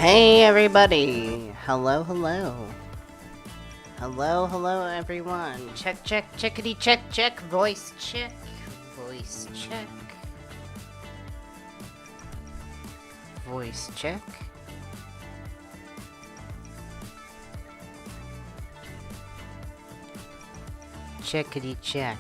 Hey everybody! Hello, hello. Hello, hello everyone. Check, check, checkity, check, check. Voice check. Voice check. Voice check. Checkity check.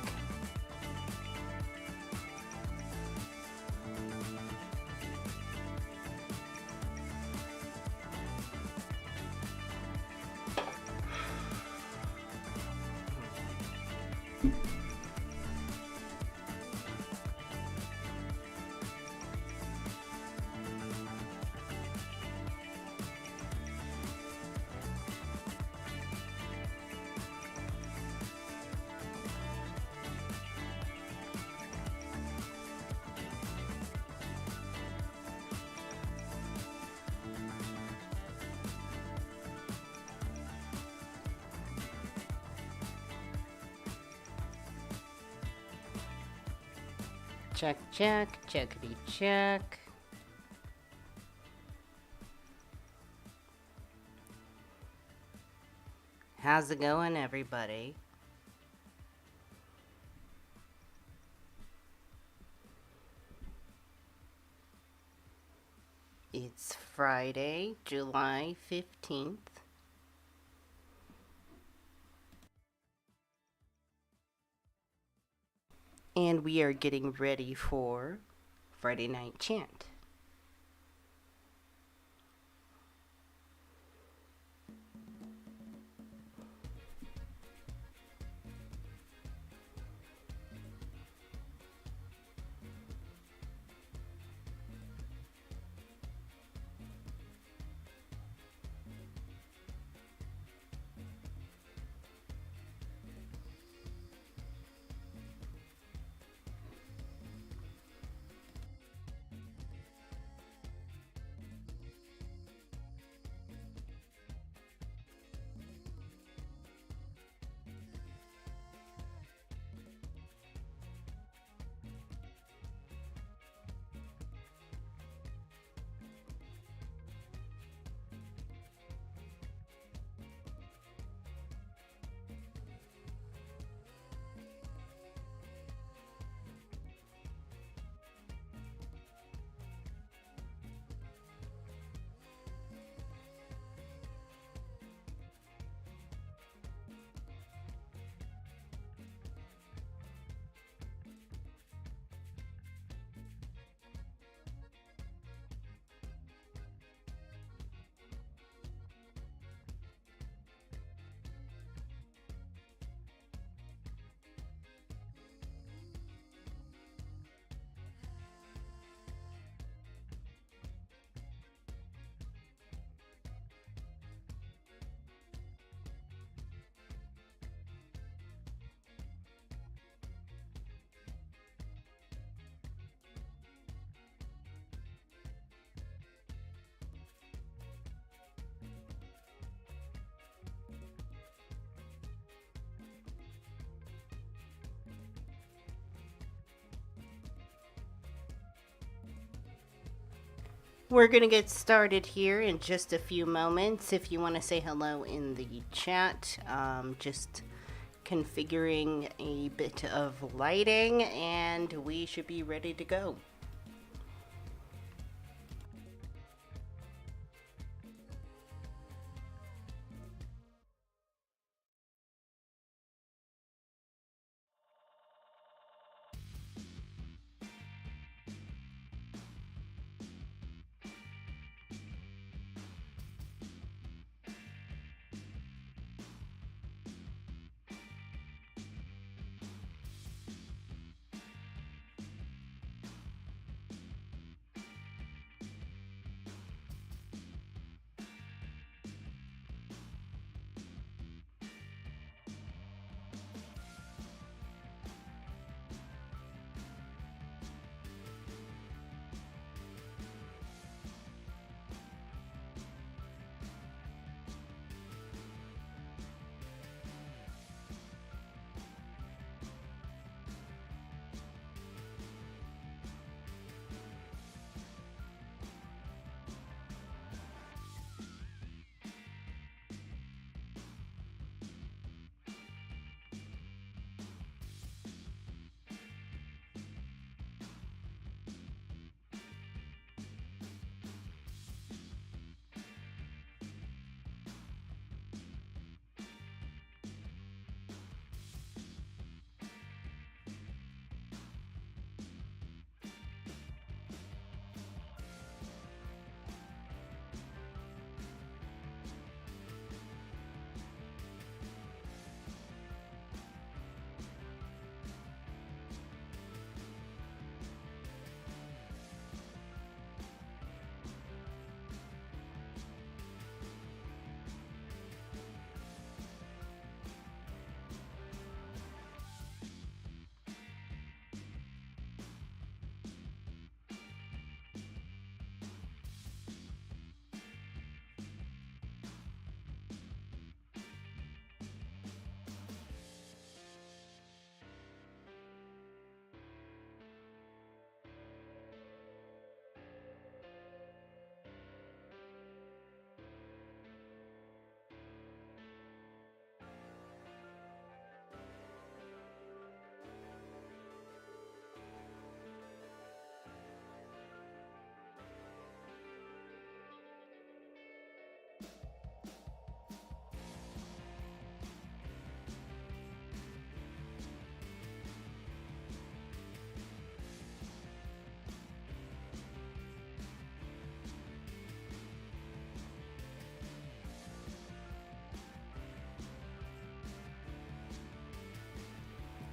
Check, check, checkity check. How's it going, everybody? It's Friday, July 15th. And we are getting ready for Friday Night Chant. We're going to get started here in just a few moments. If you want to say hello in the chat, just configuring a bit of lighting, and we should be ready to go.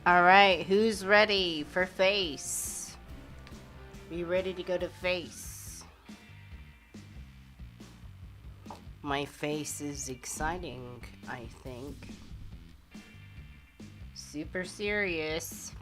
All right, who's ready for face? Be ready to go to face. My face is exciting, I think. Super serious.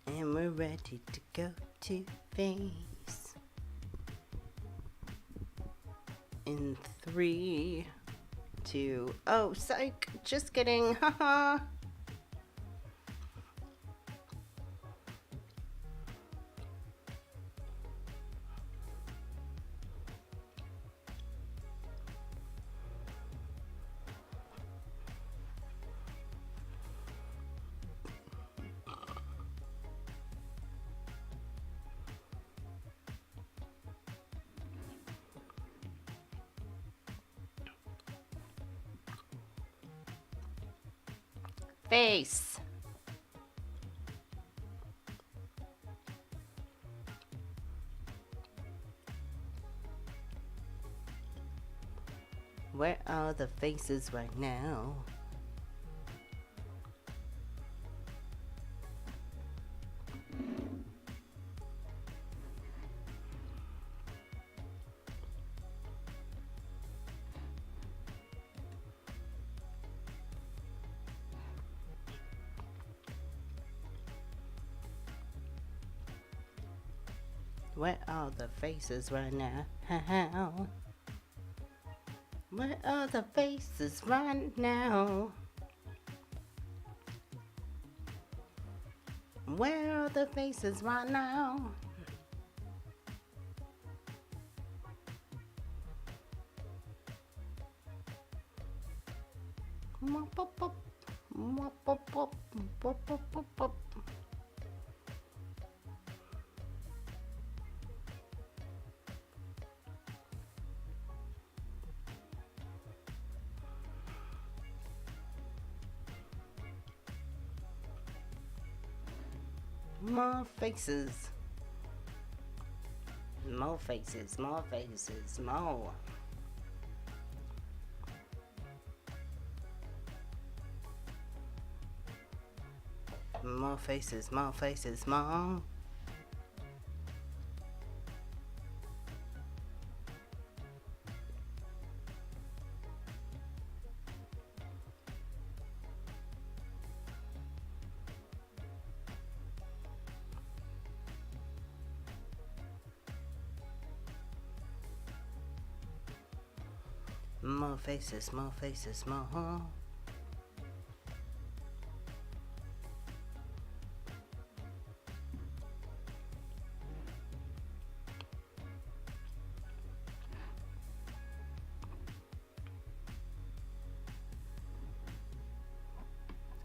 And we're ready to go to face. In 3, 2, oh, psych, just kidding, haha. Face. Where are the faces right now? Where are the faces right now? Where are the faces right now? Where are the faces right now? Mop, mop, mop. Mop, mop, mop. Mop, mop, mop, mop. More faces. More faces, more faces, more. More faces, more faces, more. More faces, more faces, more.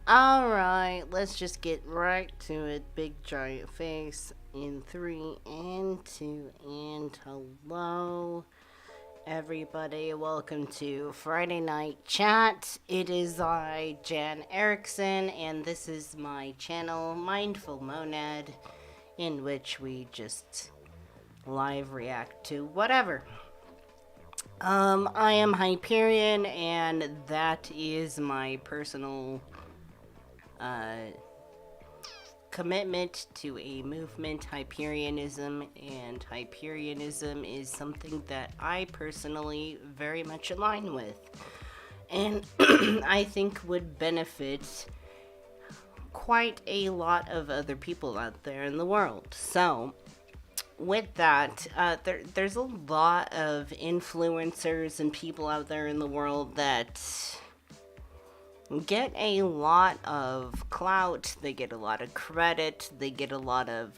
Alright, let's just get right to it. Big giant face in 3 and 2 and hello. Everybody, welcome to Friday Night Chat. It is I, Jan Erickson, and this is my channel, Mindful Monad, in which we just live react to whatever. I am Hyperion, and that is my personal commitment to a movement, hyperianism, and hyperianism is something that I personally very much align with, and I think would benefit quite a lot of other people out there in the world. So, with that, there's a lot of influencers and people out there in the world that get a lot of clout, they get a lot of credit, they get a lot of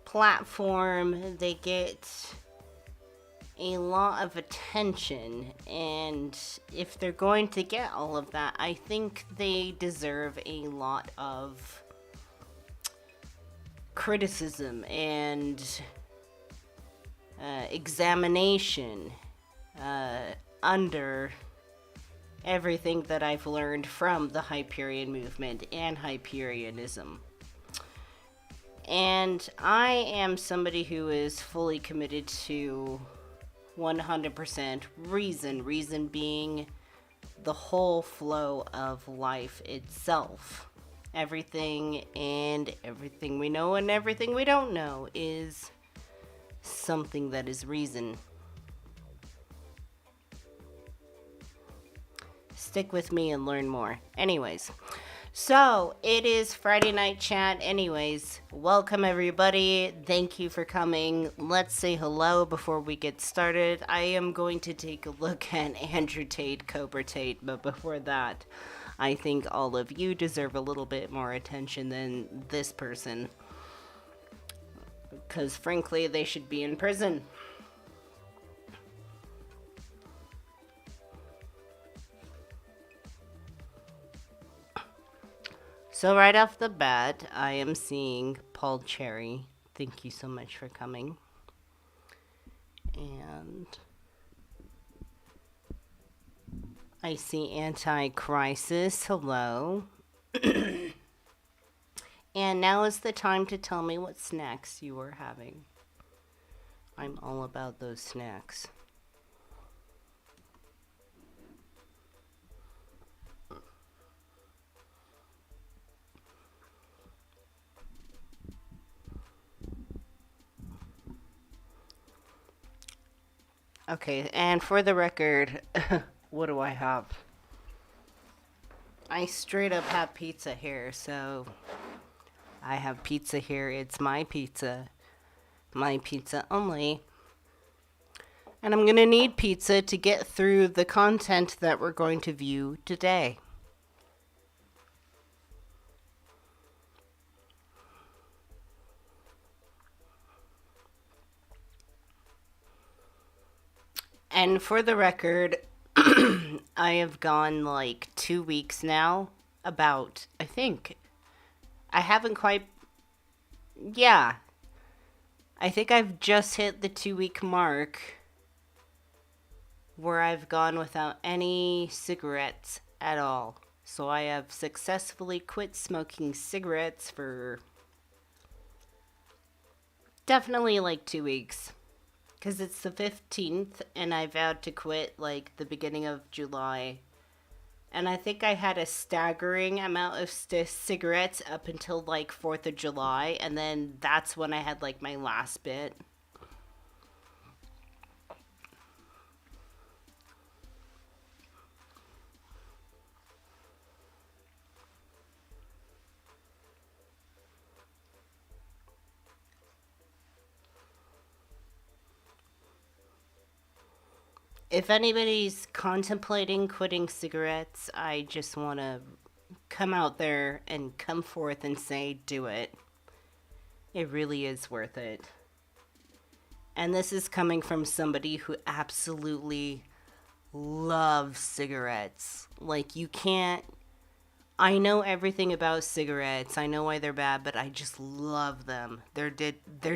platform, they get a lot of attention, and if they're going to get all of that, I think they deserve a lot of criticism and examination under everything that I've learned from the Hyperion movement and Hyperianism. And I am somebody who is fully committed to 100% reason being the whole flow of life itself. Everything we know and everything we don't know is something that is reason. Stick with me and learn more. Anyways, so it is Friday Night Chat. Anyways, welcome everybody. Thank you for coming. Let's say hello before we get started. I am going to take a look at Andrew Tate, Cobra Tate, but before that, I think all of you deserve a little bit more attention than this person, because frankly, they should be in prison. So right off the bat, I am seeing Paul Cherry. Thank you so much for coming. And I see Anti-Crisis. Hello. And now is the time to tell me what snacks you are having. I'm all about those snacks. Okay, and for the record, what do I have? I straight up have pizza here, so I have pizza here. It's my pizza. My pizza only. And I'm going to need pizza to get through the content that we're going to view today. And for the record, I have gone like 2 weeks now. About, I think. I haven't quite. Yeah. I think I've just hit the 2 week mark where I've gone without any cigarettes at all. So I have successfully quit smoking cigarettes for definitely like 2 weeks. Because it's the 15th and I vowed to quit like the beginning of July. And I think I had a staggering amount of cigarettes up until like 4th of July. And then that's when I had like my last bit. If anybody's contemplating quitting cigarettes, I just want to come out there and come forth and say, do it. It really is worth it. And this is coming from somebody who absolutely loves cigarettes. Like, you can't. I know everything about cigarettes. I know why they're bad, but I just love them. They're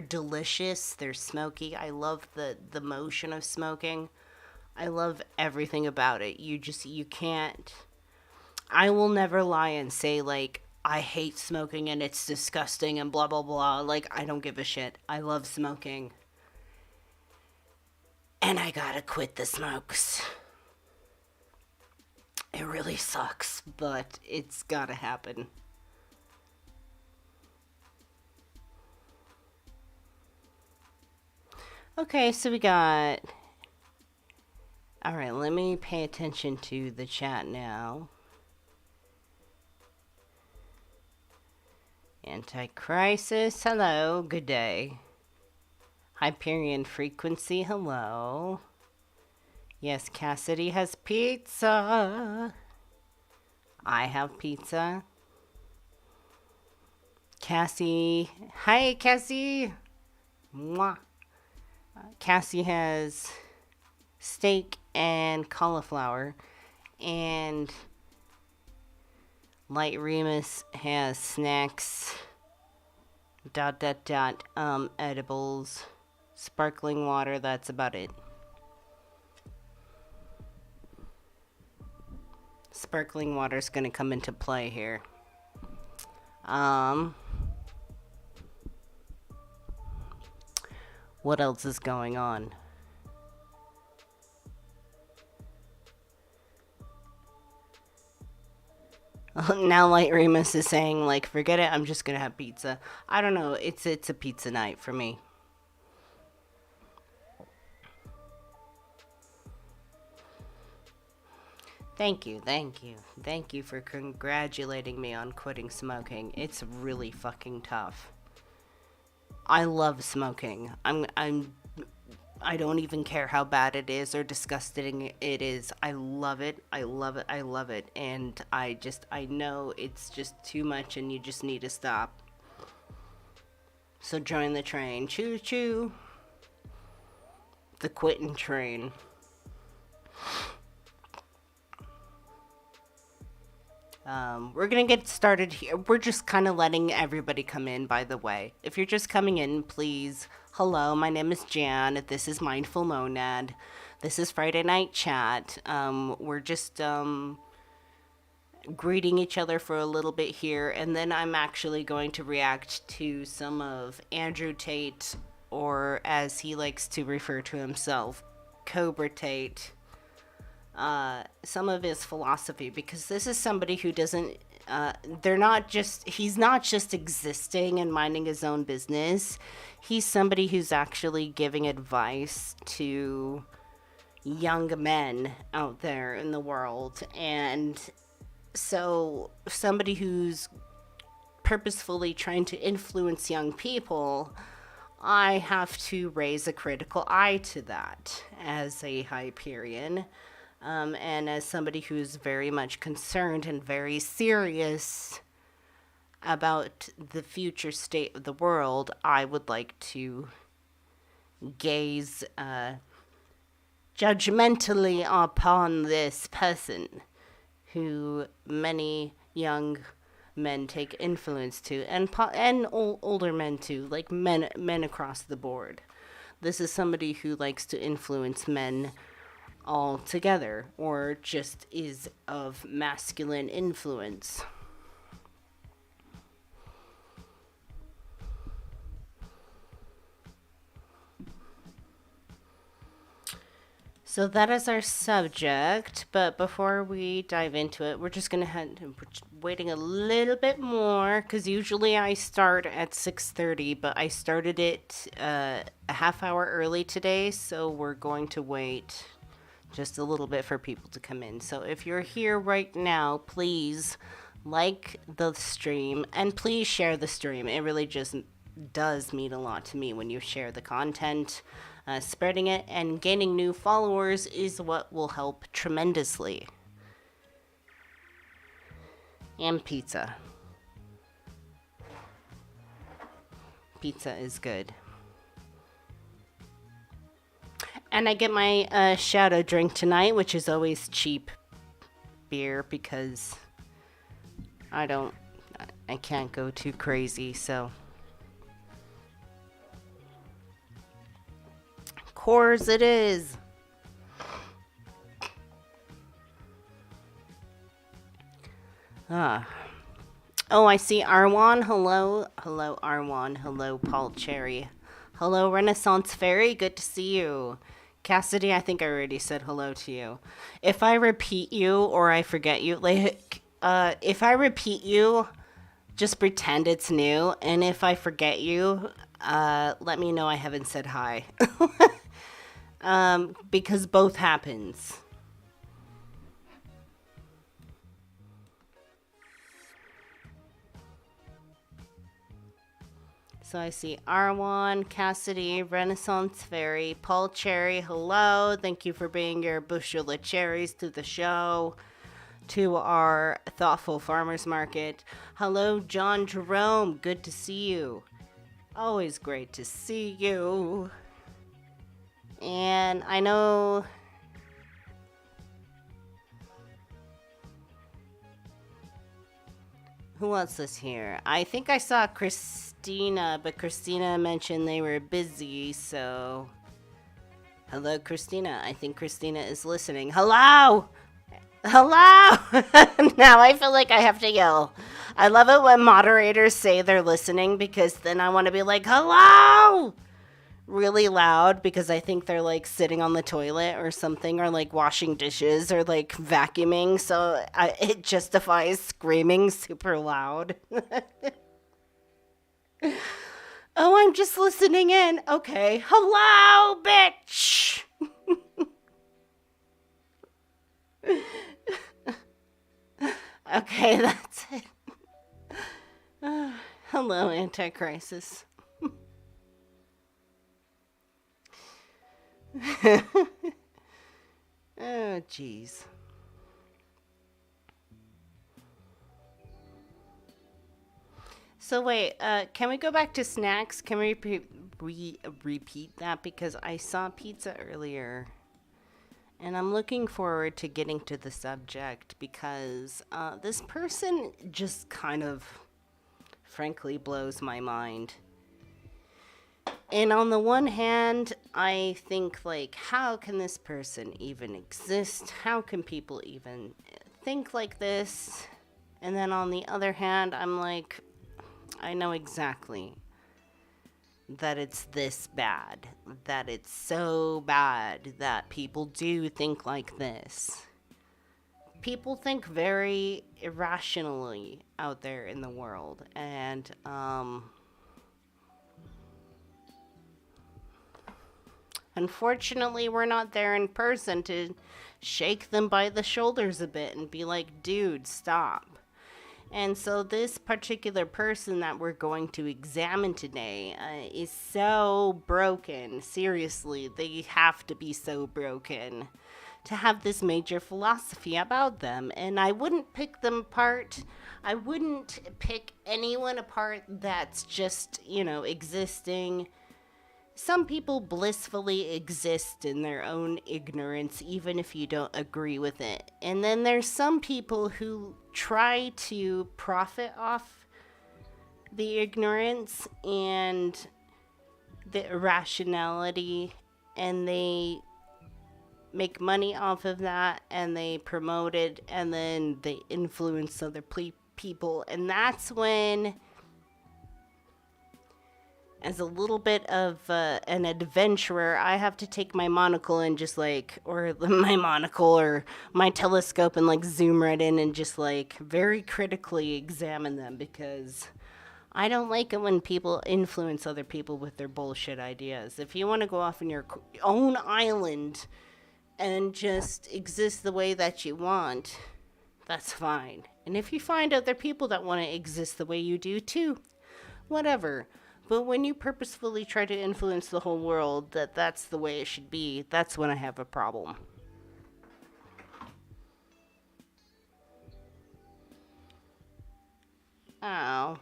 delicious. They're smoky. I love the motion of smoking. I love everything about it. You can't. I will never lie and say, like, I hate smoking and it's disgusting and blah, blah, blah. Like, I don't give a shit. I love smoking. And I gotta quit the smokes. It really sucks, but it's gotta happen. Okay, so we got. Alright, let me pay attention to the chat now. Anticrisis, hello, good day. Hyperion frequency, hello. Yes, Cassidy has pizza. I have pizza. Cassie, hi Cassie. Mwah. Cassie has steak and cauliflower, and Light Remus has snacks, edibles, sparkling water, that's about it. Sparkling water's gonna come into play here. What else is going on? Now Light Remus is saying, like, forget it, I'm just gonna have pizza. I don't know, it's a pizza night for me. Thank you. Thank you for congratulating me on quitting smoking. It's really fucking tough. I love smoking. I don't even care how bad it is or disgusting it is. I love it. And I know it's just too much and you just need to stop. So join the train. Choo choo. The quitting train. We're gonna get started here. We're just kind of letting everybody come in, by the way. If you're just coming in, please. Hello, my name is Jan. This is Mindful Monad. This is Friday Night Chat. We're just greeting each other for a little bit here, and then I'm actually going to react to some of Andrew Tate, or as he likes to refer to himself, Cobra Tate. Some of his philosophy, because this is somebody who doesn't, he's not just existing and minding his own business. He's somebody who's actually giving advice to young men out there in the world. And so somebody who's purposefully trying to influence young people, I have to raise a critical eye to that as a Hyperion. And as somebody who's very much concerned and very serious about the future state of the world, I would like to gaze judgmentally upon this person who many young men take influence to, and older men too, like men across the board. This is somebody who likes to influence men all together, or just is of masculine influence. So that is our subject, but before we dive into it, we're just gonna waiting a little bit more, because usually I start at 6:30, but I started it a half hour early today, so we're going to wait just a little bit for people to come in. So if you're here right now, please like the stream, and please share the stream. It really just does mean a lot to me when you share the content. Spreading it and gaining new followers is what will help tremendously. And pizza. Pizza is good. And I get my shadow drink tonight, which is always cheap beer, because I can't go too crazy, so. Course it is. Oh, I see Arwan. Hello Arwan. Hello Paul Cherry. Hello Renaissance Fairy. Good to see you. Cassidy, I think I already said hello to you. If I repeat you or I forget you, if I repeat you, just pretend it's new, and if I forget you, let me know I haven't said hi. Because both happens. So I see Arwan, Cassidy, Renaissance Fairy, Paul Cherry, hello. Thank you for bringing your bushel of cherries to the show, to our thoughtful farmers market. Hello, John Jerome. Good to see you. Always great to see you. And I know who else is here? I think I saw Christina, but Christina mentioned they were busy, so hello Christina. I think Christina is listening. Hello! Hello! Now I feel like I have to yell. I love it when moderators say they're listening, because then I want to be like, hello! Really loud, because I think they're like sitting on the toilet or something, or like washing dishes, or like vacuuming, so it justifies screaming super loud. Oh, I'm just listening in. Okay. Hello, bitch! Okay, that's it. Hello, Anticrisis. Oh, jeez. So wait, can we go back to snacks? Can we repeat that? Because I saw pizza earlier. And I'm looking forward to getting to the subject, because this person just kind of, frankly, blows my mind. And on the one hand, I think, like, how can this person even exist? How can people even think like this? And then on the other hand, I'm like, I know exactly that it's this bad, that it's so bad that people do think like this. People think very irrationally out there in the world, and unfortunately, we're not there in person to shake them by the shoulders a bit and be like, dude, stop. And so, this particular person that we're going to examine today is so broken. Seriously, they have to be so broken to have this major philosophy about them. And I wouldn't pick them apart. I wouldn't pick anyone apart that's just, existing. Some people blissfully exist in their own ignorance, even if you don't agree with it. And then there's some people who try to profit off the ignorance and the irrationality, and they make money off of that, and they promote it, and then they influence other people. And that's when, as a little bit of an adventurer, I have to take my monocle and just or my monocle or my telescope and zoom right in and just very critically examine them, because I don't like it when people influence other people with their bullshit ideas. If you want to go off in your own island and just exist the way that you want, that's fine. And if you find other people that want to exist the way you do too, whatever. But when you purposefully try to influence the whole world that's the way it should be, that's when I have a problem. Oh.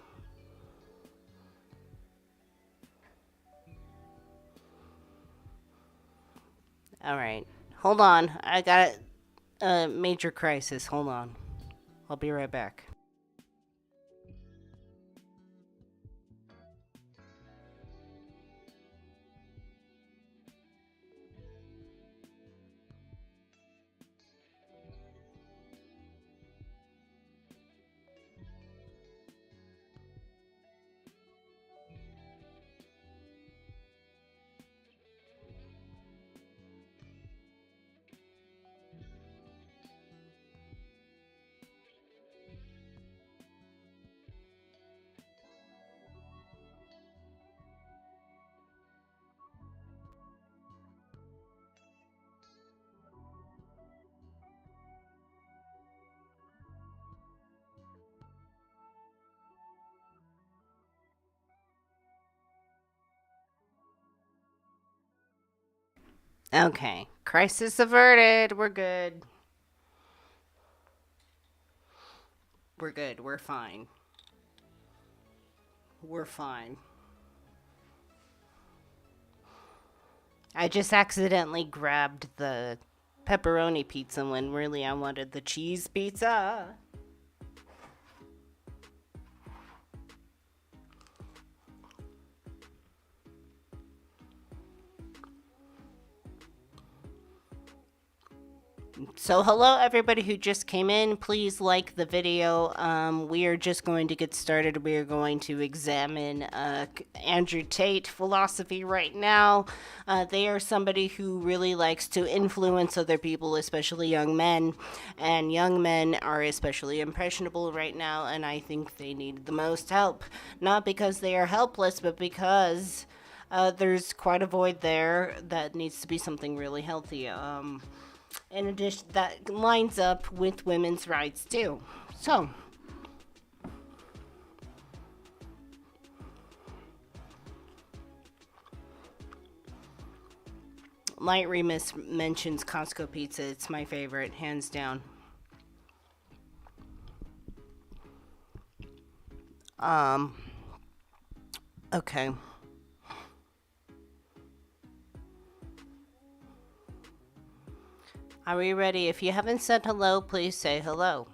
All right. Hold on. I got a major crisis. Hold on. I'll be right back. Okay. Crisis averted. We're good. We're good. We're fine. We're fine. I just accidentally grabbed the pepperoni pizza when really I wanted the cheese pizza. So hello everybody who just came in. Please like the video. We are just going to get started. We are going to examine Andrew Tate philosophy right now. They are somebody who really likes to influence other people, especially young men. And young men are especially impressionable right now, and I think they need the most help. Not because they are helpless, but because there's quite a void there that needs to be something really healthy. In addition, that lines up with women's rights too. So, Light Remus mentions Costco pizza. It's my favorite, hands down. Um, okay. Are we ready? If you haven't said hello, please say hello.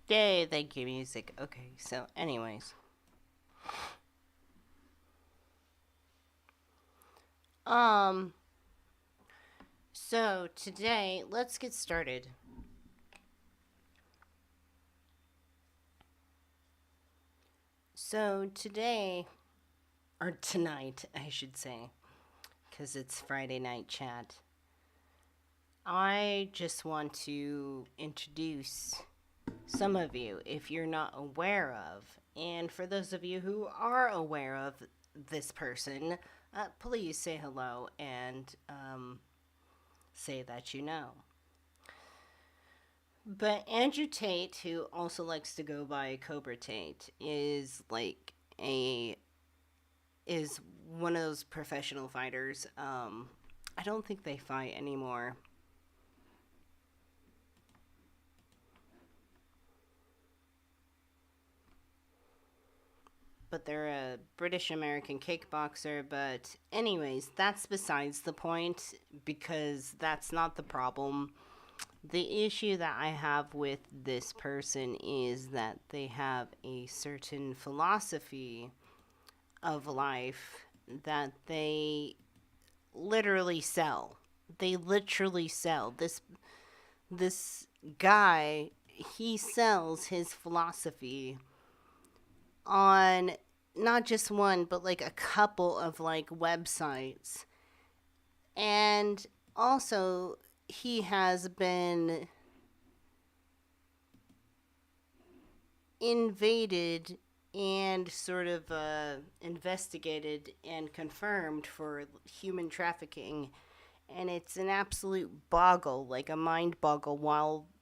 Yay, thank you, music. Okay, so anyways. Um So, today, let's get started. So, today, or tonight, I should say, because it's Friday night chat, I just want to introduce some of you if you're not aware of. And for those of you who are aware of this person, please say hello and say that you know. But Andrew Tate, who also likes to go by Cobra Tate, is one of those professional fighters. I don't think they fight anymore. But they're a British American kickboxer. But, anyways, that's besides the point because that's not the problem. The issue that I have with this person is that they have a certain philosophy of life that they literally sell. They literally sell. This guy, he sells his philosophy on not just one but like a couple of like websites. And also he has been invaded and sort of investigated and confirmed for human trafficking. And it's an absolute boggle, like a mind boggle,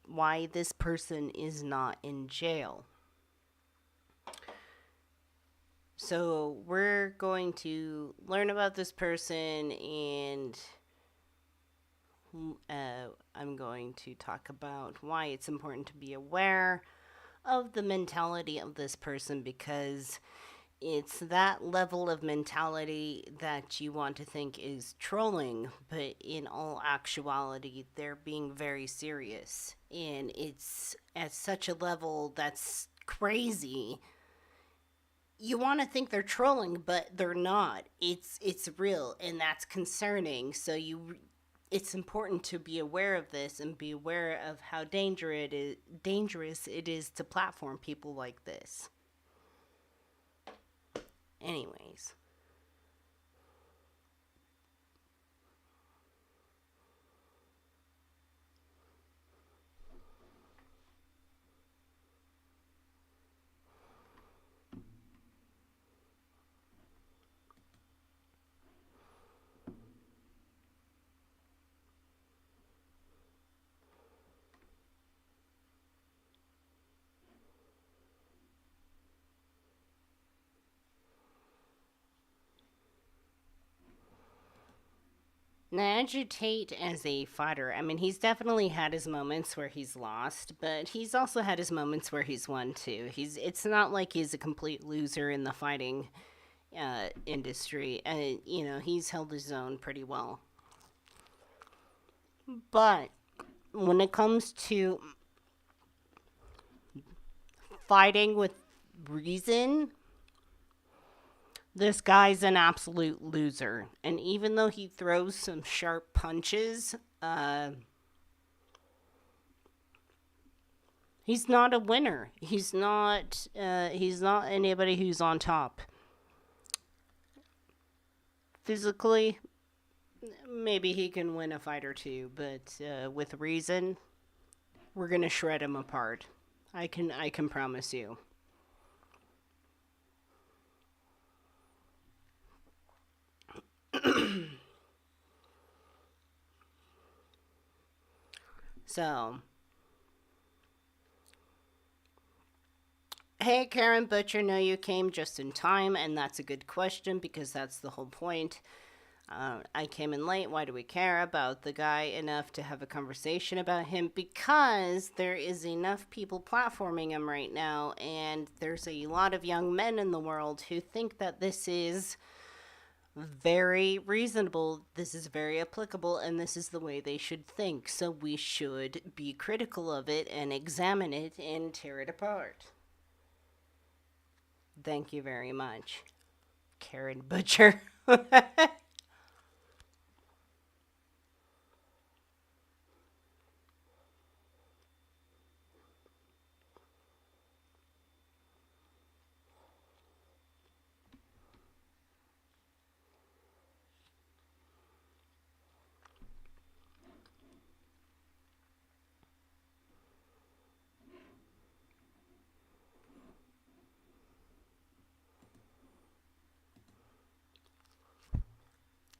why this person is not in jail. So we're going to learn about this person, and I'm going to talk about why it's important to be aware of the mentality of this person, because it's that level of mentality that you want to think is trolling, but in all actuality, they're being very serious. And it's at such a level that's crazy. You want to think they're trolling, but they're not. It's real, and that's concerning. So it's important to be aware of this and be aware of how dangerous it is to platform people like this. Anyways. Now, Andrew Tate as a fighter, I mean, he's definitely had his moments where he's lost, but he's also had his moments where he's won too. It's not like he's a complete loser in the fighting industry, and he's held his own pretty well. But when it comes to fighting with reason, this guy's an absolute loser. And even though he throws some sharp punches, he's not a winner. He's not. He's not anybody who's on top. Physically, maybe he can win a fight or two, but with reason, we're gonna shred him apart. I can promise you. So, hey, Karen Butcher, know you came just in time, and that's a good question because that's the whole point. I came in late. Why do we care about the guy enough to have a conversation about him? Because there is enough people platforming him right now, and there's a lot of young men in the world who think that this is very reasonable, this is very applicable, and this is the way they should think. So we should be critical of it and examine it and tear it apart. Thank you very much, Karen Butcher.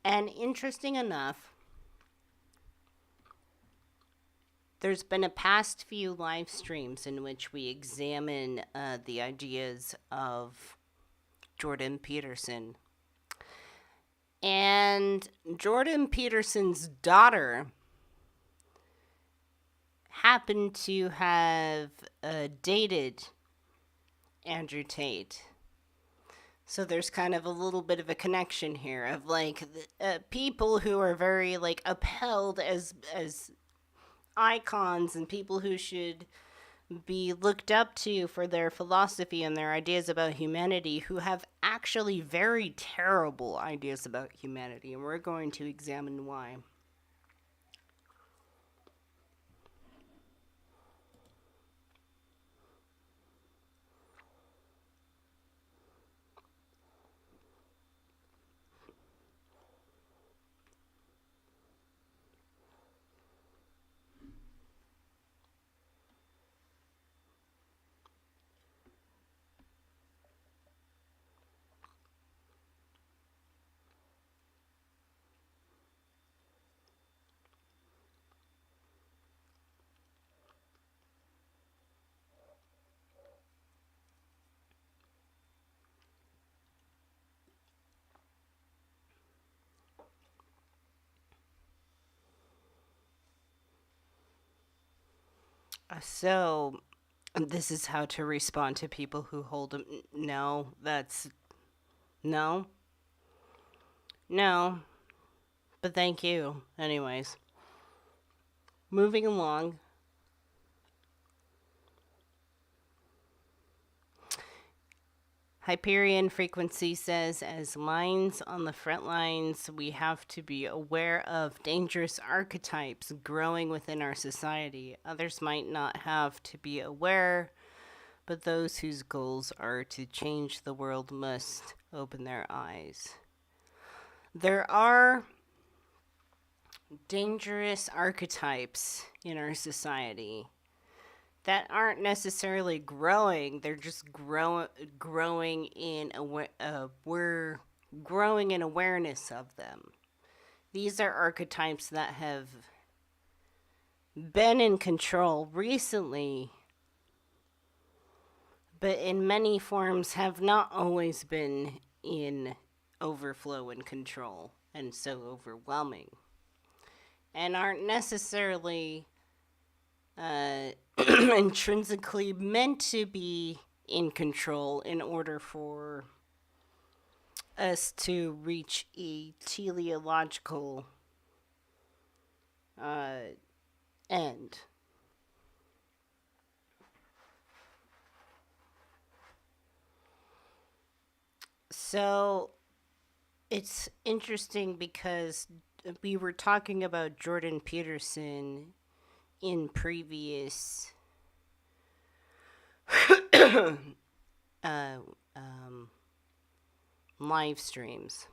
And interesting enough, there's been a past few live streams in which we examine the ideas of Jordan Peterson. And Jordan Peterson's daughter happened to have dated Andrew Tate. So there's kind of a little bit of a connection here of like people who are very like upheld as icons and people who should be looked up to for their philosophy and their ideas about humanity, who have actually very terrible ideas about humanity, and we're going to examine why. So, this is how to respond to people who hold them. No, that's. No. No. But thank you. Anyways. Moving along. Hyperion Frequency says, as minds on the front lines, we have to be aware of dangerous archetypes growing within our society. Others might not have to be aware, but those whose goals are to change the world must open their eyes. There are dangerous archetypes in our society that aren't necessarily growing. They're just growing in we're growing in awareness of them. These are archetypes that have been in control recently, but in many forms have not always been in overflow and control, and so overwhelming, and aren't necessarily intrinsically meant to be in control in order for us to reach a teleological end. So it's interesting because we were talking about Jordan Peterson in previous live streams.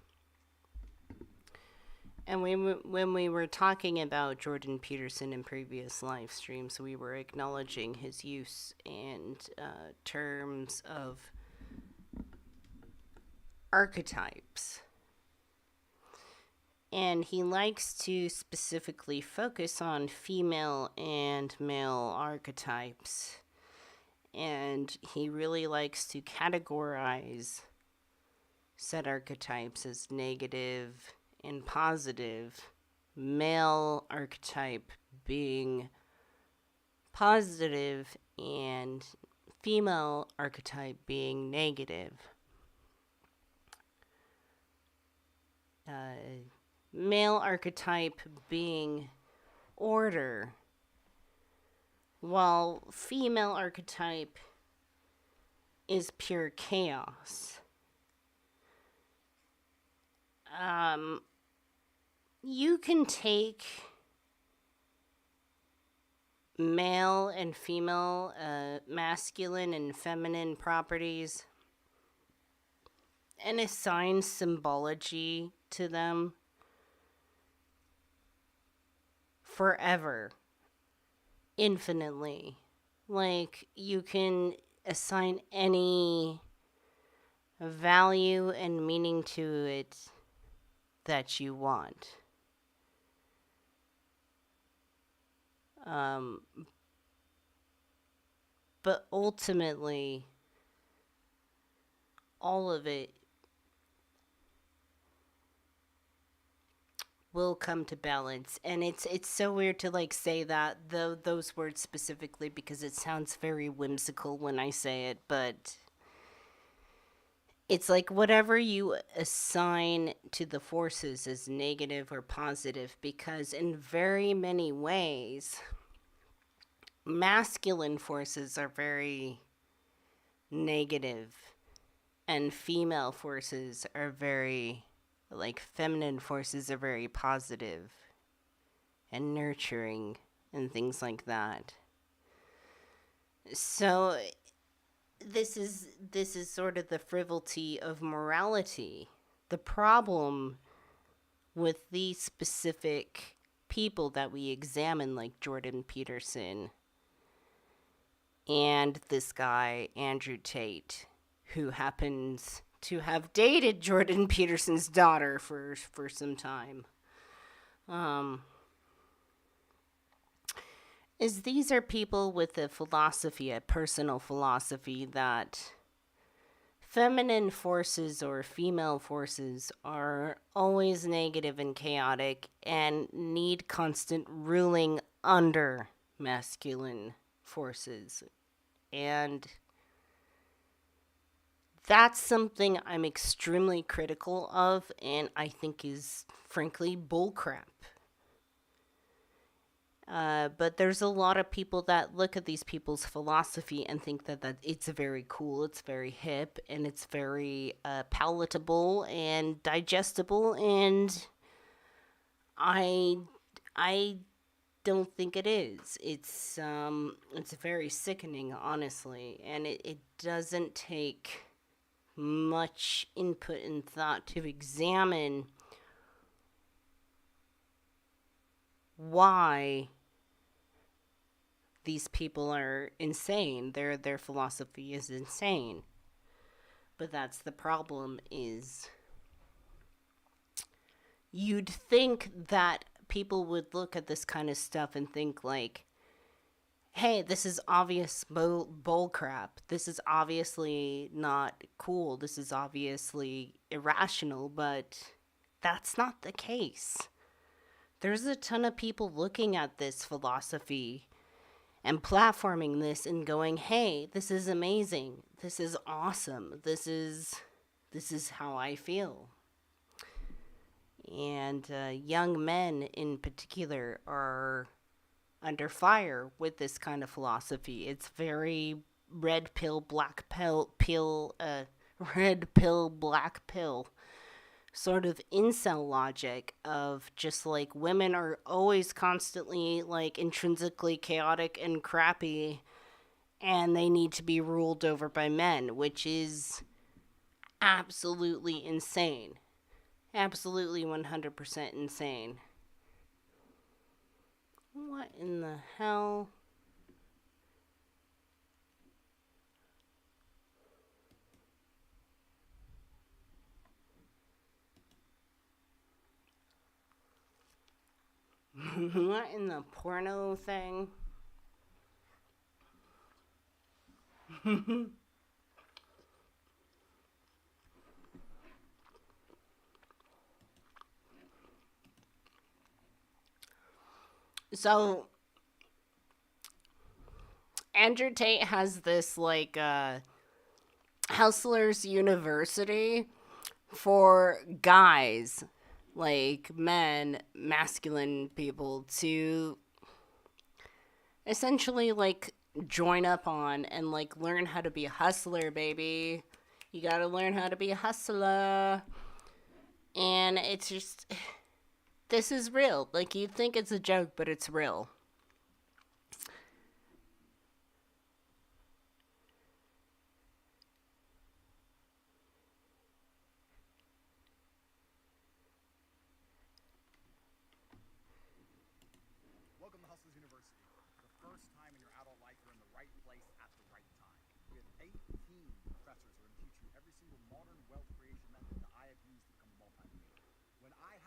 And when we were talking about Jordan Peterson in previous live streams, we were acknowledging his use and terms of archetypes. And he likes to specifically focus on female and male archetypes. And he really likes to categorize said archetypes as negative and positive. Male archetype being positive and female archetype being negative. Male archetype being order, while female archetype is pure chaos. You can take male and female, masculine and feminine properties and assign symbology to them forever, infinitely. Like, you can assign any value and meaning to it that you want. Um, but ultimately, all of it will come to balance. And it's so weird to like say that though those words specifically because it sounds very whimsical when I say it, but it's like whatever you assign to the forces is negative or positive, because in very many ways masculine forces are very negative and female forces are very, like, feminine forces are very positive and nurturing and things like that. So this is sort of the frivolity of morality. The problem with these specific people that we examine, like Jordan Peterson and this guy Andrew Tate, who happens to have dated Jordan Peterson's daughter for some time, is these are people with a philosophy, a personal philosophy, that feminine forces or female forces are always negative and chaotic and need constant ruling under masculine forces. And that's something I'm extremely critical of and I think is frankly bullcrap. But there's a lot of people that look at these people's philosophy and think that it's very cool, it's very hip, and it's very palatable and digestible, and I don't think it is. It's very sickening, honestly, and it doesn't take much input and thought to examine why these people are insane. Their philosophy is insane. But that's the problem, is you'd think that people would look at this kind of stuff and think like, hey, this is obvious bull crap. This is obviously not cool. This is obviously irrational, but that's not the case. There's a ton of people looking at this philosophy and platforming this and going, hey, this is amazing. This is awesome. This is how I feel. And young men in particular are under fire with this kind of philosophy. It's very red pill, black pill, red pill, black pill sort of incel logic of just like women are always constantly like intrinsically chaotic and crappy and they need to be ruled over by men, which is absolutely insane. Absolutely 100% insane. What in the hell? What in the porno thing? So, Andrew Tate has this like Hustlers University for guys, like men, masculine people, to essentially like join up on and like learn how to be a hustler, baby. You gotta learn how to be a hustler. And it's just, this is real. Like, you'd think it's a joke, but it's real. Welcome to Hustlers University. For the first time in your adult life, you're in the right place at the right time. We have 18 professors who are going to teach you every single modern wealth creation method that I have used to become a multimillionaire. When I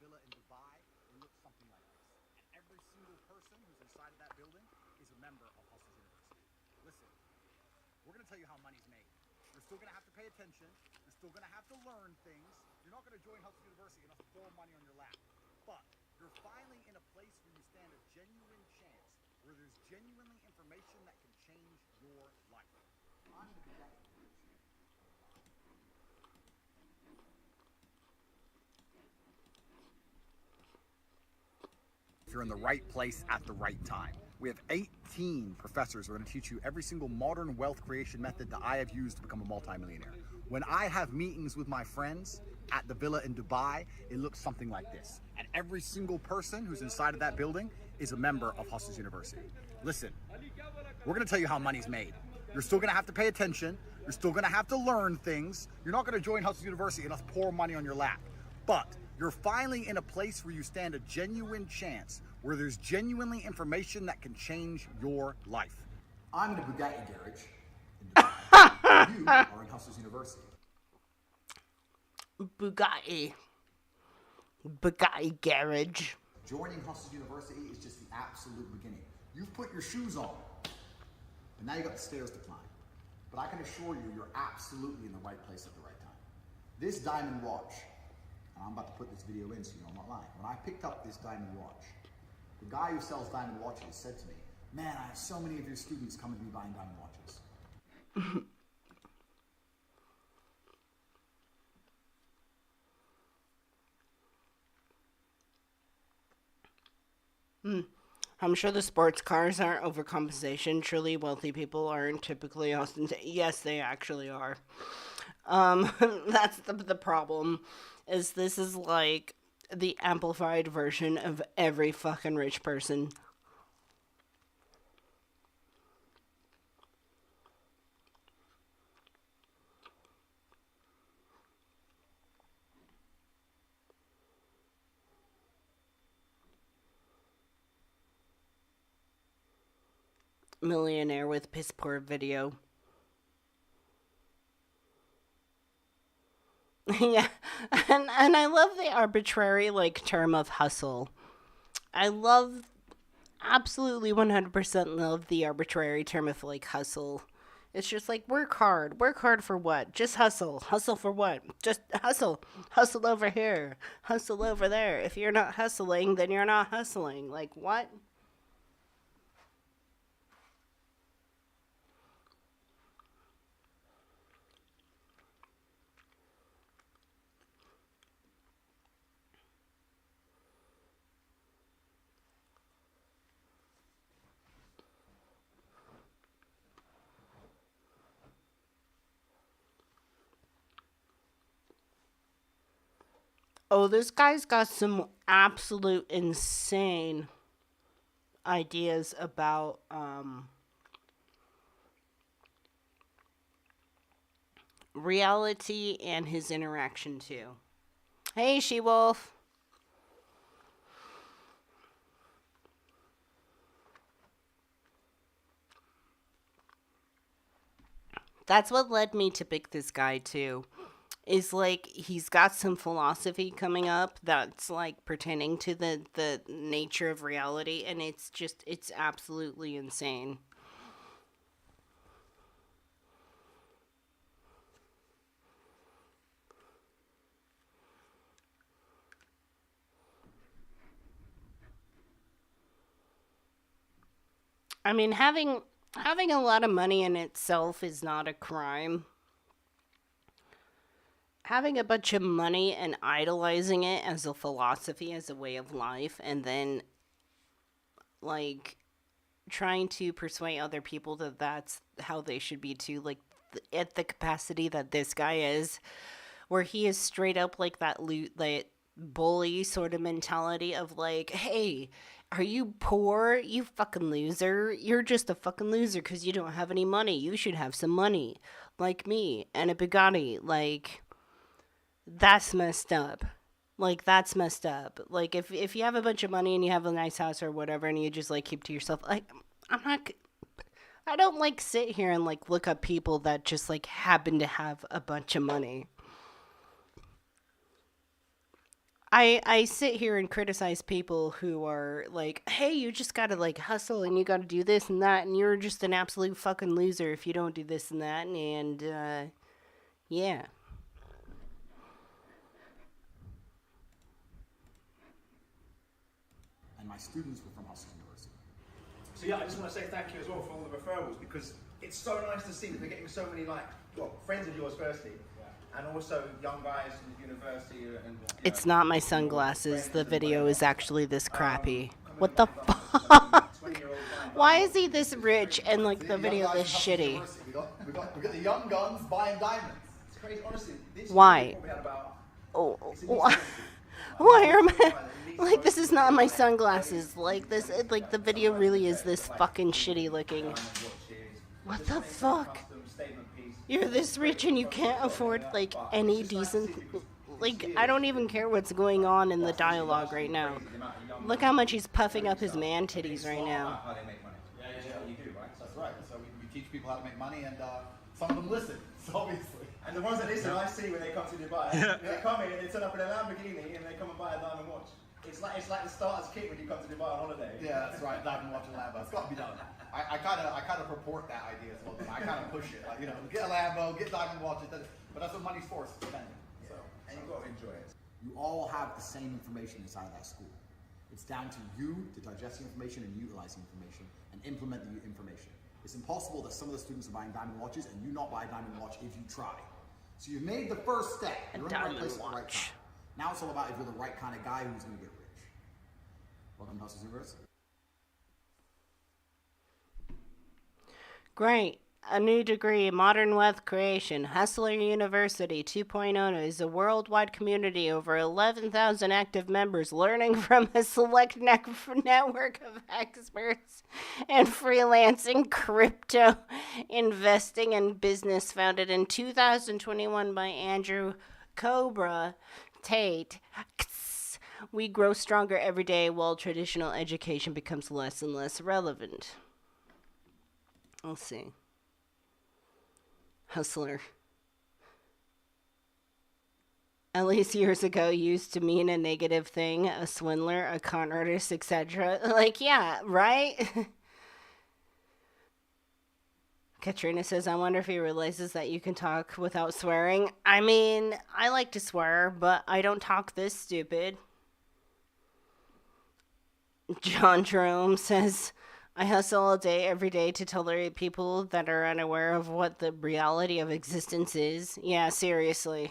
villa in Dubai, it looks something like this. And every single person who's inside of that building is a member of Hustlers University. Listen, we're going to tell you how money's made. You're still going to have to pay attention. You're still going to have to learn things. You're not going to join Hustlers University and have to pour money on your lap. But you're finally in a place where you stand a genuine chance, where there's genuinely information that can change your life. I'm going to be that. You're in the right place at the right time. We have 18 professors who are going to teach you every single modern wealth creation method that I have used to become a multimillionaire. When I have meetings with my friends at the villa in Dubai, it looks something like this. And every single person who's inside of that building is a member of Hustlers University. Listen, we're going to tell you how money's made. You're still going to have to pay attention. You're still going to have to learn things. You're not going to join Hustlers University and have to pour money on your lap. But you're finally in a place where you stand a genuine chance, where there's genuinely information that can change your life. I'm in a Bugatti garage in Dubai. You are in Hustlers University. Bugatti garage. Joining Hustlers University is just the absolute beginning. You've put your shoes on, but now you got the stairs to climb. But I can assure you, you're absolutely in the right place at the right time. This diamond watch, and I'm about to put this video in so you know I'm not lying. When I picked up this diamond watch, the guy who sells diamond watches said to me, "Man, I have so many of your students coming to me buying diamond watches." I'm sure the sports cars aren't overcompensation. Truly wealthy people aren't typically ostentatious. Yes, they actually are. That's the problem. Is this is like the amplified version of every fucking rich person. Millionaire with piss poor video. Yeah, and I love the arbitrary like term of hustle. I love absolutely 100% love the arbitrary term of like hustle. It's just like work hard. Work hard for what? Just hustle. Hustle for what? Just hustle. Hustle over here. Hustle over there. If you're not hustling, then you're not hustling. Like what? Oh, this guy's got some absolute insane ideas about reality and his interaction too. Hey, She-Wolf. That's what led me to pick this guy too. Is like he's got some philosophy coming up that's like pertaining to the nature of reality, and it's absolutely insane. I mean, having a lot of money in itself is not a crime. Having a bunch of money and idolizing it as a philosophy, as a way of life, and then like trying to persuade other people that that's how they should be too, like at the capacity that this guy is, where he is straight up like that that bully sort of mentality of like, hey, are you poor? You fucking loser. You're just a fucking loser because you don't have any money. You should have some money, like me and a Bugatti. Like, that's messed up. Like, that's messed up. Like, if you have a bunch of money and you have a nice house or whatever, and you just like keep to yourself, like, I'm not. I don't like sit here and like look up people that just like happen to have a bunch of money. I sit here and criticize people who are like, hey, you just gotta like hustle and you gotta do this and that, and you're just an absolute fucking loser if you don't do this and that, and yeah. And my students were from Hustle University. So yeah, I just want to say thank you as well for all the referrals, because it's so nice to see that we're getting so many, like, well, friends of yours firstly, and also young guys from the university and It's not my sunglasses. The video is actually this crappy. What the fuck? Why is he this rich and like the video this shitty? We got the young guns buying diamonds. It's crazy, honestly. This Why? year we probably had about, Oh, why am I like this is not my sunglasses? Like this, like the video really is this fucking shitty looking. What the fuck? You're this rich and you can't afford like any decent. Like I don't even care what's going on in the dialogue right now. Look how much he's puffing up his man titties right now. how they make money. Yeah, you do, right? That's right. So we teach people how to make money, and some of them listen. So obviously. And the ones that listen, I see when they come to Dubai. They come in and they turn up in a Lamborghini and they come and buy a diamond watch. It's like the starter's kit when you come to Dubai on holiday. Yeah, that's right. Diamond watch and Lambo. It's got to be done. I kind of purport that idea as well. I kind of push it. Like, you know, get a Lambo, get diamond watches. But that's what money's for. It's spending. So, And you've got to enjoy it. you all have the same information inside of that school. It's down to you to digest the information and utilize the information and implement the information. It's impossible that some of the students are buying diamond watches and you not buy a diamond watch if you try. So you've made the first step. You're in the right place at the right time. Now it's all about if you're the right kind of guy who's going to get rich. Welcome to Hustle University. Great. A new degree, Modern Wealth Creation. Hustler University 2.0 is a worldwide community over 11,000 active members learning from a select network of experts and freelancing crypto investing and business, founded in 2021 by Andrew Cobra Tate. We grow stronger every day while traditional education becomes less and less relevant. Let's see. Hustler. At least years ago used to mean a negative thing, a swindler, a con artist, etc. Like, yeah, right? Katrina says, I wonder if he realizes that you can talk without swearing. I mean, I like to swear, but I don't talk this stupid. John Jerome says, I hustle all day, every day to tolerate people that are unaware of what the reality of existence is. Yeah, seriously.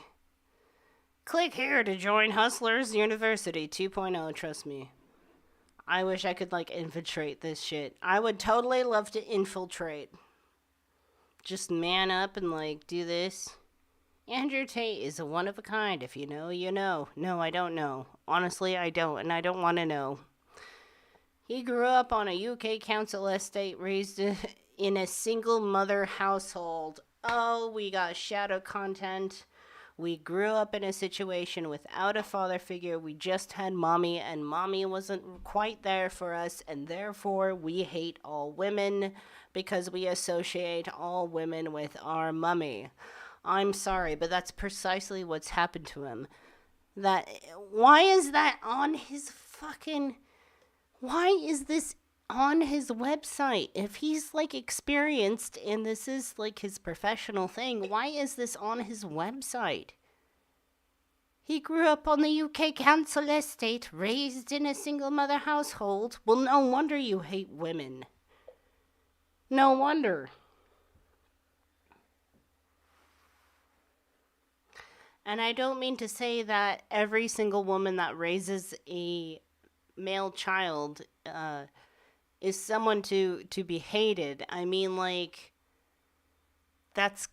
Click here to join Hustlers University 2.0, trust me. I wish I could, like, infiltrate this shit. I would totally love to infiltrate. Just man up and, like, do this. Andrew Tate is a one of a kind. If you know, you know. No, I don't know. Honestly, I don't, and I don't want to know. He grew up on a UK council estate, raised in a single mother household. Oh, we got shadow content. We grew up in a situation without a father figure. We just had mommy, and mommy wasn't quite there for us, and therefore we hate all women because we associate all women with our mummy. I'm sorry, but that's precisely what's happened to him. Why is that on his fucking... Why is this on his website? If he's, like, experienced and this is, like, his professional thing, why is this on his website? He grew up on the UK council estate, raised in a single mother household. Well, no wonder you hate women. No wonder. And I don't mean to say that every single woman that raises a male child is someone to be hated. I mean, like, that's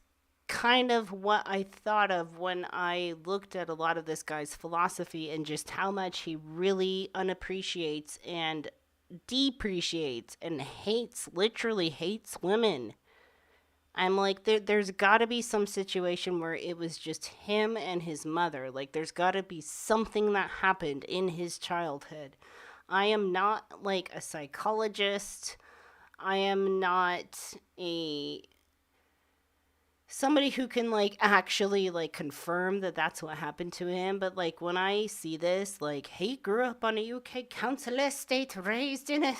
kind of what I thought of when I looked at a lot of this guy's philosophy and just how much he really unappreciates and depreciates and literally hates women. I'm like, there's got to be some situation where it was just him and his mother. Like, there's got to be something that happened in his childhood. I am not, like, a psychologist. I am not a somebody who can like actually like confirm that that's what happened to him. But like when I see this, like he grew up on a UK council estate, raised in a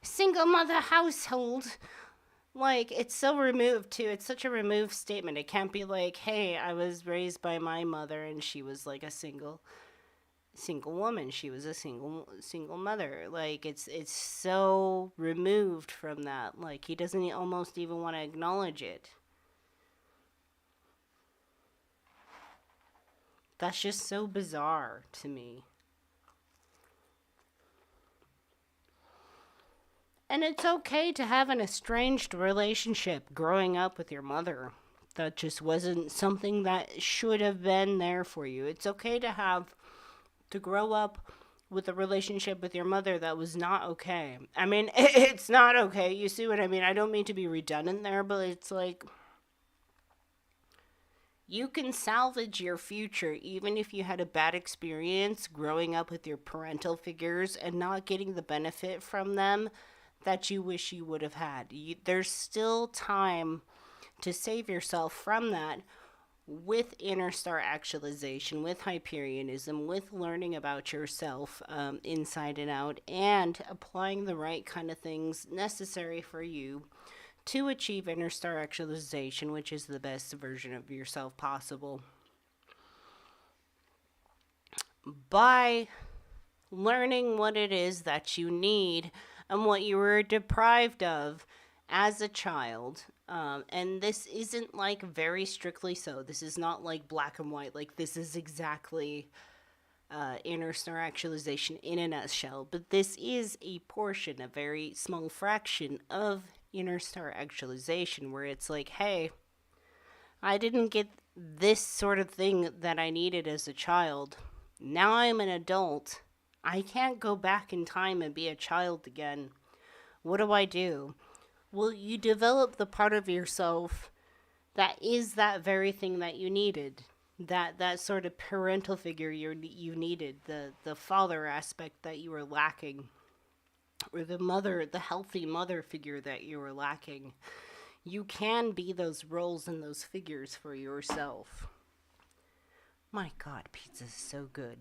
single mother household. Like it's so removed too. It's such a removed statement. It can't be like, hey, I was raised by my mother and she was like a single woman. She was a single mother. Like it's so removed from that. Like he doesn't almost even want to acknowledge it. That's just so bizarre to me. And it's okay to have an estranged relationship growing up with your mother. That just wasn't something that should have been there for you. It's okay to grow up with a relationship with your mother that was not okay. I mean, it's not okay. You see what I mean? I don't mean to be redundant there, but it's like you can salvage your future even if you had a bad experience growing up with your parental figures and not getting the benefit from them that you wish you would have had. There's still time to save yourself from that with inner star actualization, with hyperianism, with learning about yourself inside and out, and applying the right kind of things necessary for you to achieve inner star actualization, which is the best version of yourself possible. By learning what it is that you need and what you were deprived of as a child. And this isn't like very strictly so. This is not like black and white. Like this is exactly inner star actualization in a nutshell. But this is a portion, a very small fraction of inner star actualization where it's like, hey, I didn't get this sort of thing that I needed as a child. Now I'm an adult. I can't go back in time and be a child again. What do? Well, you develop the part of yourself that is that very thing that you needed. That sort of parental figure you needed. The father aspect that you were lacking. Or the healthy mother figure that you were lacking. You can be those roles and those figures for yourself. My God, pizza is so good.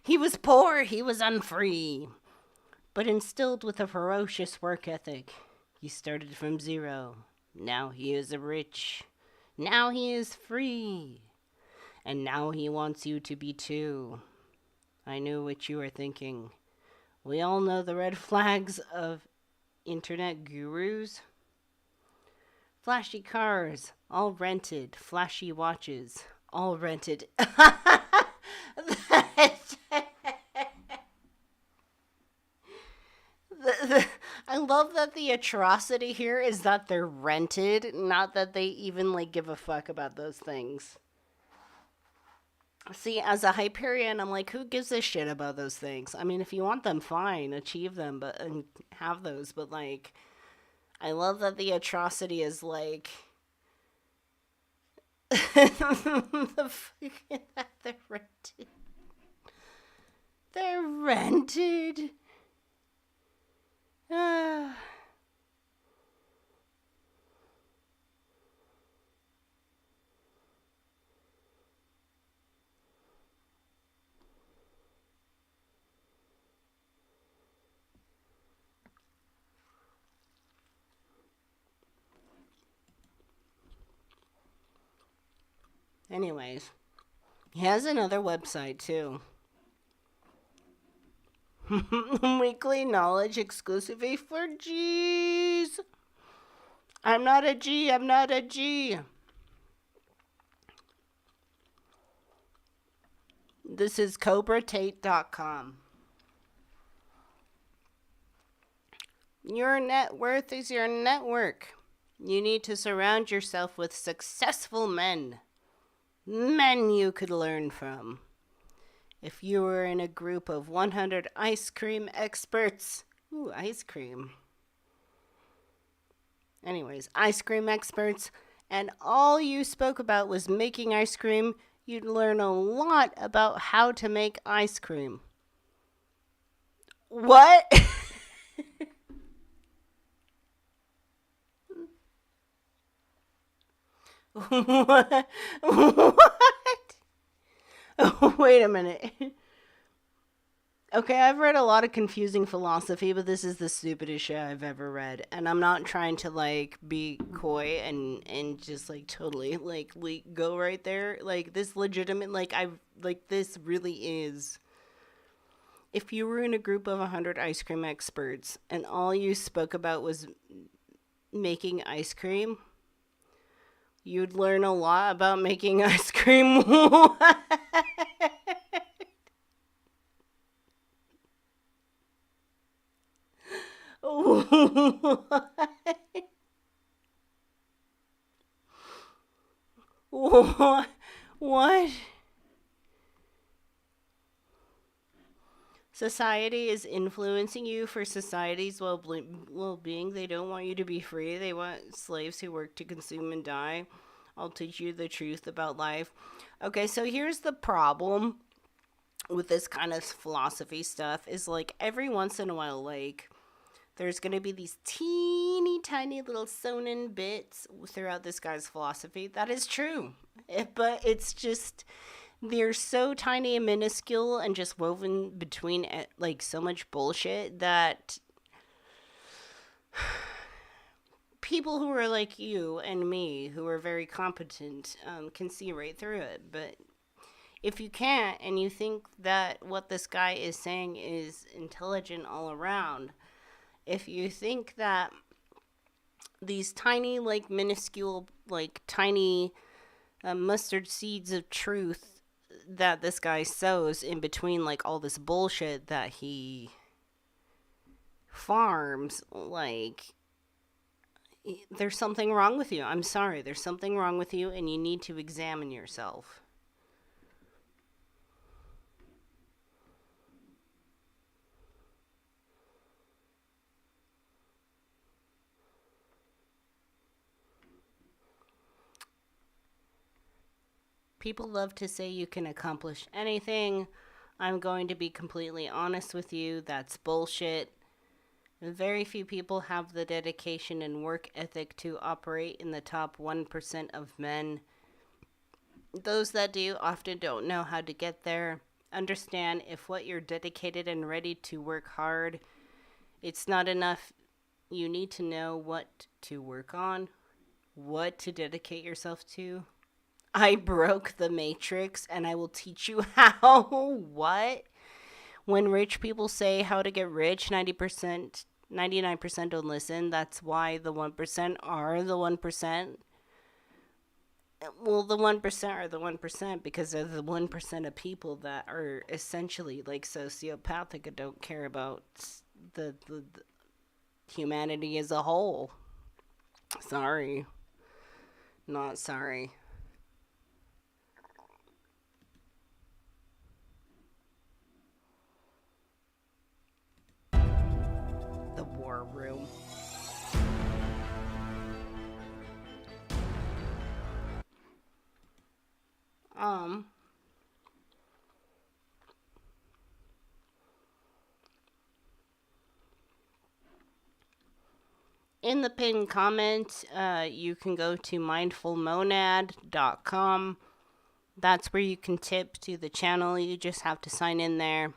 He was poor, he was unfree, but instilled with a ferocious work ethic. He started from zero. Now he is rich. Now he is free. And now he wants you to be too. I knew what you were thinking. We all know the red flags of internet gurus. Flashy cars, all rented. Flashy watches, all rented. I love that the atrocity here is that they're rented, not that they even like give a fuck about those things. See, as a Hyperion, I'm like, who gives a shit about those things? I mean, if you want them, fine, achieve them, and have those. But like, I love that the atrocity is like the fucking that they're rented. They're rented. Anyways, he has another website too. Weekly knowledge exclusively for G's. I'm not a G. I'm not a G. This is CobraTate.com. Your net worth is your network. You need to surround yourself with successful men. Men you could learn from. If you were in a group of 100 ice cream experts. Ooh, ice cream. Anyways, ice cream experts, and all you spoke about was making ice cream, you'd learn a lot about how to make ice cream. What? What? What? Oh, wait a minute. Okay, I've read a lot of confusing philosophy, but this is the stupidest shit I've ever read. And I'm not trying to like be coy and just like totally like go right there. Like this legitimate this really is. If you were in a group of 100 ice cream experts and all you spoke about was making ice cream, you'd learn a lot about making ice cream. What? What? Society is influencing you for society's well-being. They don't want you to be free. They want slaves who work to consume and die. I'll teach you the truth about life. Okay, so here's the problem with this kind of philosophy stuff is like every once in a while, like there's going to be these teeny tiny little sewn in bits throughout this guy's philosophy. That is true. But it's just, they're so tiny and minuscule and just woven between like so much bullshit that people who are like you and me, who are very competent, can see right through it. But if you can't and you think that what this guy is saying is intelligent all around, if you think that these tiny, like minuscule, like tiny mustard seeds of truth that this guy sows in between like all this bullshit that he farms, like there's something wrong with you. I'm sorry, there's something wrong with you and you need to examine yourself. People love to say you can accomplish anything. I'm going to be completely honest with you. That's bullshit. Very few people have the dedication and work ethic to operate in the top 1% of men. Those that do often don't know how to get there. Understand if what you're dedicated and ready to work hard, it's not enough. You need to know what to work on, what to dedicate yourself to. I broke the matrix and I will teach you how. What? When rich people say how to get rich, 90%, 99% don't listen. That's why the 1% are the 1%. Well, the 1% are the 1% because they're the 1% of people that are essentially like sociopathic and don't care about the humanity as a whole. Sorry. Not sorry. The war room. In the pinned comment, you can go to mindfulmonad.com. That's where you can tip to the channel. You just have to sign in there.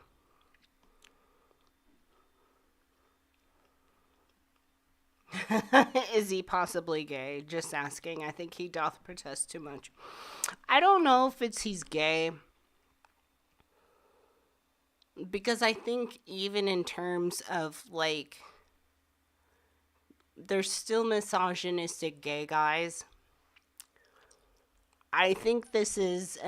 Is he possibly gay? Just asking. I think he doth protest too much. I don't know if he's gay. Because I think even in terms of like, there's still misogynistic gay guys. I think this is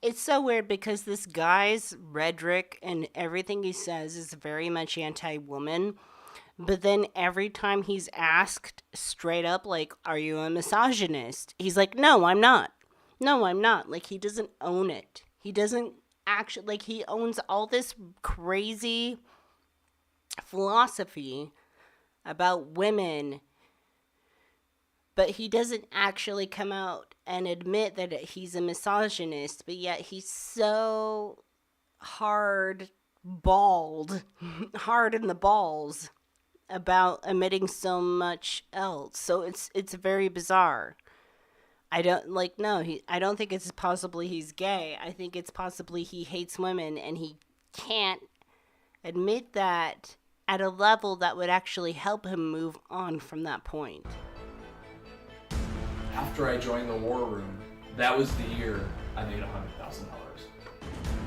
it's so weird because this guy's rhetoric and everything he says is very much anti-woman. But then every time he's asked straight up, like, are you a misogynist? He's like, no, I'm not. No, I'm not. Like, he doesn't own it. He doesn't actually, like, he owns all this crazy philosophy about women, but he doesn't actually come out and admit that he's a misogynist, but yet he's so hard in the balls about emitting so much else. So it's very bizarre. I don't like no, I don't think it's possibly he's gay. I think it's possibly he hates women and he can't admit that at a level that would actually help him move on from that point. After I joined the war room, that was the year I made $100,000.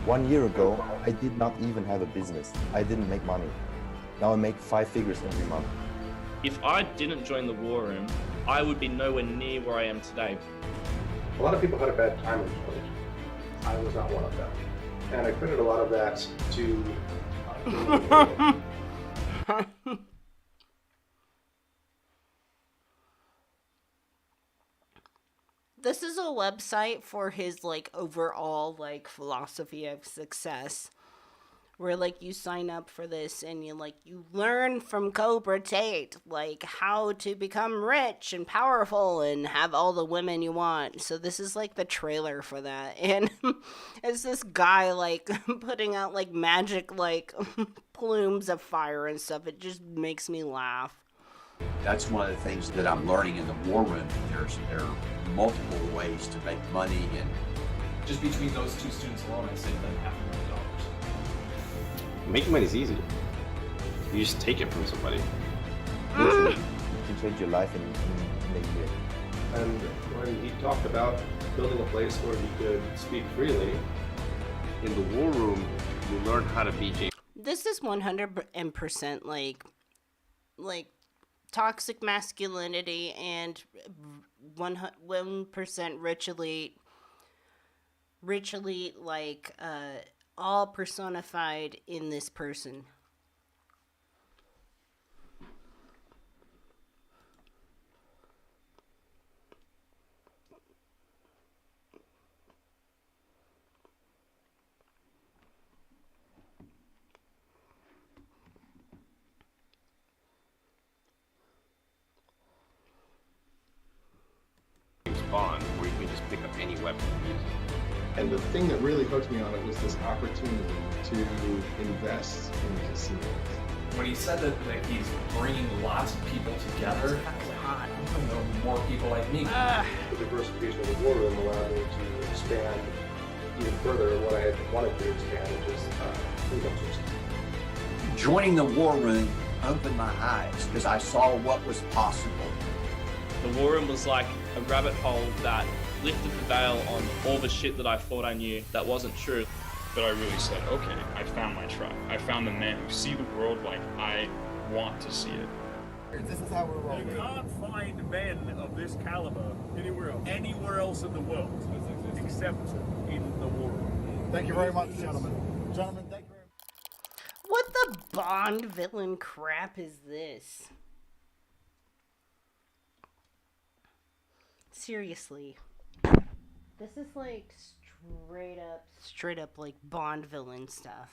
1 year ago, I did not even have a business. I didn't make money. Now I make 5 figures every month. If I didn't join the war room, I would be nowhere near where I am today. A lot of people had a bad time in college. I was not one of them. And I credit a lot of that to This is a website for his like overall like philosophy of success, where like you sign up for this and you learn from Cobra Tate like how to become rich and powerful and have all the women you want. So this is like the trailer for that, and it's this guy like putting out like magic like plumes of fire and stuff. It just makes me laugh. That's one of the things that I'm learning in the war room. There are multiple ways to make money, and Just between those two students alone, I saved like $500,000. Making money is easy. You just take it from somebody. Literally, you can change your life in a year. and when he talked about building a place where he could speak freely, In the war room, you learn how to be James. This is 100% like toxic masculinity and 1% rich elite like all personified in this person. Bond, where you can just pick up any weapon and use it. and the thing that really hooked me on it was this opportunity to invest in casinos. When he said that like he's bringing lots of people together, I was like, I'm gonna know more people like me. The diversification of the war room allowed me to expand even further what I had wanted to expand, which is income sources. joining the war room opened my eyes because I saw what was possible. The war room was like a rabbit hole that lifted the veil on all the shit that I thought I knew that wasn't true. But I really said, okay, I found my tribe. I found the men who see the world like I want to see it. This is how we're rolling. You can't find men of this caliber anywhere else in the world except in the war room. Thank you very much, gentlemen. Gentlemen, thank you very much. What the Bond villain crap is this? Seriously. This is like straight up like Bond villain stuff.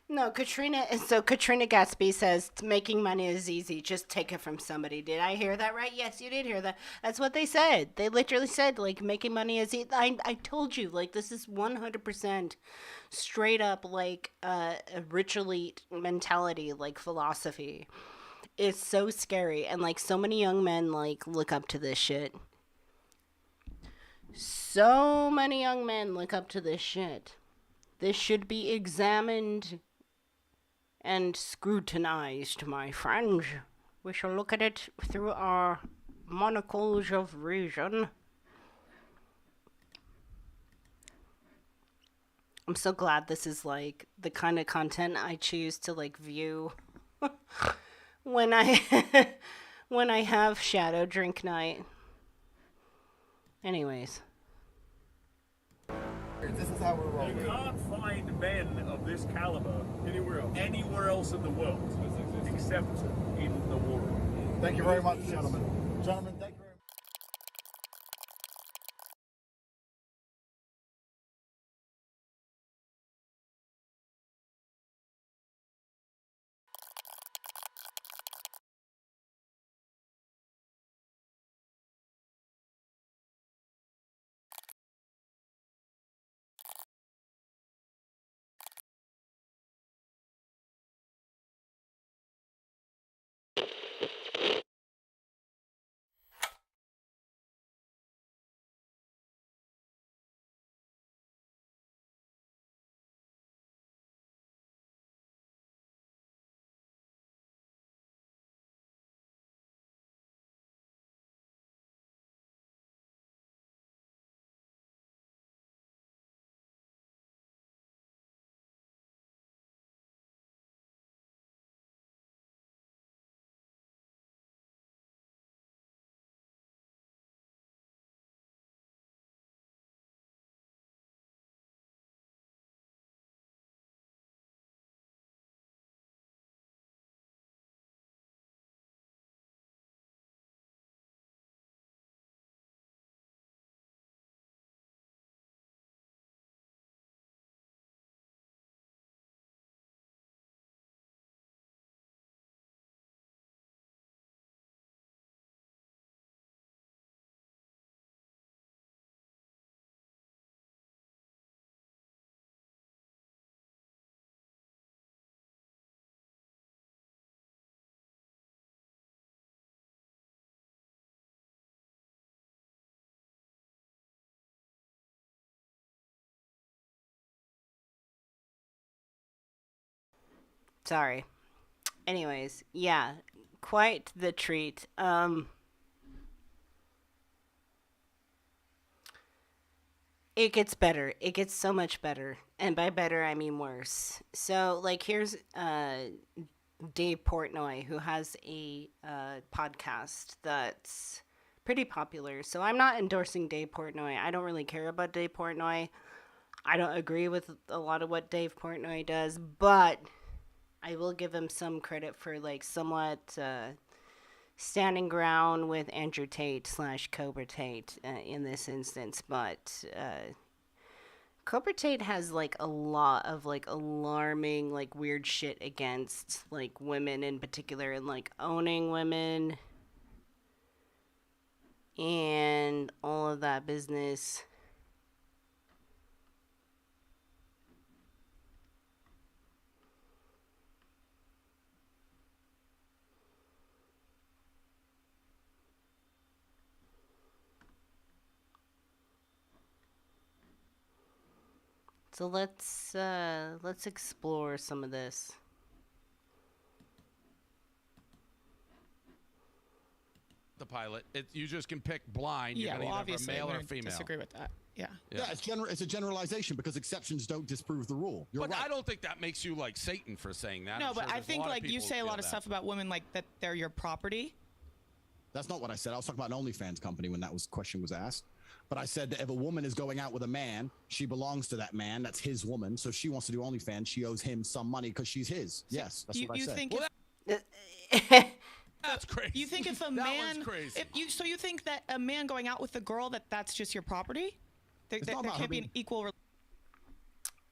No, Katrina Gatsby says making money is easy. Just take it from somebody. Did I hear that right? Yes, you did hear that. That's what they said. They literally said, like, making money is easy. I told you, like, this is 100% straight up, like, a rich elite mentality, like, philosophy. It's so scary. And, like, so many young men, like, look up to this shit. So many young men look up to this shit. This should be examined and scrutinized, my friends. We shall look at it through our monocles of reason. I'm so glad this is like the kind of content I choose to like view when I when I have shadow drink night. Anyways. This is how we're rolling. You can't find men of this caliber anywhere else in the world except in the war room. Thank you very much, gentlemen. Gentlemen, thank you. Sorry. Anyways, yeah, quite the treat. It gets better. It gets so much better. And by better, I mean worse. So, like, here's Dave Portnoy, who has a podcast that's pretty popular. So, I'm not endorsing Dave Portnoy. I don't really care about Dave Portnoy. I don't agree with a lot of what Dave Portnoy does, but I will give him some credit for, like, somewhat standing ground with Andrew Tate / Cobra Tate in this instance. But Cobra Tate has, like, a lot of, like, alarming, like, weird shit against, like, women in particular, and, like, owning women and all of that business. So let's explore some of this. The pilot, you just can pick blind. You're gonna either have a male or a female. Disagree with that. Yeah. Yeah, it's a generalization because exceptions don't disprove the rule. You're right. I don't think that makes you like Satan for saying that. No, I'm but sure I think like you say a lot of stuff about women like that they're your property. That's not what I said. I was talking about an OnlyFans company when that question was asked. But I said that if a woman is going out with a man, she belongs to that man. That's his woman. So if she wants to do OnlyFans, she owes him some money because she's his. Yes, that's what I said. That's crazy. You think if a man, so you think that a man going out with a girl that's just your property? There can't be an equal.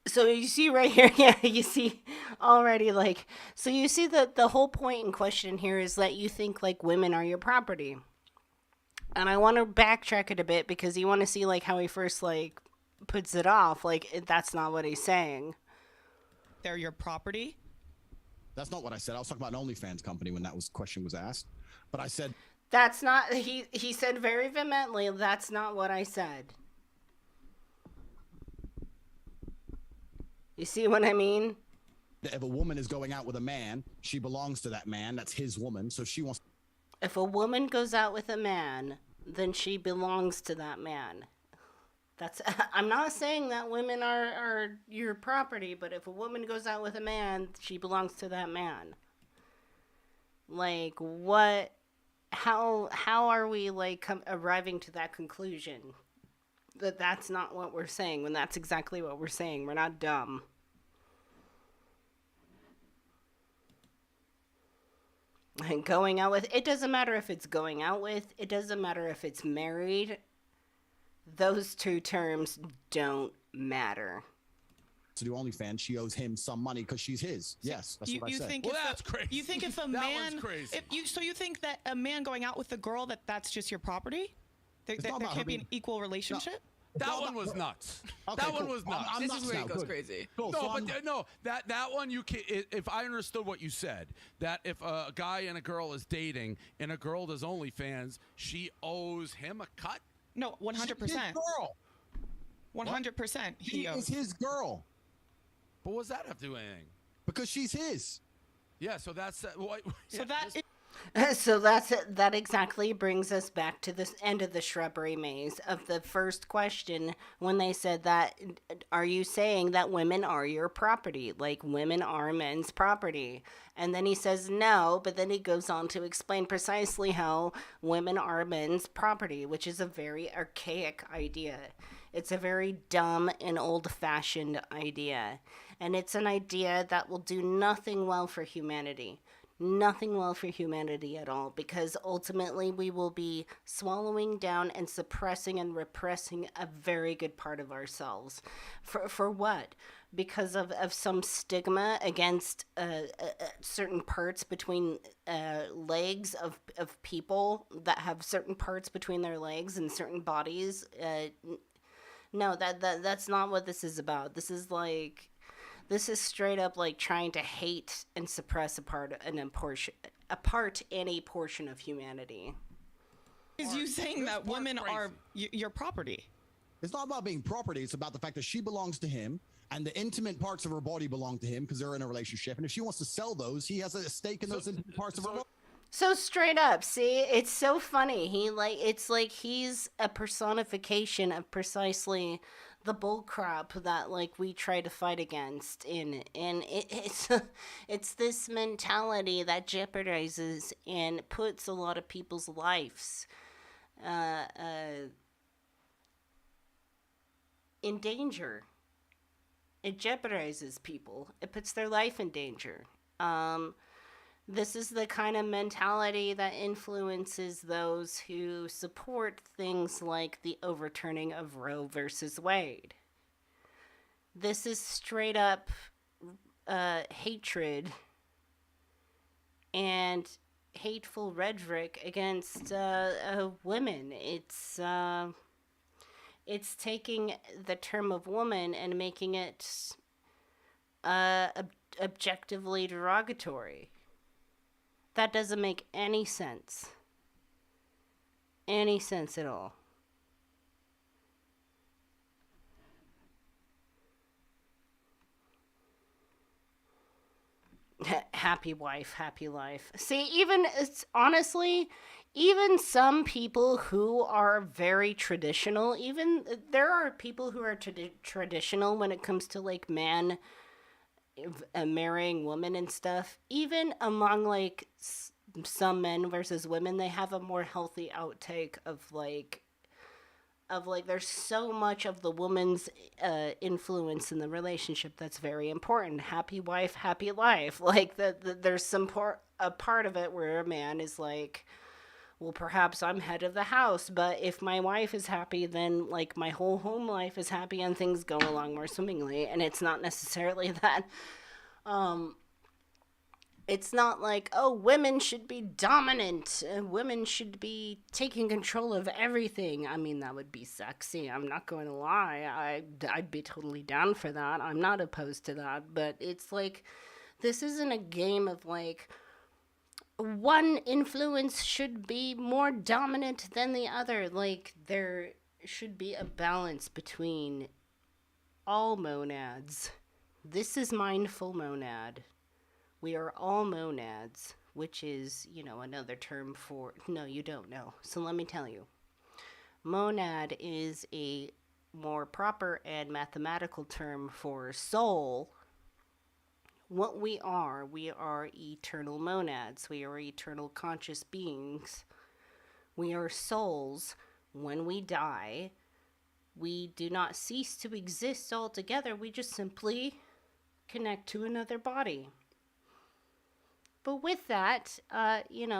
So you see right here, yeah, you see already, like, so you see that the whole point in question here is that you think like women are your property. And I want to backtrack it a bit because you want to see like how he first like puts it off. Like that's not what he's saying. They're your property. That's not what I said. I was talking about an OnlyFans company when that question was asked. But I said that's not. He said very vehemently. That's not what I said. You see what I mean? If a woman is going out with a man, she belongs to that man. That's his woman. So she wants. If a woman goes out with a man, then she belongs to that man. That's. I'm not saying that women are your property, but if a woman goes out with a man, she belongs to that man. Like what? How are we like arriving to that conclusion? That's not what we're saying when that's exactly what we're saying. We're not dumb. And going out with, it doesn't matter if it's going out with, it doesn't matter if it's married. Those two terms don't matter. To do OnlyFans, she owes him some money because she's his. Yes, that's what I said. That's crazy. You think if a man, so you think that a man going out with a girl that's just your property? There can't be an equal relationship? That one was nuts. That one was nuts. This is where it goes crazy. No, but no, that one you can. If I understood what you said, that if a guy and a girl is dating and a girl does OnlyFans, she owes him a cut. No, 100%. Girl. 100%. He is his girl. But what does that have to do with anything? Because she's his. Yeah. So that's so that. So that exactly brings us back to this end of the shrubbery maze of the first question when they said that, are you saying that women are your property? Like women are men's property? And then he says no, but then he goes on to explain precisely how women are men's property, which is a very archaic idea. It's a very dumb and old-fashioned idea. And it's an idea that will do nothing well for humanity. Nothing well for humanity at all, because ultimately we will be swallowing down and suppressing and repressing a very good part of ourselves. For what? Because of some stigma against certain parts between legs of people that have certain parts between their legs and certain bodies. No, that's not what this is about. This is straight up like trying to hate and suppress a part in a portion of humanity. Is you saying that women are your property? It's not about being property. It's about the fact that she belongs to him and the intimate parts of her body belong to him because they're in a relationship. And if she wants to sell those, he has a stake in those intimate parts of her body. So straight up, see, it's so funny. It's like he's a personification of precisely the bullcrap that like we try to fight against and it's this mentality that jeopardizes and puts a lot of people's lives in danger. It jeopardizes people. It puts their life in danger. This is the kind of mentality that influences those who support things like the overturning of Roe versus Wade. This is straight up hatred and hateful rhetoric against women. It's taking the term of woman and making it objectively derogatory. That doesn't make any sense. Any sense at all. Happy wife, happy life. See, honestly, even some people who are very traditional, there are people who are traditional when it comes to like man marrying women and stuff. Even among like some men versus women, they have a more healthy outtake of there's so much of the woman's influence in the relationship that's very important. Happy wife, happy life. Like there's a part of it where a man is like, well, perhaps I'm head of the house, but if my wife is happy, then like my whole home life is happy and things go along more swimmingly. And it's not necessarily that, it's not like, oh, women should be dominant. Women should be taking control of everything. I mean, that would be sexy. I'm not going to lie. I'd be totally down for that. I'm not opposed to that. But it's like, this isn't a game of like, one influence should be more dominant than the other. Like, there should be a balance between all monads. This is mindful monad. We are all monads, which is, another term for... No, you don't know. So let me tell you. Monad is a more proper and mathematical term for soul. What we are eternal monads. We are eternal conscious beings. We are souls. When we die, we do not cease to exist altogether. We just simply connect to another body. But with that,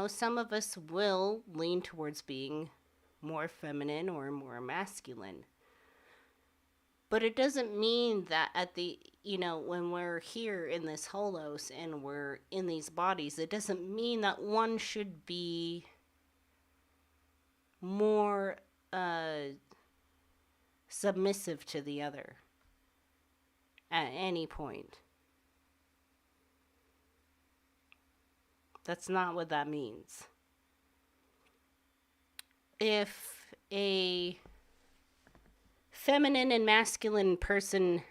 some of us will lean towards being more feminine or more masculine. But it doesn't mean that when we're here in this holos and we're in these bodies, it doesn't mean that one should be more submissive to the other at any point. That's not what that means. If a feminine and masculine person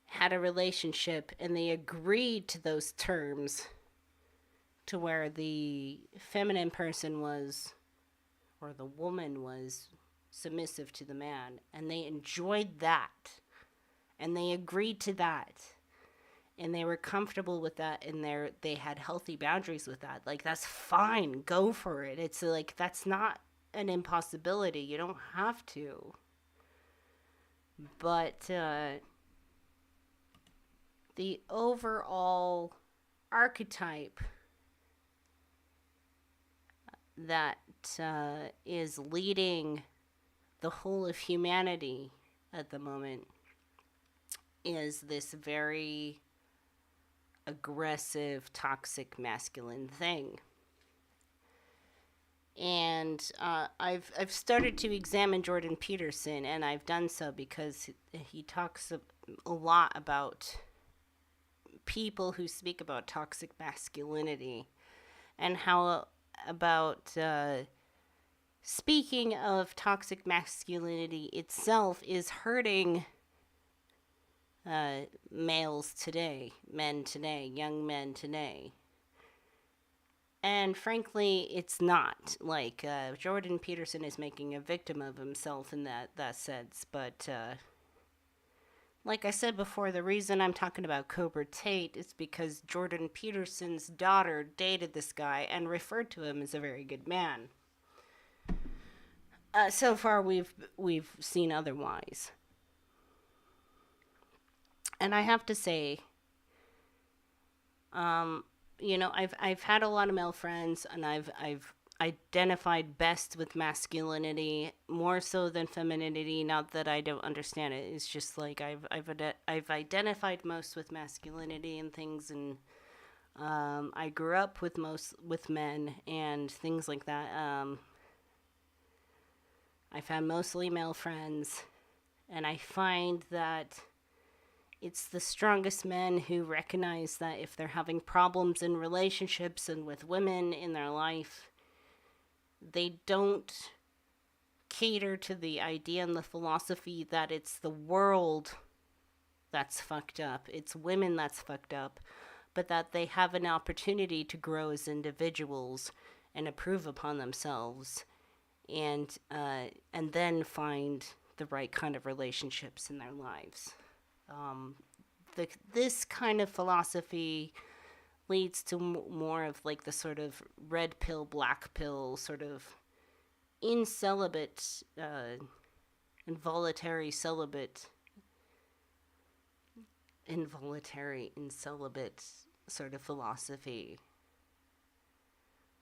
had a relationship and they agreed to those terms to where the feminine person was, or the woman was submissive to the man, and they enjoyed that, and they agreed to that, and they were comfortable with that, and they had healthy boundaries with that, like, that's fine, go for it. It's like, that's not an impossibility. You don't have to. But the overall archetype that is leading the whole of humanity at the moment is this very aggressive, toxic, masculine thing. And I've started to examine Jordan Peterson, and I've done so because he talks a lot about people who speak about toxic masculinity and how about speaking of toxic masculinity itself, is hurting males today, men today, young men today. And frankly, it's not. Like, Jordan Peterson is making a victim of himself in that sense. But, like I said before, the reason I'm talking about Cobra Tate is because Jordan Peterson's daughter dated this guy and referred to him as a very good man. So far, we've seen otherwise. And I have to say, you know, I've had a lot of male friends, and I've identified best with masculinity more so than femininity. Not that I don't understand it. It's just like I've identified most with masculinity and things, and I grew up with men and things like that. I've had mostly male friends, and I find that it's the strongest men who recognize that if they're having problems in relationships and with women in their life, they don't cater to the idea and the philosophy that it's the world that's fucked up, it's women that's fucked up, but that they have an opportunity to grow as individuals and improve upon themselves, and then find the right kind of relationships in their lives. This kind of philosophy leads to more of like the sort of red pill, black pill, sort of involuntary celibate sort of philosophy,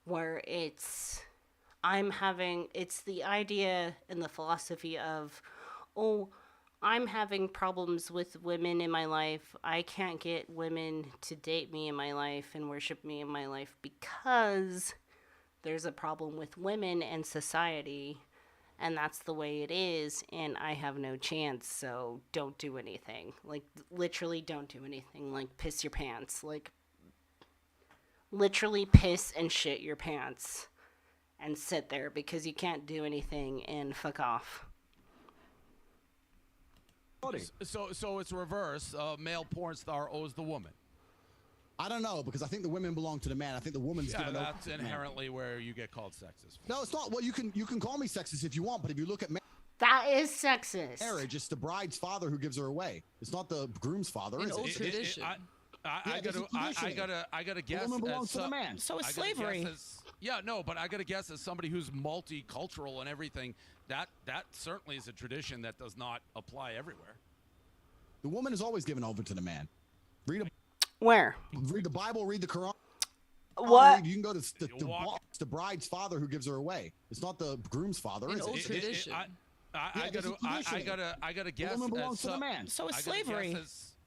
where it's the idea and the philosophy of, oh, I'm having problems with women in my life. I can't get women to date me in my life and worship me in my life because there's a problem with women and society, and that's the way it is, and I have no chance, so don't do anything. Like, literally don't do anything. Like, piss your pants. Like, literally piss and shit your pants and sit there because you can't do anything and fuck off. So it's reverse. Male porn star owes the woman. I don't know, because I think the women belong to the man. I think the woman's given over. That's inherently where you get called sexist. No, it's not. Well, you can call me sexist if you want, but if you look at that is sexist. Marriage, it's the bride's father who gives her away. It's not the groom's father. It's old tradition. I gotta guess. The woman belongs to the man. So is slavery. But I gotta guess as somebody who's multicultural and everything, that certainly is a tradition that does not apply everywhere. The woman is always given over to the man. Read the Bible, read the Quran. What? You can go to the bride's father who gives her away. It's not the groom's father. It's old tradition. I gotta guess. The woman belongs to the man. So is slavery.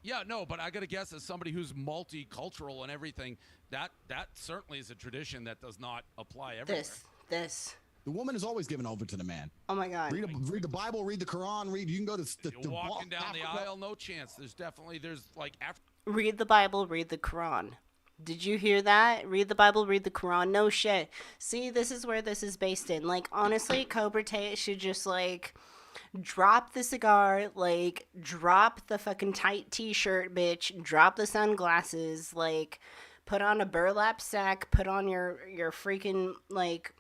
But I gotta guess as somebody who's multicultural and everything, that certainly is a tradition that does not apply everywhere. This. The woman is always given over to the man. Oh my God. Read the Bible, read the Quran, you can go to You're walking down the aisle, no chance. There's read the Bible, read the Quran. Did you hear that? Read the Bible, read the Quran. No shit. See, this is where this is based in. Like, honestly, Cobra Tate should just, like, drop the cigar, like, drop the fucking tight t-shirt, bitch, drop the sunglasses, like, put on a burlap sack, put on your freaking, like,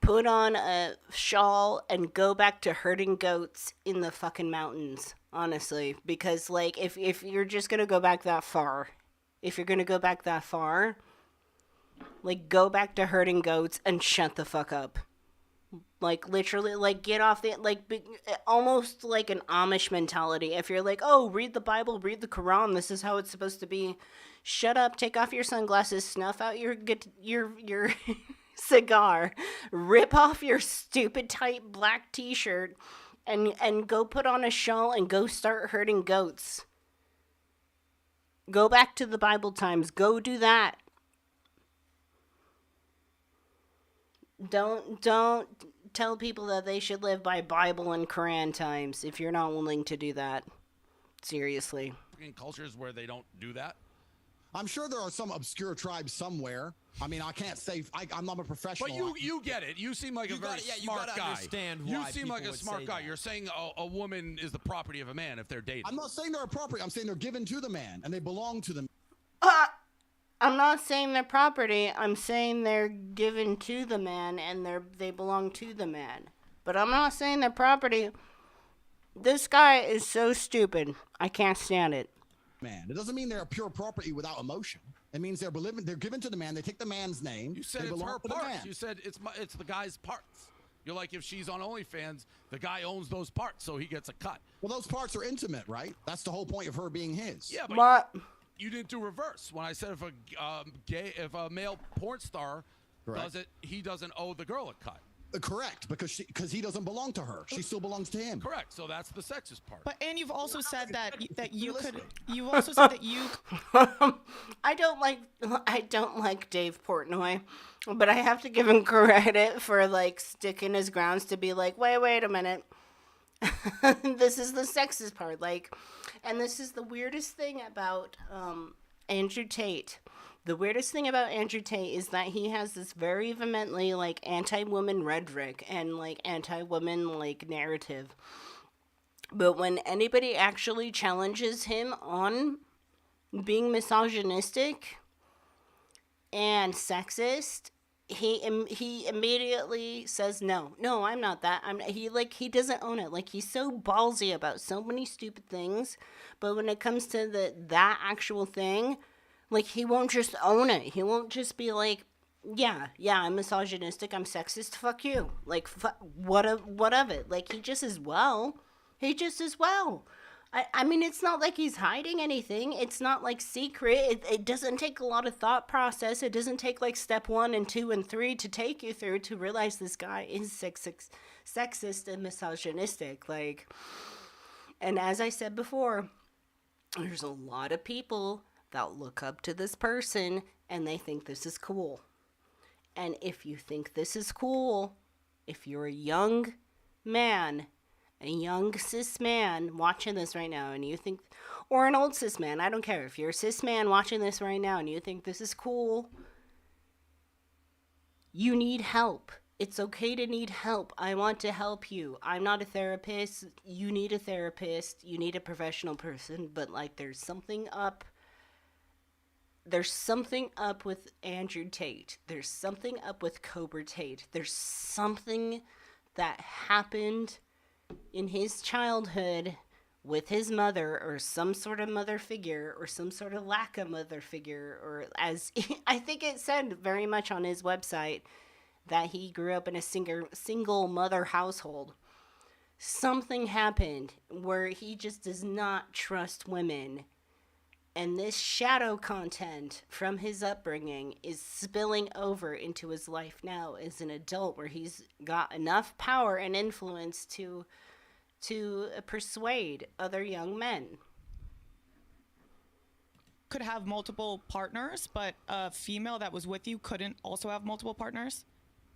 put on a shawl and go back to herding goats in the fucking mountains, honestly. Because, like, if you're just gonna go back that far, like, go back to herding goats and shut the fuck up. Like, literally, like, get off the, like, almost like an Amish mentality. If you're like, oh, read the Bible, read the Quran, this is how it's supposed to be. Shut up, take off your sunglasses, snuff out your cigar, rip off your stupid tight black t-shirt, and go put on a shawl and go start herding goats. Go back to the Bible times. Go do that. Don't tell people that they should live by Bible and Quran times if you're not willing to do that. Seriously. In cultures where they don't do that. I'm sure there are some obscure tribes somewhere. I mean, I can't say I'm not a professional. But you get it. You seem like a very smart guy. Understand you why seem like a people would smart say guy. that. You're saying a woman is the property of a man if they're dating. I'm not saying they're a property. I'm saying they're given to the man and they belong to the. I'm not saying they're property. I'm saying they're given to the man and they belong to the man. But I'm not saying they're property. This guy is so stupid. I can't stand it. Man, it doesn't mean they're a pure property without emotion. It means they're given to the man. They take the man's name. You said they it's belong her to the man. parts. You said it's the guy's parts. You're like, if she's on OnlyFans, the guy owns those parts, so he gets a cut. Well, those parts are intimate, right? That's the whole point of her being his. Yeah, but you didn't do reverse. When I said if a male porn star does it, he doesn't owe the girl a cut. Correct, because he doesn't belong to her. She still belongs to him. Correct. So that's the sexist part. But and you've also said that you could. You've also said that you. I don't like Dave Portnoy, but I have to give him credit for like sticking his grounds to be like, wait a minute. This is the sexist part, like, and this is the weirdest thing about Andrew Tate. The weirdest thing about Andrew Tate is that he has this very vehemently, like, anti-woman rhetoric and, like, anti-woman, like, narrative. But when anybody actually challenges him on being misogynistic and sexist, he immediately says, no, I'm not that. He doesn't own it. Like, he's so ballsy about so many stupid things. But when it comes to that actual thing, like, he won't just own it. He won't just be like, yeah, I'm misogynistic, I'm sexist, fuck you. Like, what of it? Like, he just as well. I mean, it's not like he's hiding anything. It's not, like, secret. It doesn't take a lot of thought process. It doesn't take, like, step 1 and 2 and 3 to take you through to realize this guy is sexist and misogynistic. Like, and as I said before, there's a lot of people that look up to this person and they think this is cool. And if you think this is cool, if you're a young man, a young cis man watching this right now and you think, or an old cis man, I don't care. If you're a cis man watching this right now and you think this is cool, you need help. It's okay to need help. I want to help you. I'm not a therapist. You need a therapist. You need a professional person. But, like, there's something up with Andrew Tate. There's something up with Cobra Tate. There's something that happened in his childhood with his mother, or some sort of mother figure, or some sort of lack of mother figure, or as I think it said very much on his website that he grew up in a single mother household. Something happened where he just does not trust women. And this shadow content from his upbringing is spilling over into his life now as an adult, where he's got enough power and influence to persuade other young men. Could have multiple partners, but a female that was with you couldn't also have multiple partners?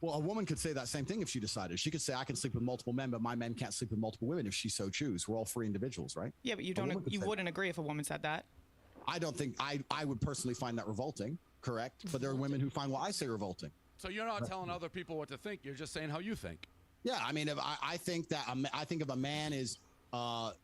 Well, a woman could say that same thing if she decided. She could say, I can sleep with multiple men, but my men can't sleep with multiple women if she so choose. We're all free individuals, right? Yeah, but you wouldn't agree if a woman said that. I don't think I would personally find that revolting, correct? But there are women who find what I say revolting. So you're not telling other people what to think. You're just saying how you think. Yeah, I mean, if I think that if a man is not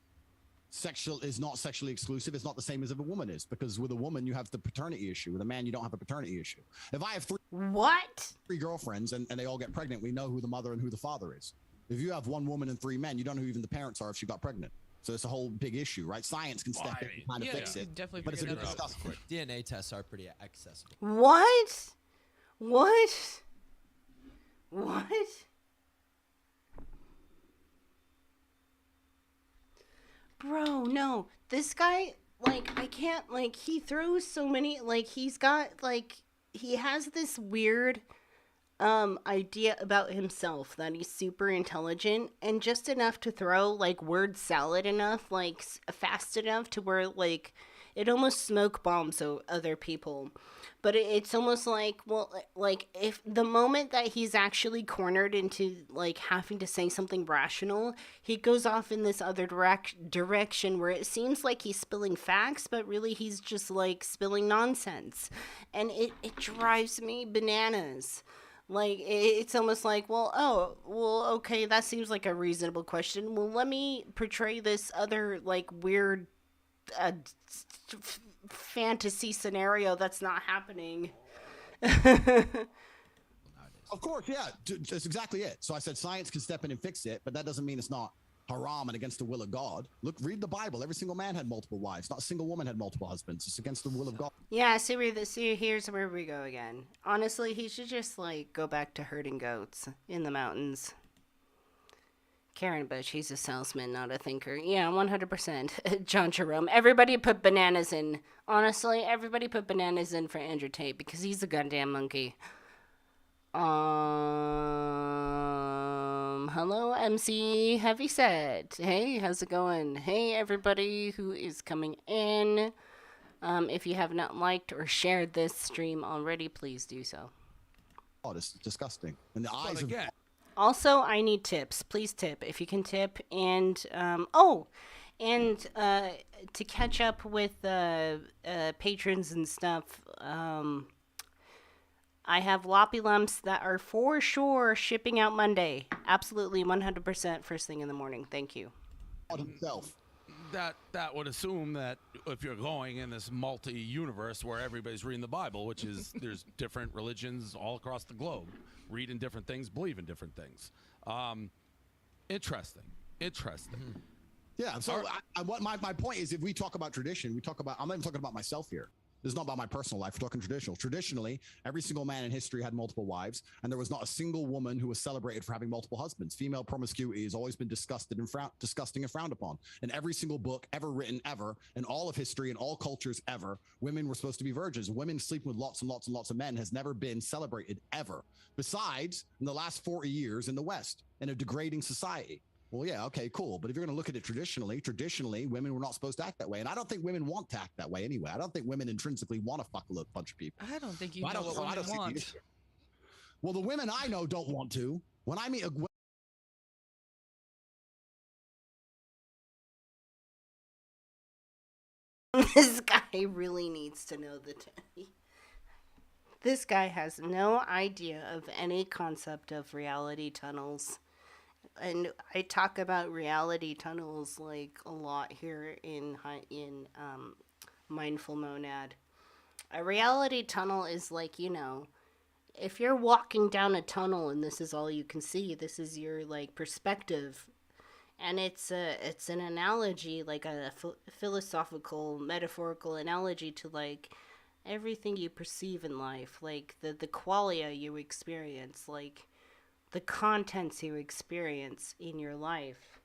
sexually exclusive, it's not the same as if a woman is, because with a woman you have the paternity issue. With a man, you don't have a paternity issue. If I have three girlfriends and they all get pregnant, we know who the mother and who the father is. If you have one woman and 3 men, you don't know who even the parents are if she got pregnant. So it's a whole big issue, right? Science can step in and kind of fix it. Definitely, but it's a good discussion. DNA tests are pretty accessible. What? Bro, no. This guy, like, I can't, like, he throws so many, like, he has this weird idea about himself that he's super intelligent, and just enough to throw, like, word salad enough, like, fast enough to where, like, it almost smoke bombs other people. But it's almost like, well, like if the moment that he's actually cornered into like having to say something rational, he goes off in this other direction where it seems like he's spilling facts, but really he's just like spilling nonsense. And it drives me bananas. Like, it's almost like, okay, that seems like a reasonable question. Well, let me portray this other, like, weird fantasy scenario that's not happening. Of course, yeah, that's exactly it. So I said science can step in and fix it, but that doesn't mean it's not haram and against the will of God. Look, read the Bible. Every single man had multiple wives. Not a single woman had multiple husbands. It's against the will of God. Yeah, see, here's where we go again. Honestly, he should just, like, go back to herding goats in the mountains. Karen Bush, he's a salesman, not a thinker. Yeah, 100%. John Jerome. Everybody put bananas in. Honestly, everybody put bananas in for Andrew Tate because he's a goddamn monkey. Hello, MC Heavyset. Hey, how's it going? Hey, everybody who is coming in. If you have not liked or shared this stream already, please do so. Oh, it's disgusting. And the eyes of... Also, I need tips. Please tip if you can tip. And to catch up with patrons and stuff, I have Loppy Lumps that are for sure shipping out Monday. Absolutely 100% first thing in the morning. Thank you. Himself. That would assume that if you're going in this multi-universe where everybody's reading the Bible, which is there's different religions all across the globe, reading different things, believe in different things. Interesting. Yeah. So my point is, if we talk about tradition, I'm not even talking about myself here. This is not about my personal life. We're talking traditional. Traditionally, every single man in history had multiple wives, and there was not a single woman who was celebrated for having multiple husbands. Female promiscuity has always been disgusting and frowned upon. In every single book ever written, ever, in all of history, in all cultures ever, women were supposed to be virgins. Women sleeping with lots and lots and lots of men has never been celebrated, ever. Besides, in the last 40 years in the West, in a degrading society. Well, yeah, okay, cool. But if you're going to look at it traditionally, women were not supposed to act that way. And I don't think women want to act that way anyway. I don't think women intrinsically want to fuck a bunch of people. I don't think you know what women want. Well, the women I know don't want to. When I meet a... This guy really needs to know this guy has no idea of any concept of reality tunnels. And I talk about reality tunnels like a lot here in Mindful Monad. A reality tunnel is like, if you're walking down a tunnel and this is all you can see, this is your like perspective, and it's an analogy, like a philosophical, metaphorical analogy to like everything you perceive in life, like the qualia you experience, like the contents you experience in your life.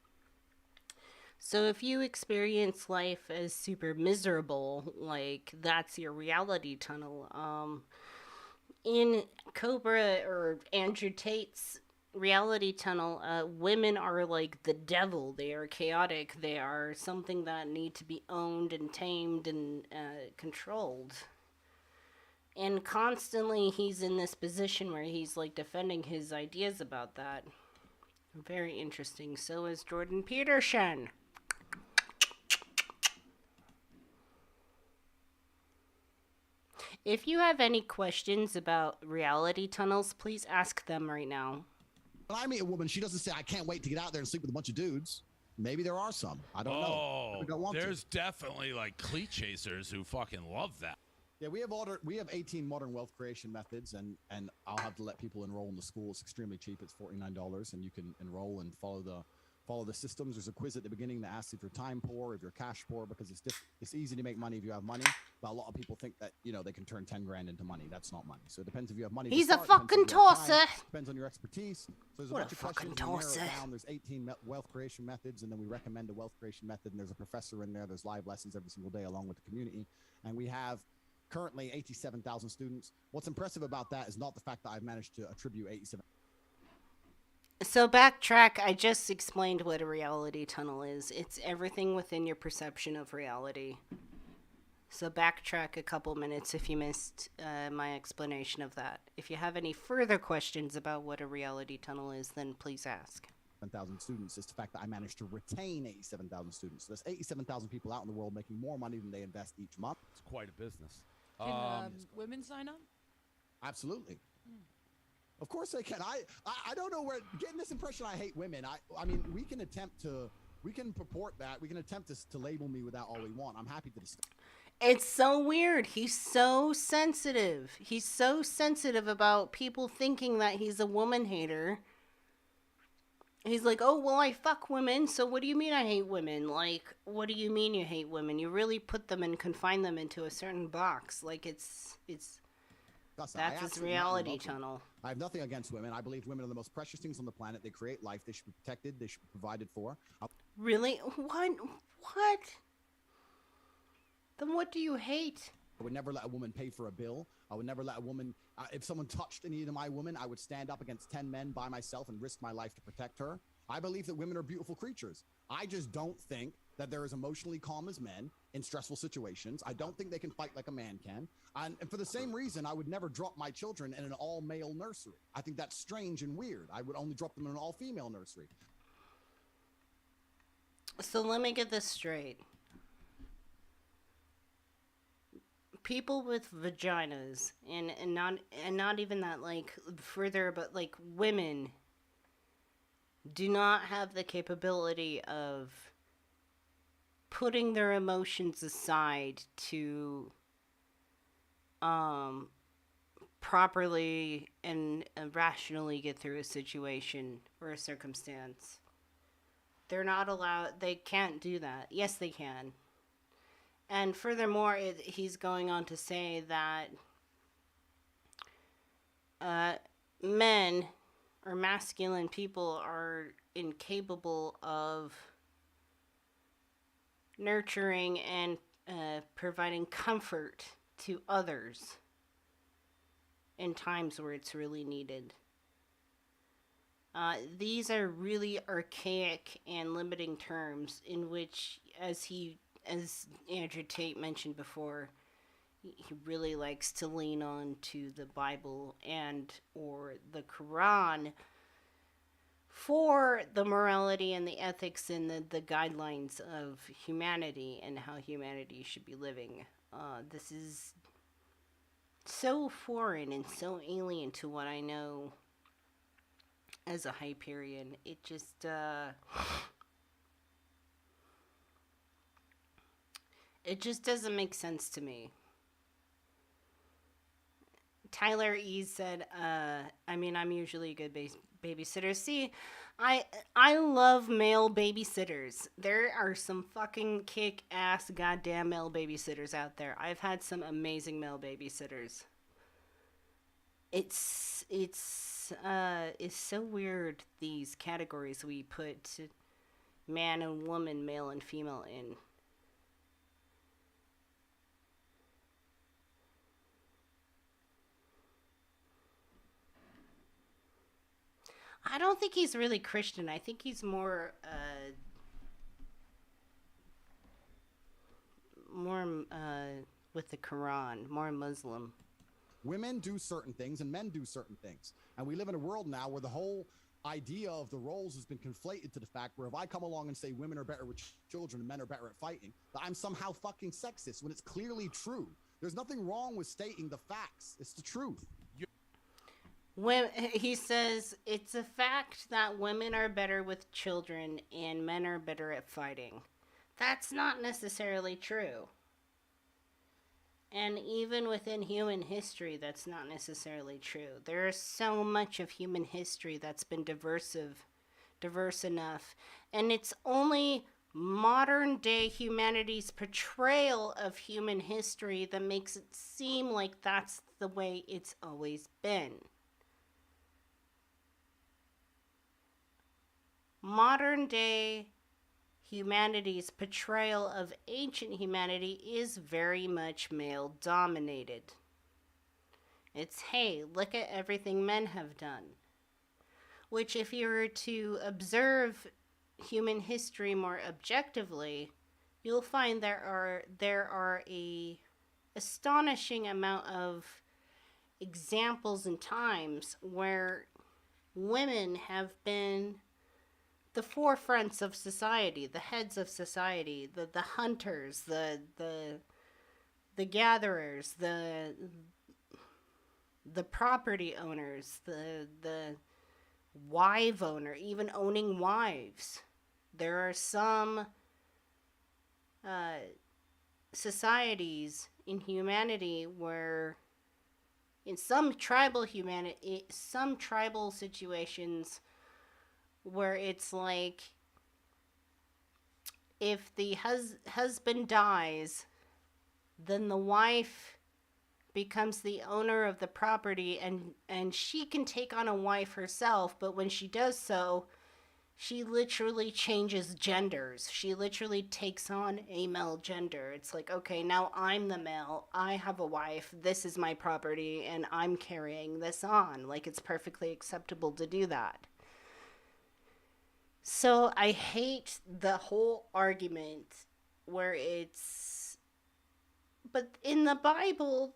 So if you experience life as super miserable, like that's your reality tunnel. In Cobra or Andrew Tate's reality tunnel, women are like the devil. They are chaotic. They are something that need to be owned and tamed and controlled. And constantly he's in this position where he's like defending his ideas about that. Very interesting. So is Jordan Peterson. If you have any questions about reality tunnels, please ask them right now. When I meet a woman, she doesn't say, I can't wait to get out there and sleep with a bunch of dudes. Maybe there are some. I don't know. There's definitely like cleat chasers who fucking love that. Yeah, we have 18 modern wealth creation methods, and I'll have to let people enroll in the school. It's extremely cheap. It's $49, and you can enroll and follow the systems. There's a quiz at the beginning that asks if you're time poor, if you're cash poor, because it's easy to make money if you have money. But a lot of people think that they can turn 10 grand into money. That's not money. So it depends if you have money. He's a fucking tosser. Depends on your expertise. So there's what a bunch a of fucking questions. tosser. There's 18 wealth creation methods, and then we recommend a wealth creation method. And there's a professor in there. There's live lessons every single day along with the community, and we have currently 87,000 students. What's impressive about that is not the fact that I've managed to attribute 87. So backtrack, I just explained what a reality tunnel is. It's everything within your perception of reality. So backtrack a couple minutes if you missed my explanation of that. If you have any further questions about what a reality tunnel is, then please ask. 7,000 students is the fact that I managed to retain 87,000 students. So there's 87,000 people out in the world making more money than they invest each month. It's quite a business. Can women sign up? Absolutely. Of course they can. I don't know where getting this impression I hate women. I mean, we can purport that. We can attempt to label me with that all we want. I'm happy to discuss. It's so weird. He's so sensitive. He's so sensitive about people thinking that he's a woman hater. He's like, oh, well, I fuck women, so what do you mean I hate women? Like, what do you mean you hate women? You really put them and confine them into a certain box. Like, it's that's his reality tunnel. I have nothing against women. I believe women are the most precious things on the planet. They create life. They should be protected. They should be provided for. Really? What? Then what do you hate? I would never let a woman pay for a bill. I would never let a woman, if someone touched any of my women, I would stand up against 10 men by myself and risk my life to protect her. I believe that women are beautiful creatures. I just don't think that they're as emotionally calm as men in stressful situations. I don't think they can fight like a man can. And for the same reason, I would never drop my children in an all-male nursery. I think that's strange and weird. I would only drop them in an all-female nursery. So let me get this straight. People with vaginas and not even that, like, further, but like women do not have the capability of putting their emotions aside to properly and rationally get through a situation or a circumstance. They're not allowed. They can't do that. Yes, they can. And furthermore, he's going on to say that men or masculine people are incapable of nurturing and providing comfort to others in times where it's really needed. These are really archaic and limiting terms in which, as Andrew Tate mentioned before, he really likes to lean on to the Bible and or the Quran for the morality and the ethics and the guidelines of humanity and how humanity should be living. This is so foreign and so alien to what I know as a Hyperion. It just it just doesn't make sense to me. Tyler E said, I mean, I'm usually a good babysitter. See, I love male babysitters. There are some fucking kick-ass goddamn male babysitters out there. I've had some amazing male babysitters. It's so weird, these categories we put man and woman, male and female in. I don't think he's really Christian. I think he's more with the Quran, more Muslim. Women do certain things and men do certain things. And we live in a world now where the whole idea of the roles has been conflated to the fact where if I come along and say women are better with children and men are better at fighting, that I'm somehow fucking sexist when it's clearly true. There's nothing wrong with stating the facts. It's the truth. When he says it's a fact that women are better with children and men are better at fighting. That's not necessarily true. And even within human history, that's not necessarily true. There is so much of human history that's been diverse enough. And it's only modern day humanity's portrayal of human history that makes it seem like that's the way it's always been. Modern day humanity's portrayal of ancient humanity is very much male dominated. It's, hey, look at everything men have done. Which, if you were to observe human history more objectively, you'll find there are a astonishing amount of examples and times where women have been the forefronts of society, the heads of society, the hunters, the gatherers, the property owners, the wife owner, even owning wives. There are some societies in humanity where, in some tribal situations, where it's like, if the husband dies, then the wife becomes the owner of the property, and she can take on a wife herself, but when she does so, she literally changes genders. She literally takes on a male gender. It's like, okay, now I'm the male, I have a wife, this is my property, and I'm carrying this on. Like, it's perfectly acceptable to do that. So I hate the whole argument where it's, but in the Bible,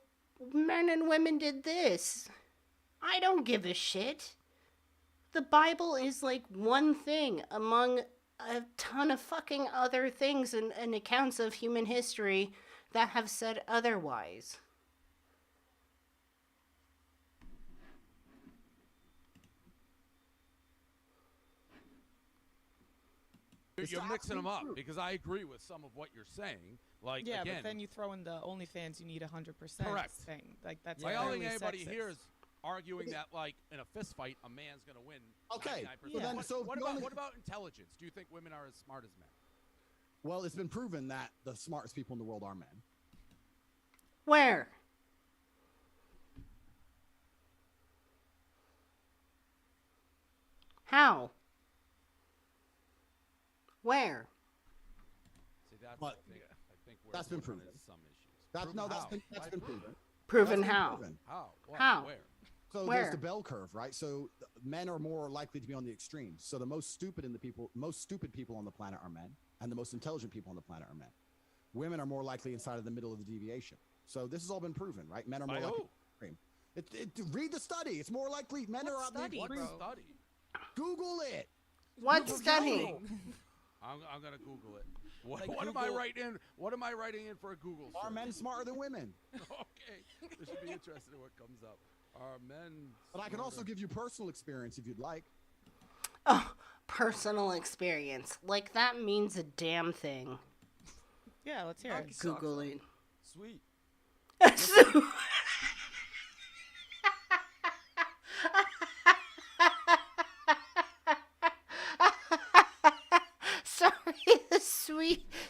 men and women did this. I don't give a shit. The Bible is like one thing among a ton of fucking other things and accounts of human history that have said otherwise. You're mixing them up, because I agree with some of what you're saying. Like, yeah, again, but then you throw in the OnlyFans, you need 100% correct thing. Like, that's I don't think clearly anybody sexist. here is arguing that, like, in a fist fight, a man's going to win. Okay, 99%. well then, so What about intelligence? Do you think women are as smart as men? Well, it's been proven that the smartest people in the world are men. Where? How? Where? See, that's, But I think where that's been proven. some issues. That's Proven been how? proven. Proven That's been how? proven. How? What? How? Where? So Where? there's the bell curve, right? So men are more likely to be on the extremes. So the most stupid people on the planet are men, and the most intelligent people on the planet are men. Women are more likely inside of the middle of the deviation. So this has all been proven, right? Men are more By likely. who? Read the study. It's more likely men are out study, the What extreme. study? Google it. What study? I'm gonna Google it. What, Like what am I Google- writing in? What am I writing in for a Google search? Are men smarter than women? Okay, this should be interesting in what comes up. Are men? But I can also smarter? give you personal experience if you'd like. Oh, personal experience. Like, that means a damn thing. Yeah, let's hear it. Googling. Sweet. Sorry, the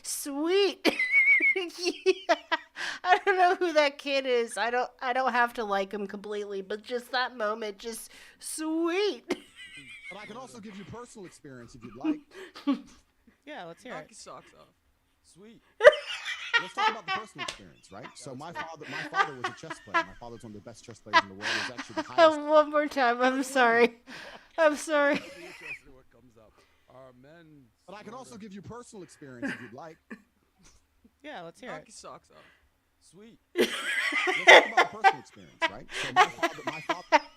sweet. Yeah. I don't know who that kid is. I don't have to like him completely, but just that moment, just sweet. But I can also give you personal experience if you'd like. Yeah, let's hear Knock it. your socks off. Sweet. Let's talk about the personal experience, right? So my father was a chess player. My father's one of the best chess players in the world. He was actually the highest. One more time. I'm sorry. I'm sorry. It'll be interesting in what comes up. Are men? But I can also smarter? give you personal experience if you'd like. Yeah, let's hear Knock it. your socks off. Sweet. Let's talk about personal experience, right? So my father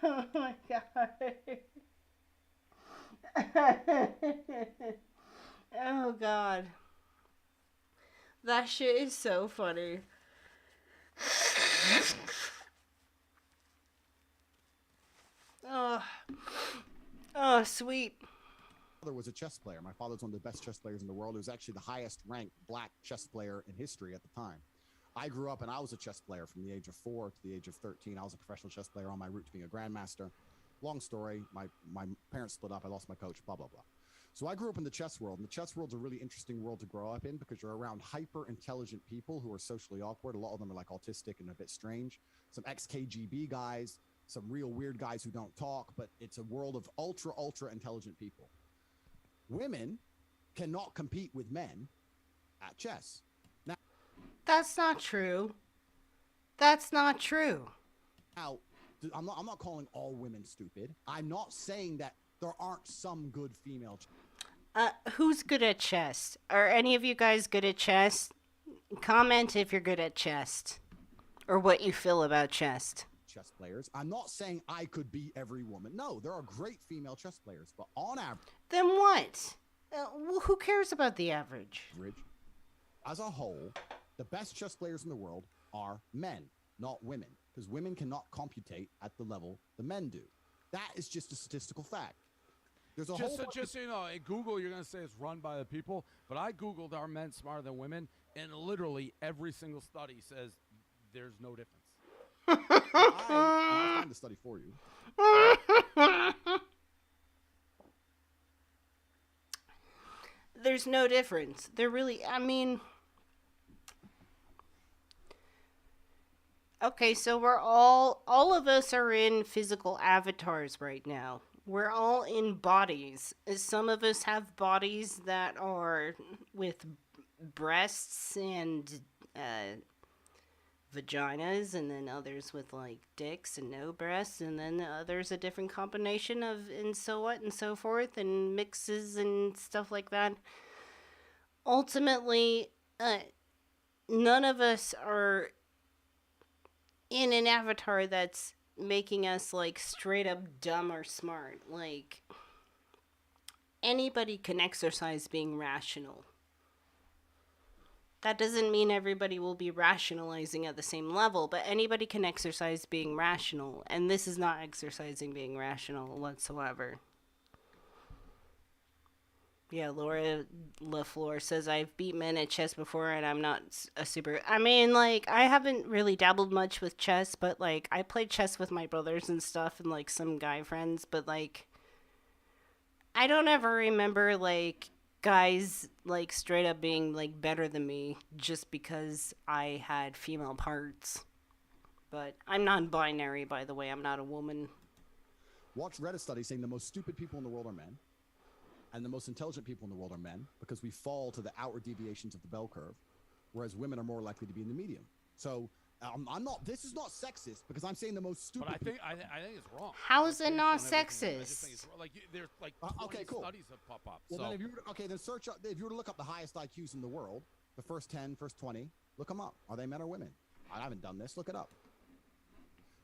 Oh my god. Oh god. That shit is so funny. Oh, sweet. father was a chess player. My father's one of the best chess players in the world. He was actually the highest ranked black chess player in history at the time. I grew up and I was a chess player from the age of 4 to the age of 13. I was a professional chess player on my route to being a grandmaster. Long story. My parents split up. I lost my coach, blah, blah, blah. So I grew up in the chess world, and the chess world's a really interesting world to grow up in because you're around hyper intelligent people who are socially awkward. A lot of them are like autistic and a bit strange. Some ex-KGB guys, some real weird guys who don't talk, but it's a world of ultra intelligent people. Women cannot compete with men at chess. Now, That's not true. That's not true. Now, I'm not calling all women stupid. I'm not saying that there aren't some good female. Who's good at chess? Are any of you guys good at chess? Comment if you're good at chess, or what you feel about chess. Chess players. I'm not saying I could be every woman. No, there are great female chess players, but on average. Then what? Who cares about the average? As a whole, the best chess players in the world are men, not women, because women cannot computate at the level the men do. That is just a statistical fact. There's a just so you know, in Google, you're going to say it's run by the people, but I Googled are men smarter than women, and literally every single study says there's no difference. I'll find the study for you. There's no difference. There really, I mean... Okay, so we're all of us are in physical avatars right now. We're all in bodies. Some of us have bodies that are with breasts and vaginas, and then others with like dicks and no breasts, and then others a different combination of and so what and so forth, and mixes and stuff like that. Ultimately, none of us are in an avatar that's making us like straight up dumb or smart. Like, anybody can exercise being rational. That doesn't mean everybody will be rationalizing at the same level, but anybody can exercise being rational, and this is not exercising being rational whatsoever. Yeah, Laura LaFleur says, I've beat men at chess before, and I'm not a super... I mean, like, I haven't really dabbled much with chess, but, like, I played chess with my brothers and stuff, and, like, some guy friends, but, like, I don't ever remember, like, guys, like, straight up being, like, better than me just because I had female parts. But I'm non-binary, by the way. I'm not a woman. Read a study saying the most stupid people in the world are men. And the most intelligent people in the world are men, because we fall to the outward deviations of the bell curve, whereas women are more likely to be in the medium. So I'm not. This is not sexist, because I'm saying the most stupid. But I think it's wrong. How is it not sexist? Like there's like 20 studies that pop up. Well, so. then then search. If you were to look up the highest IQs in the world, the first 10, first 20, look them up. Are they men or women? I haven't done this. Look it up.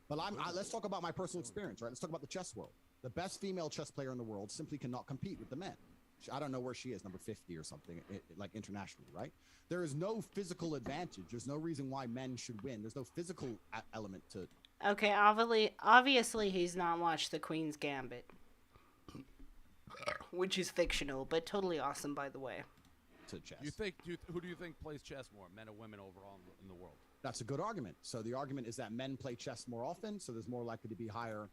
But let's talk about my personal experience, right? Let's talk about the chess world. The best female chess player in the world simply cannot compete with the men. I don't know where she is, number 50 or something, like internationally, right? There is no physical advantage. There's no reason why men should win. There's no physical element to... Okay, obviously he's not watched The Queen's Gambit. Which is fictional, but totally awesome, by the way. To chess. Who do you think plays chess more, men or women overall in the world? That's a good argument. So the argument is that men play chess more often, so there's more likely to be higher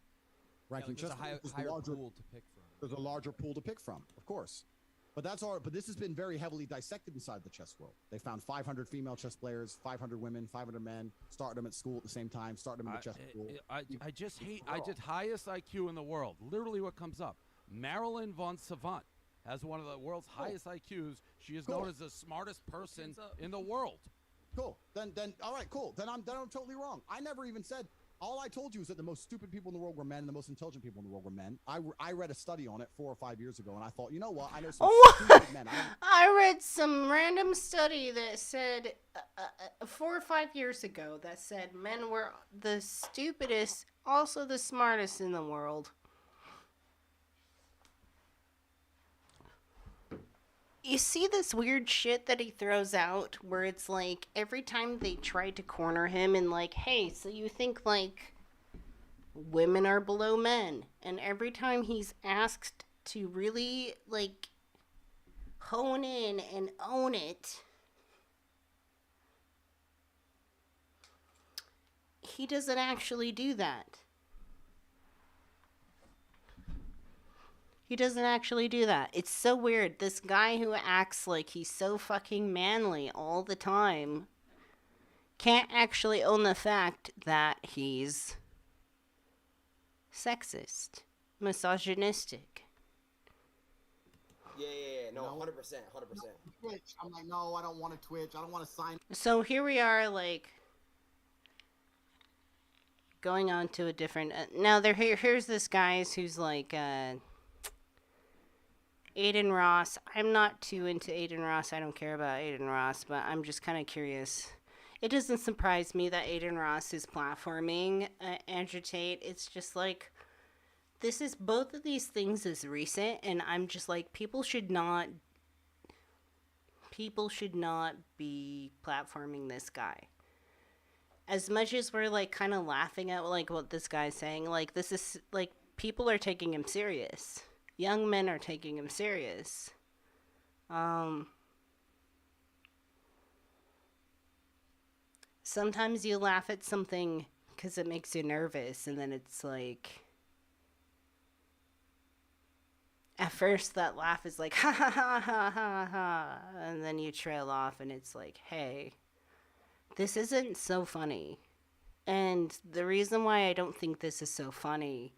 ranking chess. There's a higher pool to pick from. There's a larger pool to pick from, of course. But but this has been very heavily dissected inside the chess world. They found 500 female chess players, 500 women, 500 men, started them at school at the same time, started them in the chess school. I just highest IQ in the world. Literally what comes up. Marilyn von Savant has one of the world's highest IQs. She is known as the smartest person in the world. Cool. Then all right, cool. Then I'm totally wrong. I never even said... All I told you is that the most stupid people in the world were men, and the most intelligent people in the world were men. I read a study on it 4 or 5 years ago, and I thought, you know what? I know some stupid men. I read some random study that said 4 or 5 years ago that said men were the stupidest, also the smartest in the world. You see this weird shit that he throws out where it's like every time they try to corner him and like, hey, so you think like women are below men? And every time he's asked to really like hone in and own it, he doesn't actually do that. He doesn't actually do that. It's so weird. This guy who acts like he's so fucking manly all the time can't actually own the fact that he's sexist, misogynistic. Yeah. No, 100%. Twitch. I'm like, no, I don't want to Twitch. I don't want to sign. So here we are, like... going on to a different. Now here's this guy who's like Aiden Ross. I'm not too into Aiden Ross. I don't care about Aiden Ross, but I'm just kind of curious. It doesn't surprise me that Aiden Ross is platforming Andrew Tate. It's just like, this is, both of these things is recent, and I'm just like, people should not be platforming this guy. As much as we're like kind of laughing at like what this guy's saying, like, this is like, people are taking him serious. Young men are taking him serious. Sometimes you laugh at something because it makes you nervous, and then it's like, at first that laugh is like, ha ha ha ha ha ha, and then you trail off, and it's like, hey, this isn't so funny. And the reason why I don't think this is so funny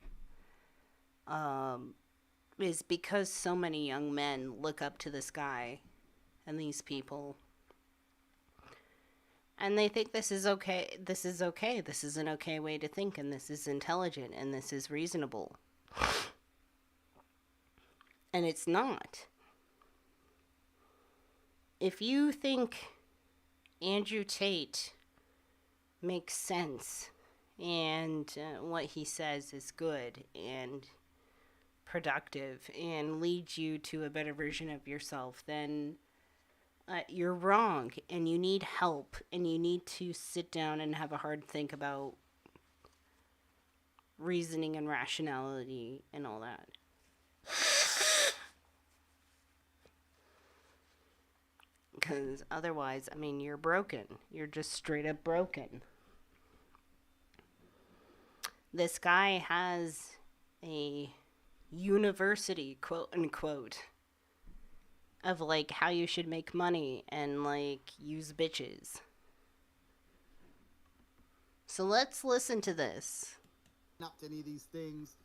is because so many young men look up to this guy and these people, and they think this is okay. This is okay. This is an okay way to think, and this is intelligent, and this is reasonable. And it's not. If you think Andrew Tate makes sense and what he says is good and productive and leads you to a better version of yourself, then you're wrong, and you need help, and you need to sit down and have a hard think about reasoning and rationality and all that. Because otherwise, I mean, you're broken. You're just straight up broken. This guy has a university, quote unquote, of like how you should make money and like use bitches. So let's listen to this. Not to any of these things.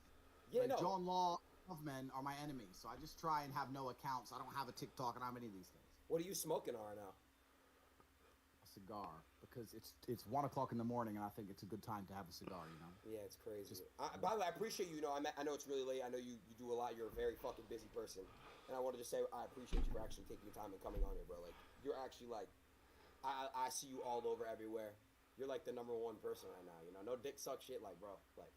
Yeah, like no. John Law of men are my enemies, so I just try and have no accounts. I don't have a TikTok, and I don't have any of these things. What are you smoking on right now? A cigar, because it's 1 o'clock in the morning, and I think it's a good time to have a cigar. You know. Yeah, it's crazy. By the way, I appreciate you. I know it's really late. I know you do a lot. You're a very fucking busy person, and I wanted to say I appreciate you for actually taking your time and coming on here, bro. Like, you're actually like, I see you all over everywhere. You're like the #1 person right now. You know, no dick suck shit, like, bro, like.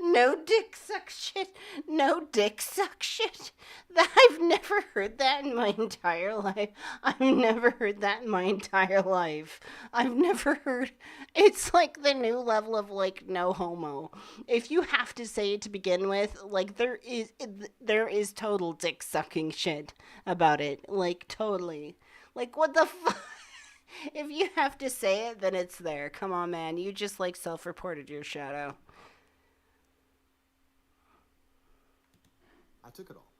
No dick suck shit. No dick suck shit. I've never heard that in my entire life. I've never heard that in my entire life. I've never heard. It's like the new level of like no homo. If you have to say it to begin with, like there is total dick sucking shit about it. Like totally. Like what the fuck? If you have to say it, then it's there. Come on, man. You just like self-reported your shadow. I took it all.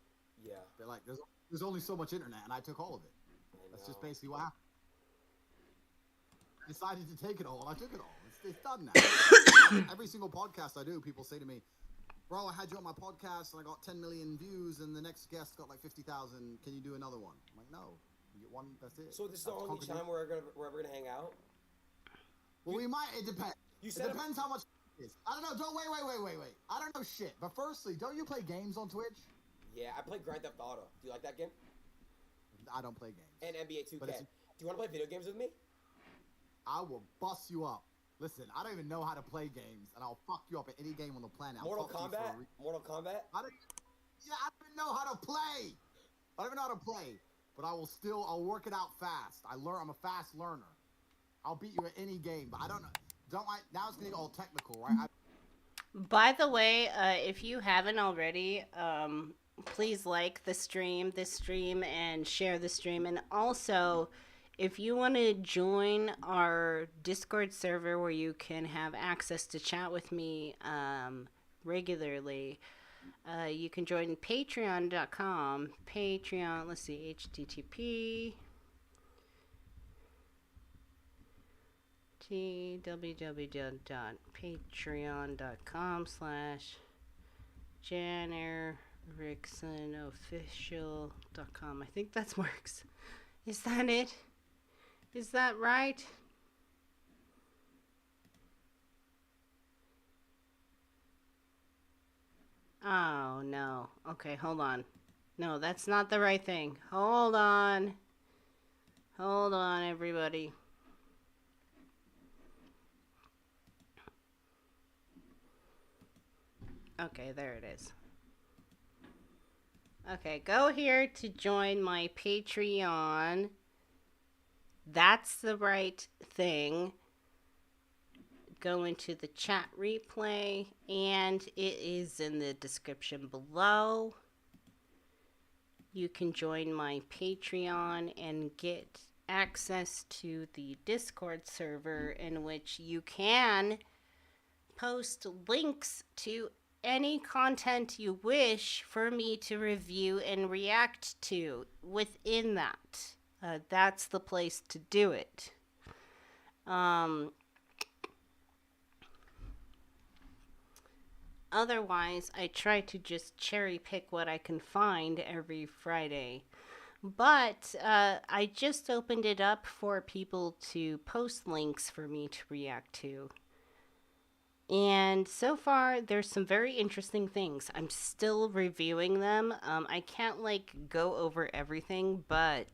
Yeah. They're like, there's only so much internet, and I took all of it. That's just basically what happened. I decided to take it all, and I took it all. It's done now. Every single podcast I do, people say to me, bro, I had you on my podcast, and I got 10 million views, and the next guest got like 50,000. Can you do another one? I'm like, no. You get one, that's it. So this is the only time we're ever gonna hang out? Well, we might. It depends. You said it depends how much it is. I don't know. Don't wait. I don't know shit. But firstly, don't you play games on Twitch? Yeah, I play Grand Theft Auto. Do you like that game? I don't play games. And NBA 2K. Do you want to play video games with me? I will bust you up. Listen, I don't even know how to play games, and I'll fuck you up at any game on the planet. Mortal Kombat? Mortal Kombat? I don't even know how to play. I don't even know how to play. But I'll work it out fast. I'm a fast learner. I'll beat you at any game, but I don't know. Now it's getting all technical, right? By the way, if you haven't already, please like this stream, and share the stream. And also, if you want to join our Discord server where you can have access to chat with me regularly, you can join patreon.com. Patreon, let's see, http www.patreon.com/JannerRicksonOfficial.com. I think that works. Is that it? Is that right? Oh, no. Okay, hold on. No, that's not the right thing. Hold on. Hold on, everybody. Okay, there it is. Okay, go here to join my Patreon. That's the right thing. Go into the chat replay, and it is in the description below. You can join my Patreon and get access to the Discord server, in which you can post links to any content you wish for me to review and react to within that. That's the place to do it. Otherwise, I try to just cherry pick what I can find every Friday. But I just opened it up for people to post links for me to react to. And so far, there's some very interesting things. I'm still reviewing them. I can't, go over everything, but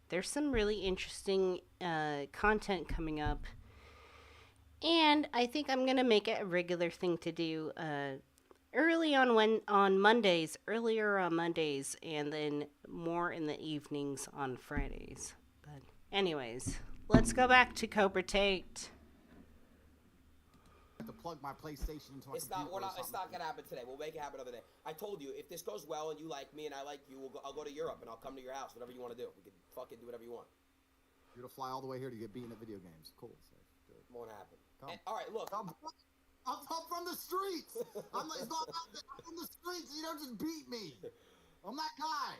there's some really interesting content coming up. And I think I'm going to make it a regular thing to do earlier on Mondays, and then more in the evenings on Fridays. But anyways, let's go back to Cobra Tate. I have to plug my PlayStation into my computer. It's not gonna happen today. We'll make it happen another day. I told you, if this goes well and you like me and I like you, I'll go to Europe and I'll come to your house. Whatever you want to do, we can fucking do whatever you want. You're gonna fly all the way here to get beaten at video games. Cool. So, won't happen. All right, look. I'm from the streets. I'm from the streets. You don't just beat me. I'm that guy.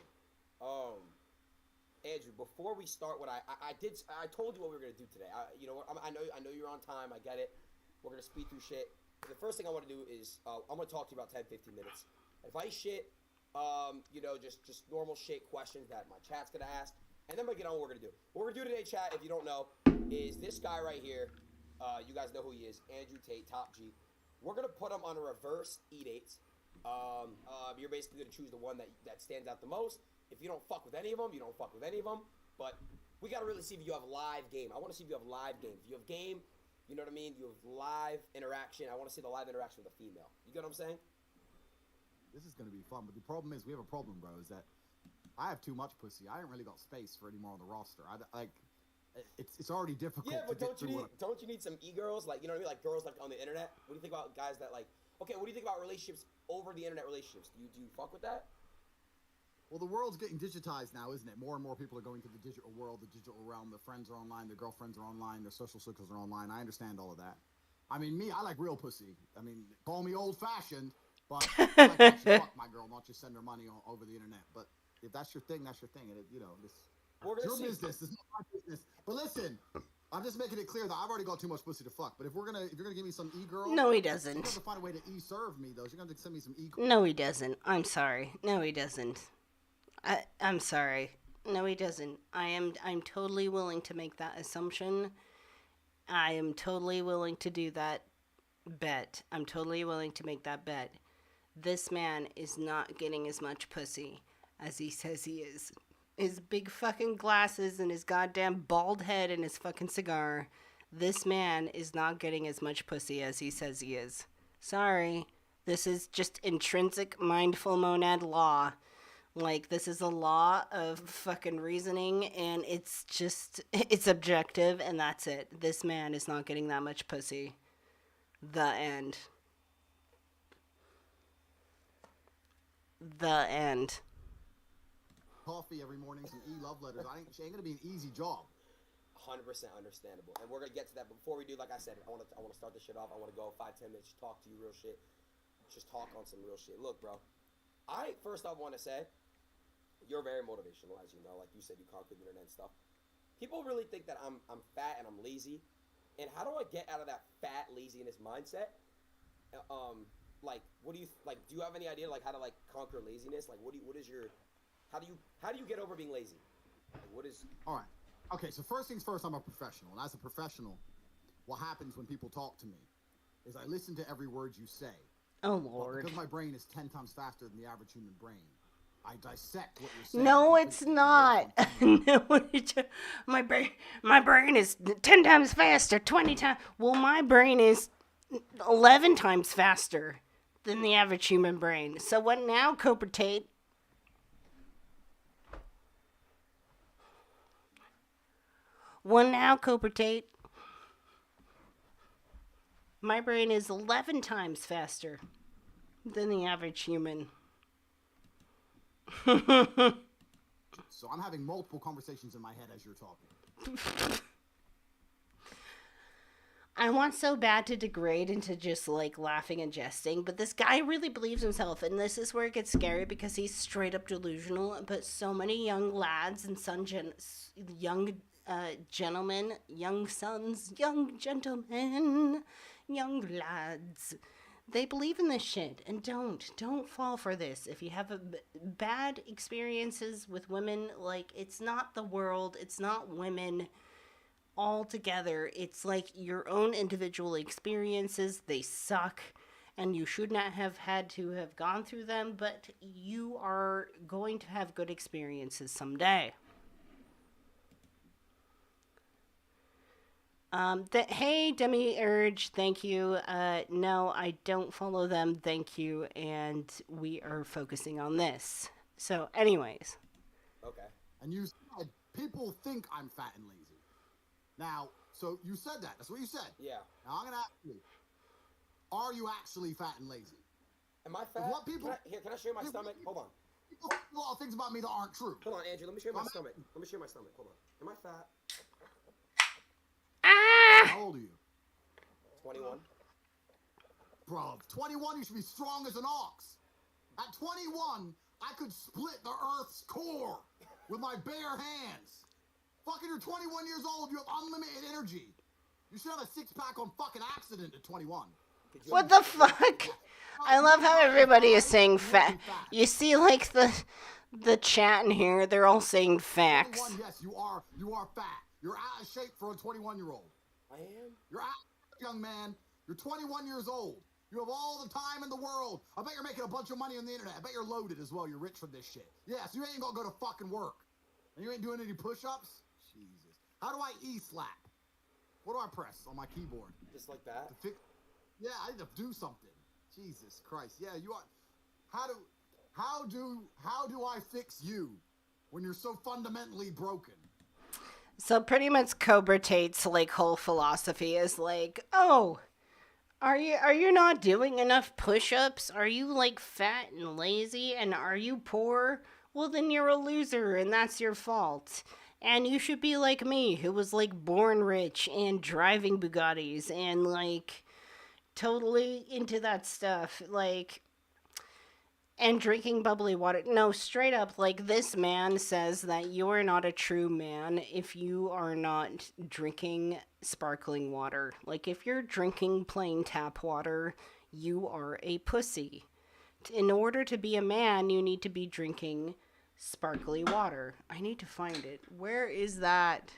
Andrew, before we start, I told you what we were gonna do today. You know what? I know you're on time. I get it. We're gonna speed through shit. The first thing I want to do is I'm gonna talk to you about 10-15 minutes. Advice shit, just normal shit questions that my chat's gonna ask, and then we're gonna get on what we're gonna do. What we're gonna do today, chat, if you don't know, is this guy right here. You guys know who he is, Andrew Tate, Top G. We're gonna put him on a reverse E-dates. You're basically gonna choose the one that stands out the most. If you don't fuck with any of them, you don't fuck with any of them. But we gotta really see if you have live game. I want to see if you have live game. If you have game. You know what I mean? You have live interaction. I want to see the live interaction with a female. You get what I'm saying? This is going to be fun, but the problem is we have a problem, bro, is that I have too much pussy. I ain't really got space for any more on the roster. It's already difficult to get through. Yeah, but don't you need some e-girls? Like, you know what I mean? Like girls like on the internet? What do you think about guys that okay, what do you think about relationships over the internet relationships? Do you fuck with that? Well, the world's getting digitized now, isn't it? More and more people are going to the digital world, the digital realm. Their friends are online, their girlfriends are online, their social circles are online. I understand all of that. I mean, I like real pussy. I mean, call me old-fashioned, but I like to actually fuck my girl, not just send her money over the internet. But if that's your thing, that's your thing. And it's your business. It's not my business. But listen, I'm just making it clear that I've already got too much pussy to fuck. But if you're gonna give me some e-girl, no, he doesn't. You're gonna have to find a way to e-serve me, though. You're gonna have to send me some e-girl. No, he doesn't. I'm sorry. No, he doesn't. I'm sorry. No, he doesn't. I'm totally willing to make that assumption. I am totally willing to do that bet. I'm totally willing to make that bet. This man is not getting as much pussy as he says he is. His big fucking glasses and his goddamn bald head and his fucking cigar. This man is not getting as much pussy as he says he is. Sorry. This is just intrinsic mindful monad law. Like, this is a law of fucking reasoning, and it's objective, and that's it. This man is not getting that much pussy. The end. The end. Coffee every morning, some e-love letters. It ain't gonna be an easy job. 100% understandable, and we're gonna get to that. But before we do, like I said, I want to start this shit off. I want to go 5-10 minutes, talk to you real shit, just talk on some real shit. Look, bro, I first off want to say you're very motivational, as you know. Like you said, you conquered the internet and stuff. People really think that I'm fat and I'm lazy, and how do I get out of that fat laziness mindset? What do you like? Do you have any idea how to conquer laziness? Like, how do you get over being lazy? Like, what is? All right. Okay, so first things first, I'm a professional. And as a professional, what happens when people talk to me is I listen to every word you say. Oh, Lord. But because my brain is 10 times faster than the average human brain, I dissect what you're saying. No, it's not. No, my brain is 10 times faster, 20 times. Well, my brain is 11 times faster than the average human brain. So what now, Cobra Tate? Well, now, Cobra Tate. My brain is 11 times faster than the average human. So I'm having multiple conversations in my head as you're talking. I want so bad to degrade into just like laughing and jesting, but this guy really believes himself, and this is where it gets scary because he's straight up delusional. But so many young lads and young gentlemen, young sons, young gentlemen, young lads, they believe in this shit, and don't fall for this. If you have bad experiences with women, like, it's not the world, it's not women altogether. It's like your own individual experiences. They suck, and you should not have had to have gone through them, but you are going to have good experiences someday. Hey, Demi-Urge, thank you. No, I don't follow them, thank you, and we are focusing on this. So, anyways. Okay. And you said, people think I'm fat and lazy. Now, so you said that. That's what you said. Yeah. Now, I'm going to ask you, are you actually fat and lazy? Am I fat? What people... Can I show you my stomach? Hold on. People think a lot of things about me that aren't true. Hold on, Andrew. Let me show you my stomach. Let me show you my stomach. Hold on. Am I fat? How old are you? 21. Bro, 21, you should be strong as an ox. At 21, I could split the Earth's core with my bare hands. Fucking, you're 21 years old. You have unlimited energy. You should have a six-pack on fucking accident at 21. What the fuck? I love how everybody is saying fat. You see, like, the chat in here, they're all saying facts. 21, yes, you are fat. You're out of shape for a 21-year-old. I am? You're out, young man. You're 21 years old. You have all the time in the world. I bet you're making a bunch of money on the internet. I bet you're loaded as well. You're rich from this shit. Yes, you ain't gonna go to fucking work. And you ain't doing any push-ups? Jesus. How do I E-slap? What do I press on my keyboard? Just like that? Yeah, I need to do something. Jesus Christ. Yeah, you are. How do I fix you when you're so fundamentally broken? So pretty much Cobra Tate's like whole philosophy is like, oh, are you not doing enough push-ups? Are you like fat and lazy? And are you poor? Well, then you're a loser and that's your fault. And you should be like me, who was like born rich and driving Bugattis and like totally into that stuff. Like, and drinking bubbly water. No, straight up, like, this man says that you're not a true man if you are not drinking sparkling water. Like, if you're drinking plain tap water, you are a pussy. In order to be a man, you need to be drinking sparkly water. I need to find it. Where is that?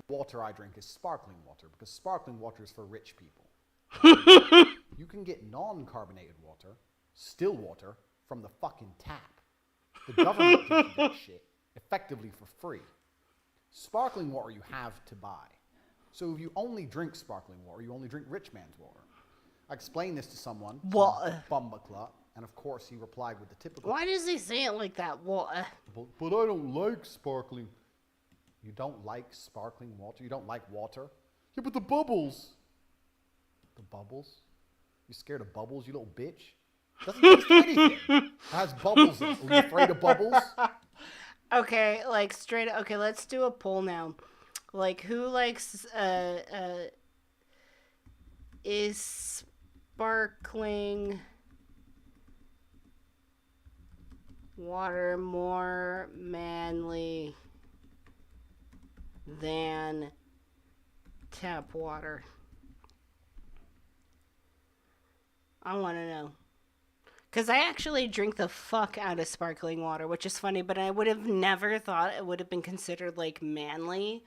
Water I drink is sparkling water because sparkling water is for rich people. You can get non-carbonated water, still water, from the fucking tap. The government gives you that shit effectively for free. Sparkling water you have to buy. So if you only drink sparkling water, you only drink rich man's water. I explained this to someone, Bumbaclut, and of course he replied with the typical... Why does he say it like that? Water. But I don't like sparkling. You don't like sparkling water? You don't like water? Yeah, but the bubbles. The bubbles? You scared of bubbles, you little bitch? Doesn't taste anything. It has bubbles in it. Are you afraid of bubbles? Okay, like straight. Okay, let's do a poll now. Like, who likes is sparkling water more manly than tap water? I want to know. Because I actually drink the fuck out of sparkling water, which is funny, but I would have never thought it would have been considered, like, manly.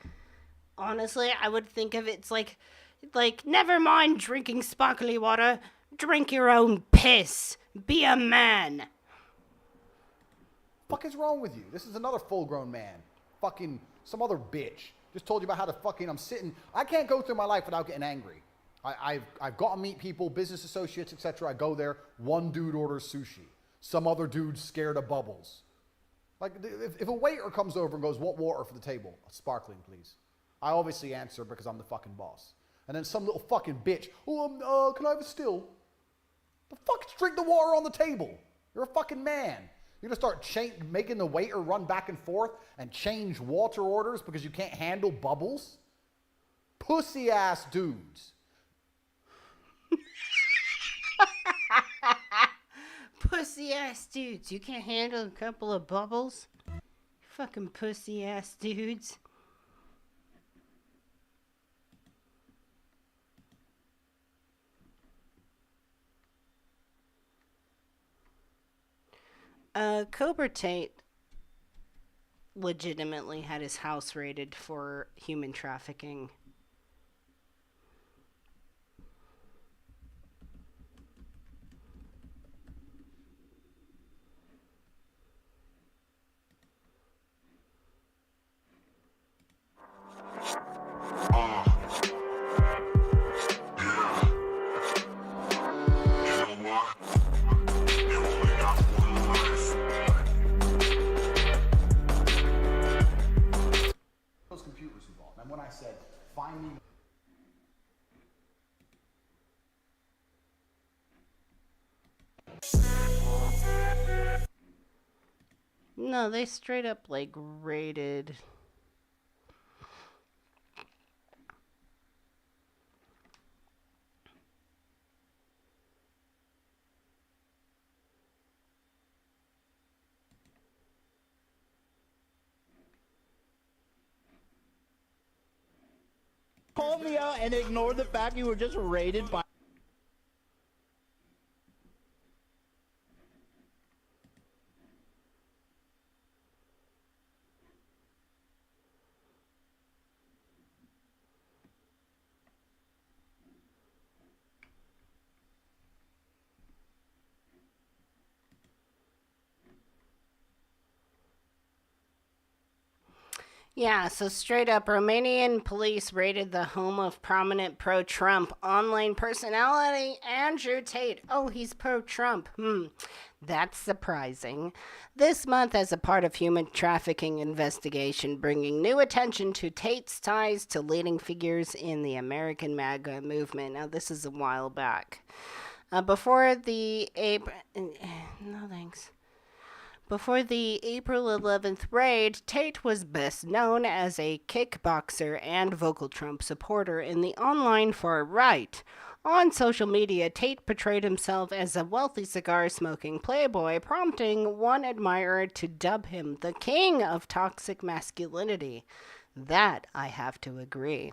Honestly, I would think of it, it's like, never mind drinking sparkling water, drink your own piss. Be a man. Fuck is wrong with you? This is another full-grown man. Fucking some other bitch. Just told you about how to fucking, I can't go through my life without getting angry. I've got to meet people, business associates, etc. I go there, one dude orders sushi. Some other dude's scared of bubbles. Like, if a waiter comes over and goes, what water for the table? Sparkling, please. I obviously answer because I'm the fucking boss. And then some little fucking bitch, can I have a still? The fuck, drink the water on the table. You're a fucking man. You're gonna start making the waiter run back and forth and change water orders because you can't handle bubbles? Pussy ass dudes. Pussy ass dudes. You can't handle a couple of bubbles? Fucking pussy ass dudes. Cobra Tate legitimately had his house raided for human trafficking. Those computers involved. And when I said, find me. No, they straight up, like, raided. Call me out and ignore the fact you were just raided by. Yeah, so straight up, Romanian police raided the home of prominent pro-Trump online personality Andrew Tate. Oh, he's pro-Trump. That's surprising. This month, as a part of human trafficking investigation, bringing new attention to Tate's ties to leading figures in the American MAGA movement. Now, this is a while back. Before the April 11th raid, Tate was best known as a kickboxer and vocal Trump supporter in the online far right. On social media, Tate portrayed himself as a wealthy cigar-smoking playboy, prompting one admirer to dub him the king of toxic masculinity. That I have to agree.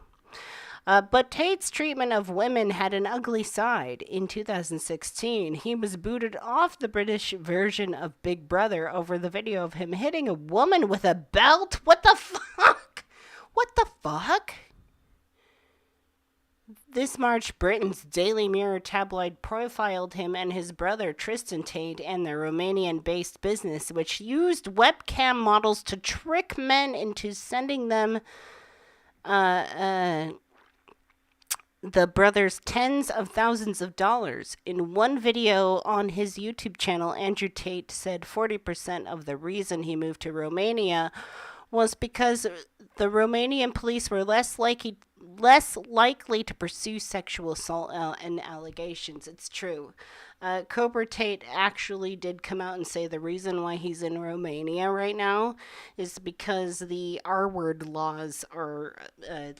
But Tate's treatment of women had an ugly side. In 2016, he was booted off the British version of Big Brother over the video of him hitting a woman with a belt. What the fuck? What the fuck? This March, Britain's Daily Mirror tabloid profiled him and his brother Tristan Tate and their Romanian-based business, which used webcam models to trick men into sending them the brothers tens of thousands of dollars. In one video on his YouTube channel, Andrew Tate said 40% of the reason he moved to Romania was because the Romanian police were less likely to pursue sexual assault and allegations. It's true. Cobra Tate actually did come out and say the reason why he's in Romania right now is because the R-word laws are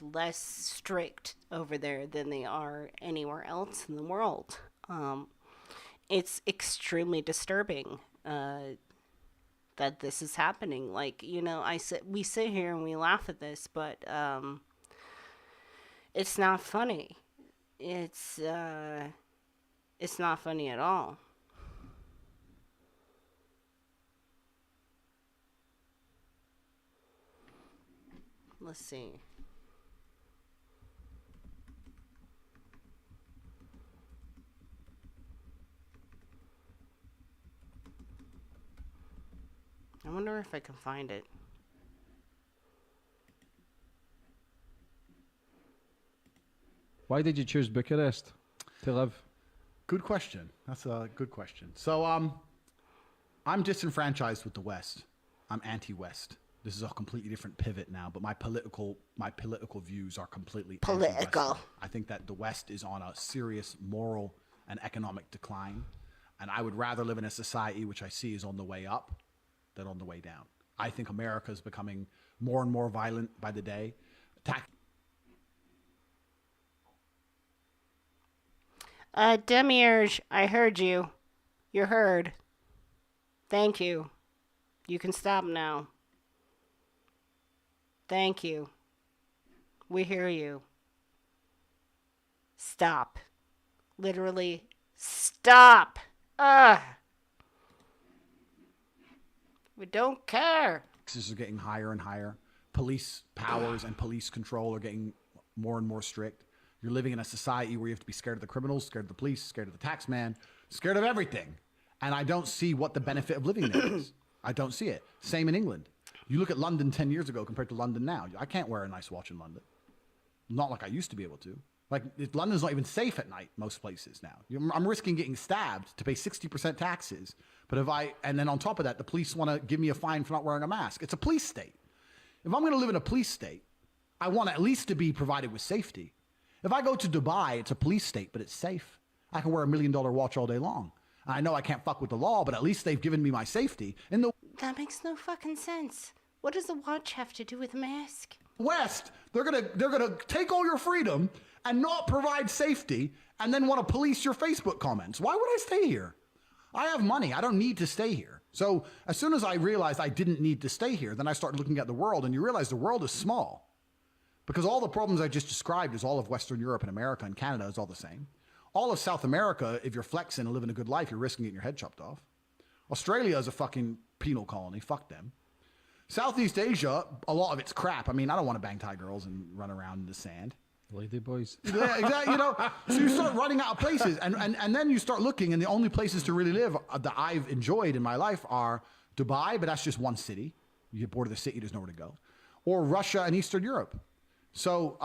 less strict over there than they are anywhere else in the world. It's extremely disturbing. that this is happening. Like, you know, we sit here and we laugh at this, but it's not funny. It's not funny at all. Let's see. I wonder if I can find it. Why did you choose Bucharest to live? Good question. That's a good question. So, I'm disenfranchised with the West. I'm anti-West. This is a completely different pivot now, but my political views are completely political. I think that the West is on a serious moral and economic decline, and I would rather live in a society which I see is on the way up than on the way down. I think America is becoming more and more violent by the day. Demiurge, I heard you. You're heard. Thank you. You can stop now. Thank you. We hear you. Stop. Literally, stop. Ugh. We don't care. Taxes are getting higher and higher. Police powers and police control are getting more and more strict. You're living in a society where you have to be scared of the criminals, scared of the police, scared of the tax man, scared of everything. And I don't see what the benefit of living there is. I don't see it. Same in England. You look at London 10 years ago compared to London now. I can't wear a nice watch in London. Not like I used to be able to. Like, London's not even safe at night, most places now. I'm risking getting stabbed to pay 60% taxes. But and then on top of that, the police want to give me a fine for not wearing a mask. It's a police state. If I'm going to live in a police state, I want at least to be provided with safety. If I go to Dubai, it's a police state, but it's safe. I can wear $1 million watch all day long. I know I can't fuck with the law, but at least they've given me my safety. That makes no fucking sense. What does the watch have to do with a mask? West, they're gonna take all your freedom and not provide safety, and then want to police your Facebook comments. Why would I stay here? I have money. I don't need to stay here. So as soon as I realized I didn't need to stay here, then I started looking at the world, and you realize the world is small. Because all the problems I just described is all of Western Europe and America and Canada is all the same. All of South America, if you're flexing and living a good life, you're risking getting your head chopped off. Australia is a fucking penal colony. Fuck them. Southeast Asia, a lot of it's crap. I mean, I don't want to bang Thai girls and run around in the sand. Lady boys. Yeah, exactly. You know, so you start running out of places, and then you start looking, and the only places to really live that I've enjoyed in my life are Dubai, but that's just one city. You get bored of the city, there's nowhere to go. Or Russia and Eastern Europe. So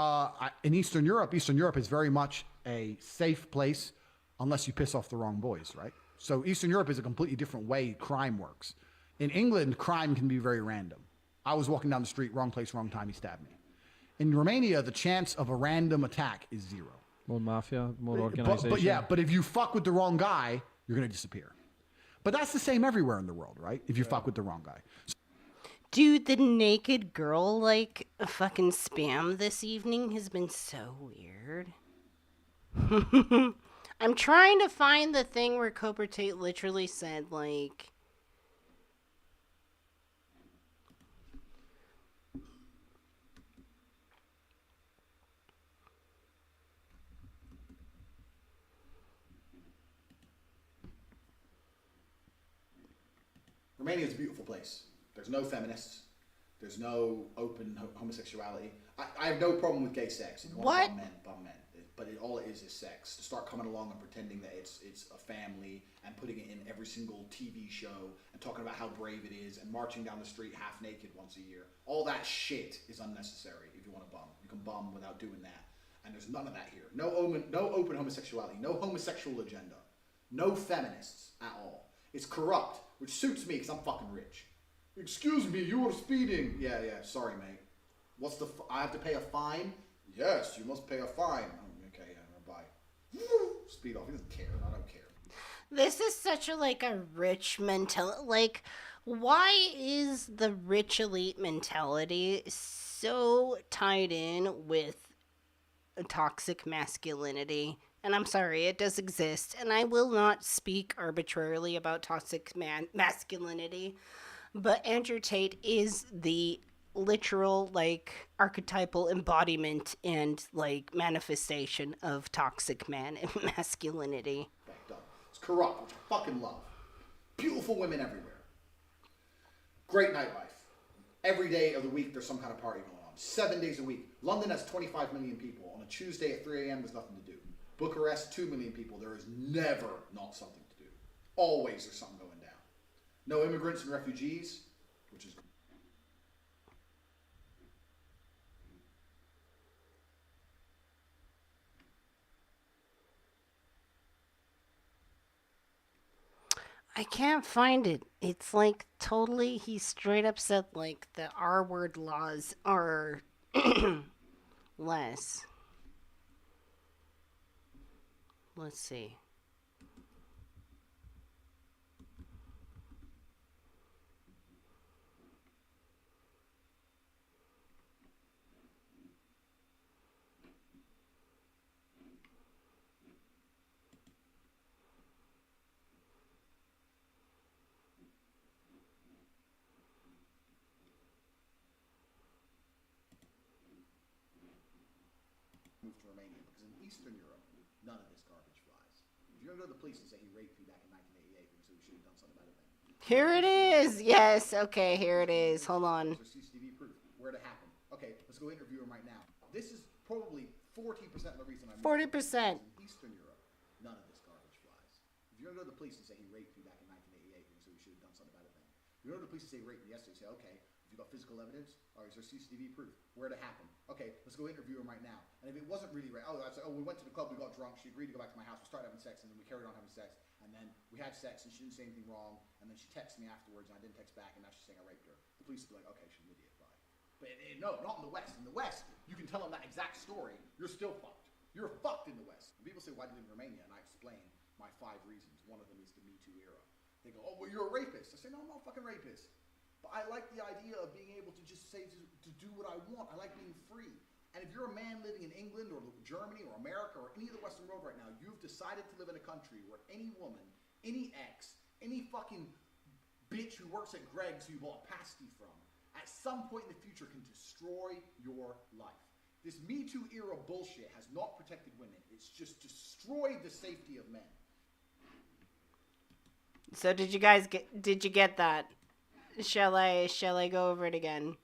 in Eastern Europe is very much a safe place unless you piss off the wrong boys, right? So Eastern Europe is a completely different way crime works. In England, crime can be very random. I was walking down the street, wrong place, wrong time, he stabbed me. In Romania, the chance of a random attack is 0. More mafia, more organization. But if you fuck with the wrong guy, you're going to disappear. But that's the same everywhere in the world, right? If you fuck with the wrong guy. Dude, the naked girl, like, fucking spam this evening has been so weird. I'm trying to find the thing where Cobra Tate literally said, like... Romania is a beautiful place. There's no feminists. There's no open homosexuality. I have no problem with gay sex. If you want to bum men. But all it is sex. To start coming along and pretending that it's a family and putting it in every single TV show and talking about how brave it is and marching down the street half naked once a year. All that shit is unnecessary if you want to bum. You can bum without doing that. And there's none of that here. No open homosexuality. No homosexual agenda. No feminists at all. It's corrupt, which suits me because I'm fucking rich. Excuse me, you were speeding. Yeah, sorry, mate. What's I have to pay a fine? Yes, you must pay a fine. Okay, yeah, bye. Speed off. He doesn't care. I don't care. This is such a rich mentality. Like, why is the rich elite mentality so tied in with toxic masculinity? And I'm sorry, it does exist, and I will not speak arbitrarily about toxic masculinity. But Andrew Tate is the literal, like, archetypal embodiment and, like, manifestation of toxic man and masculinity. It's corrupt, which I fucking love. Beautiful women everywhere. Great nightlife. Every day of the week there's some kind of party going on. 7 days a week. London has 25 million people. On a Tuesday at 3 a.m. there's nothing to do. Bucharest, 2 million people. There is never not something to do. Always there's something going down. No immigrants and refugees, which is... I can't find it. It's like totally, he straight up said like the R word laws are less. Let's see. Moved to Romania because in Eastern Europe, none of this garbage flies. If you're going to go to the police and say he raped me back in 1988, so we should have done something about it then. Here it is. Yes. Okay. Here it is. Hold on. There's CCTV proof. Where'd it happen? Okay, let's go interview him right now. This is probably 40% of the reason I'm 40%. In Eastern Europe, none of this garbage flies. If you're going to go to the police and say he raped me back in 1988, so we should have done something about it then. If you go to the police and say he raped me yesterday, say, okay, have you got physical evidence? Or is there CCTV proof? Where'd it happen? Okay, let's go interview him right now. And if it wasn't really rape, we went to the club, we got drunk, she agreed to go back to my house, we started having sex, and then we carried on having sex, and then we had sex, and she didn't say anything wrong, and then she texted me afterwards, and I didn't text back, and now she's saying I raped her. The police would be like, okay, she's an idiot, bye. But no, not in the West. In the West, you can tell them that exact story, you're still fucked. You're fucked in the West. When people say, why did you live in Romania? And I explain my 5 reasons. One of them is the Me Too era. They go, oh, well, you're a rapist. I say, no, I'm not a fucking rapist. But I like the idea of being able to just say, to do what I want. I like being free. And if you're a man living in England or Germany or America or any of the Western world right now, you've decided to live in a country where any woman, any ex, any fucking bitch who works at Greg's who you bought a pasty from, at some point in the future can destroy your life. This Me Too era bullshit has not protected women. It's just destroyed the safety of men. So did you guys get that? Shall I go over it again?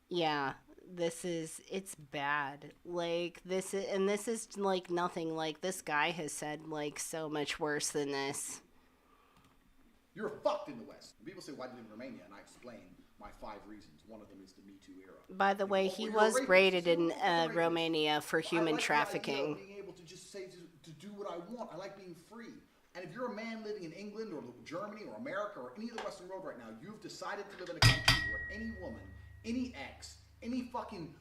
Yeah, it's bad. Like this is like nothing like this guy has said like so much worse than this. You're fucked in the West. When people say, why did you live in Romania? And I explain my 5 reasons. One of them is the Me Too era. By the way, he was raided in Romania for human trafficking. Being able to just say to do what I want. I like being free. And if you're a man living in England or Germany or America or any of the Western world right now, you've decided to live in a country where any woman, any ex, any fucking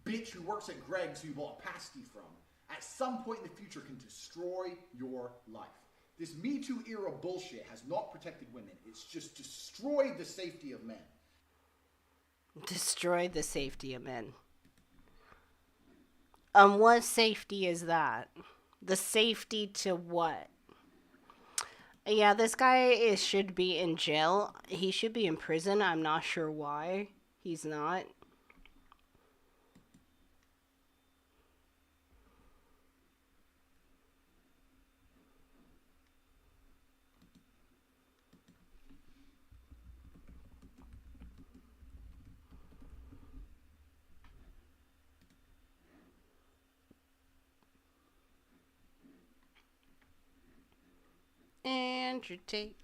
bitch who works at Greg's who you bought a pasty from, at some point in the future can destroy your life. This Me Too era bullshit has not protected women. It's just destroyed the safety of men. Destroyed the safety of men. What safety is that? The safety to what? Yeah, this guy should be in jail. He should be in prison. I'm not sure why he's not. Andrew Tate.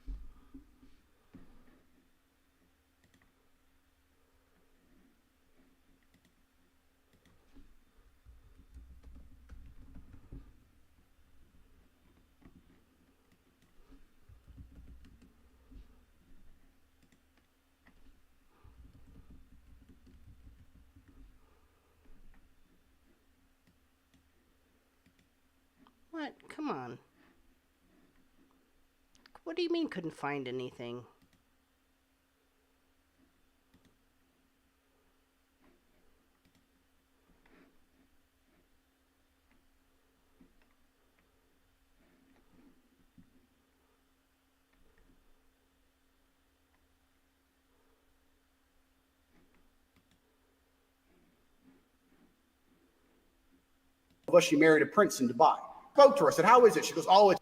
What? Come on. What do you mean couldn't find anything? But she married a prince in Dubai. Spoke to her, I said, how is it? She goes, oh, it's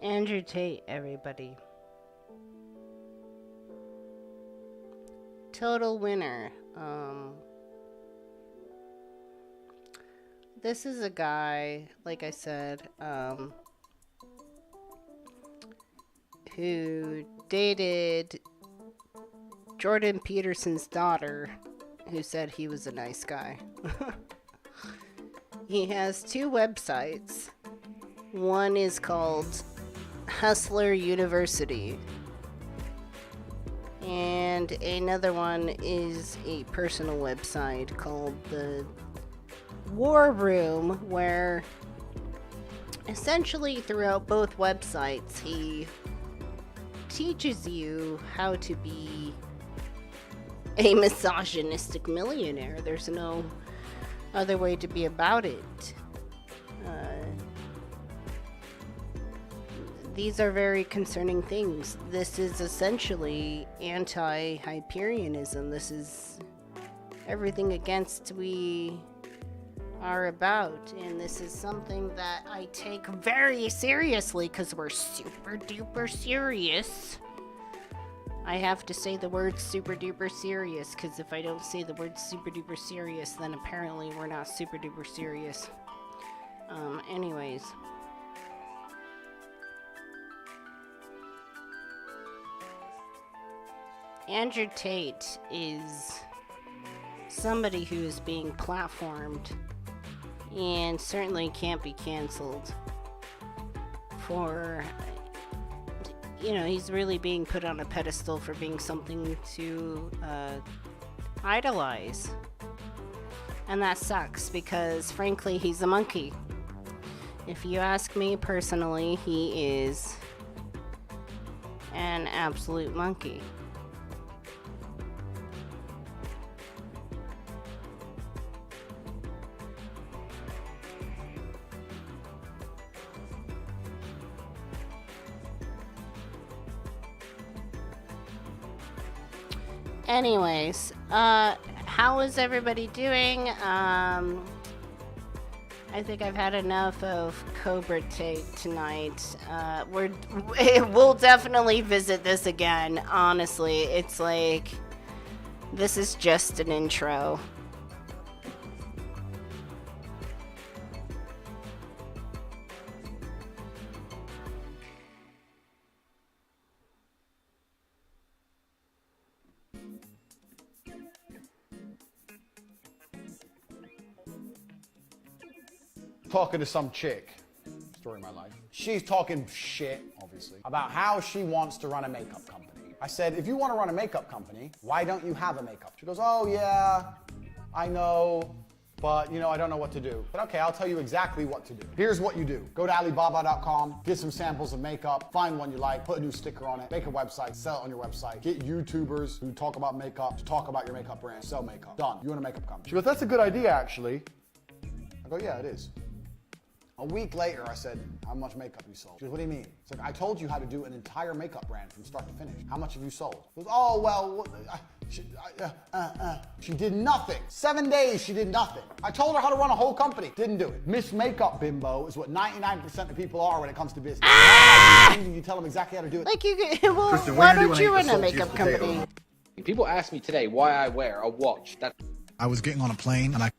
Andrew Tate, everybody. Total winner. This is a guy, like I said, who dated Jordan Peterson's daughter, who said he was a nice guy. He has 2 websites. One is called Hustler University, and another one is a personal website called the War Room, where essentially throughout both websites he teaches you how to be a misogynistic millionaire. There's no other way to be about it. These are very concerning things. This is essentially anti-hyperianism. This is everything against we are about. And this is something that I take very seriously because we're super duper serious. I have to say the word super duper serious because if I don't say the word super duper serious, then apparently we're not super duper serious. Anyways. Andrew Tate is somebody who is being platformed and certainly can't be canceled for, you know, he's really being put on a pedestal for being something to idolize. And that sucks because, frankly, he's a monkey. If you ask me personally, he is an absolute monkey. Anyways, how is everybody doing? I think I've had enough of Cobra Tate tonight. We'll definitely visit this again. Honestly, it's like this is just an intro. Talking to some chick, story of my life. She's talking shit, obviously, about how she wants to run a makeup company. I said, if you want to run a makeup company, why don't you have a makeup? She goes, oh yeah, I know, but you know, I don't know what to do. But okay, I'll tell you exactly what to do. Here's what you do. Go to Alibaba.com, get some samples of makeup, find one you like, put a new sticker on it, make a website, sell it on your website, get YouTubers who talk about makeup to talk about your makeup brand, sell makeup. Done. You want a makeup company. She goes, that's a good idea, actually. I go, yeah, it is. A week later, I said, how much makeup you sold? She goes, what do you mean? It's like, I told you how to do an entire makeup brand from start to finish. How much have you sold? She goes, oh, well, she did nothing. 7 days, she did nothing. I told her how to run a whole company. Didn't do it. Miss Makeup Bimbo is what 99% of people are when it comes to business. You tell them exactly how to do it. Like well, Tristan, why don't you run a makeup company? People ask me today why I wear a watch that... I was getting on a plane and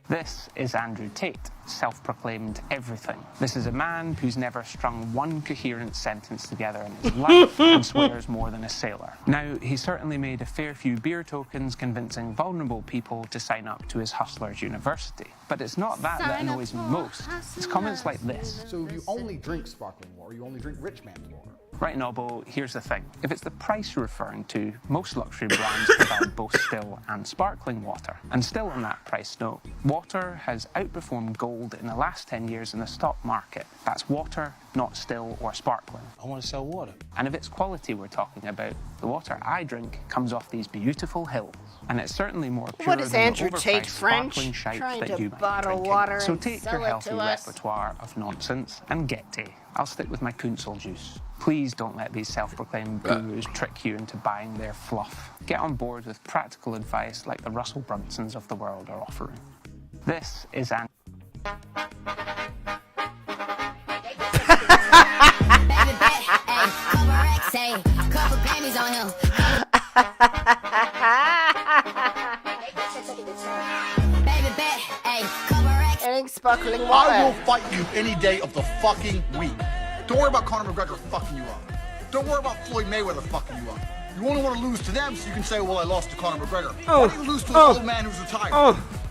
This is Andrew Tate, self-proclaimed everything. This is a man who's never strung one coherent sentence together in his life and swears more than a sailor. Now, he certainly made a fair few beer tokens convincing vulnerable people to sign up to his Hustlers University. But it's not that annoys me most. It's comments like this. So you only drink sparkling water, you only drink rich man's water. Right, Nobbo, here's the thing. If it's the price you're referring to, most luxury brands provide both still and sparkling water. And still on that price note, water has outperformed gold in the last 10 years in the stock market. That's water, not still or sparkling. I want to sell water. And if it's quality we're talking about, the water I drink comes off these beautiful hills. And it's certainly more pure What is than Andrew the Tate overpriced French? sparkling shite Trying that to you might be bottle drinking. water So and take sell your it healthy to us. repertoire of nonsense and get to. I'll stick with my Kunsel juice. Please don't let these self-proclaimed gurus trick you into buying their fluff. Get on board with practical advice like the Russell Brunsons of the world are offering. This is Andrew. Sparkling water. I will fight you any day of the fucking week. Don't worry about Conor McGregor fucking you up. Don't worry about Floyd Mayweather fucking you up. You only want to lose to them so you can say, well, I lost to Conor McGregor. Why do you lose to an old man who's retired?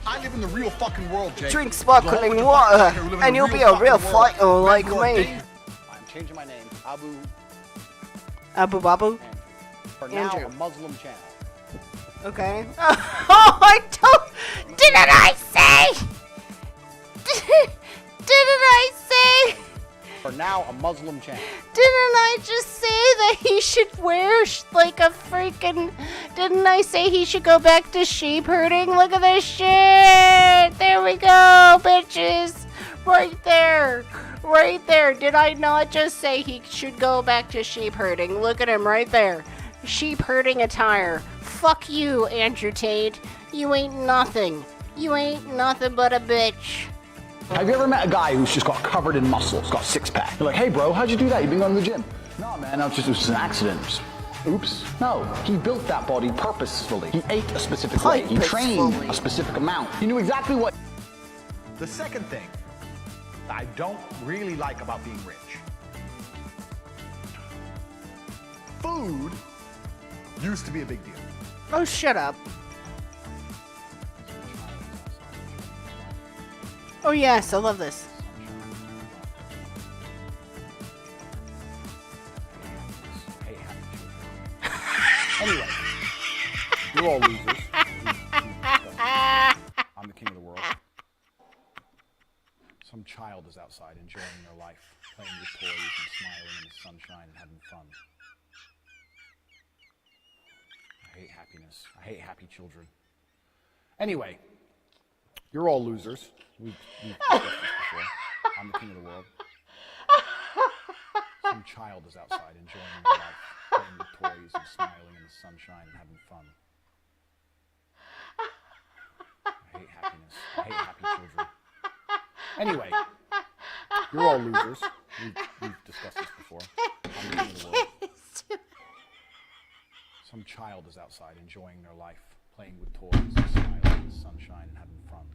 I live in the real fucking world, Jake. Drink sparkling water, and you'll be a real fighter like me. I'm changing my name. Abu Babu? For now, Andrew. a Muslim channel. Okay. Oh, I don't... Didn't I say? Didn't I say? For now, a Muslim channel. Didn't I just say that he should wear like a freaking... Didn't I say he should go back to sheep herding? Look at this shit! There we go, bitches! Right there! Right there! Did I not just say he should go back to sheep herding? Look at him right there. Sheep herding attire. Fuck you, Andrew Tate. You ain't nothing. You ain't nothing but a bitch. Have you ever met a guy who's just got covered in muscles, got six-pack? You're like, hey bro, how'd you do that? You been going to the gym? No man, it was just an accident. Just, oops. No, he built that body purposefully. He ate a specific way. He trained a specific amount. He knew exactly what... The second thing that I don't really like about being rich. Food used to be a big deal. Oh, shut up. Oh, yes, I love this. Anyway, you're all losers. I'm the king of the world. Some child is outside enjoying their life, playing with toys and smiling in the sunshine and having fun. I hate happiness. I hate happy children. Anyway, you're all losers. We've discussed this before. I'm the king of the world. Some child is outside enjoying their life, playing with toys and smiling in the sunshine and having fun. I hate happiness. I hate happy children. Anyway, you're all losers. We've discussed this before. I'm the king of the world. Some child is outside enjoying their life, playing with toys and smiling in the sunshine and having fun.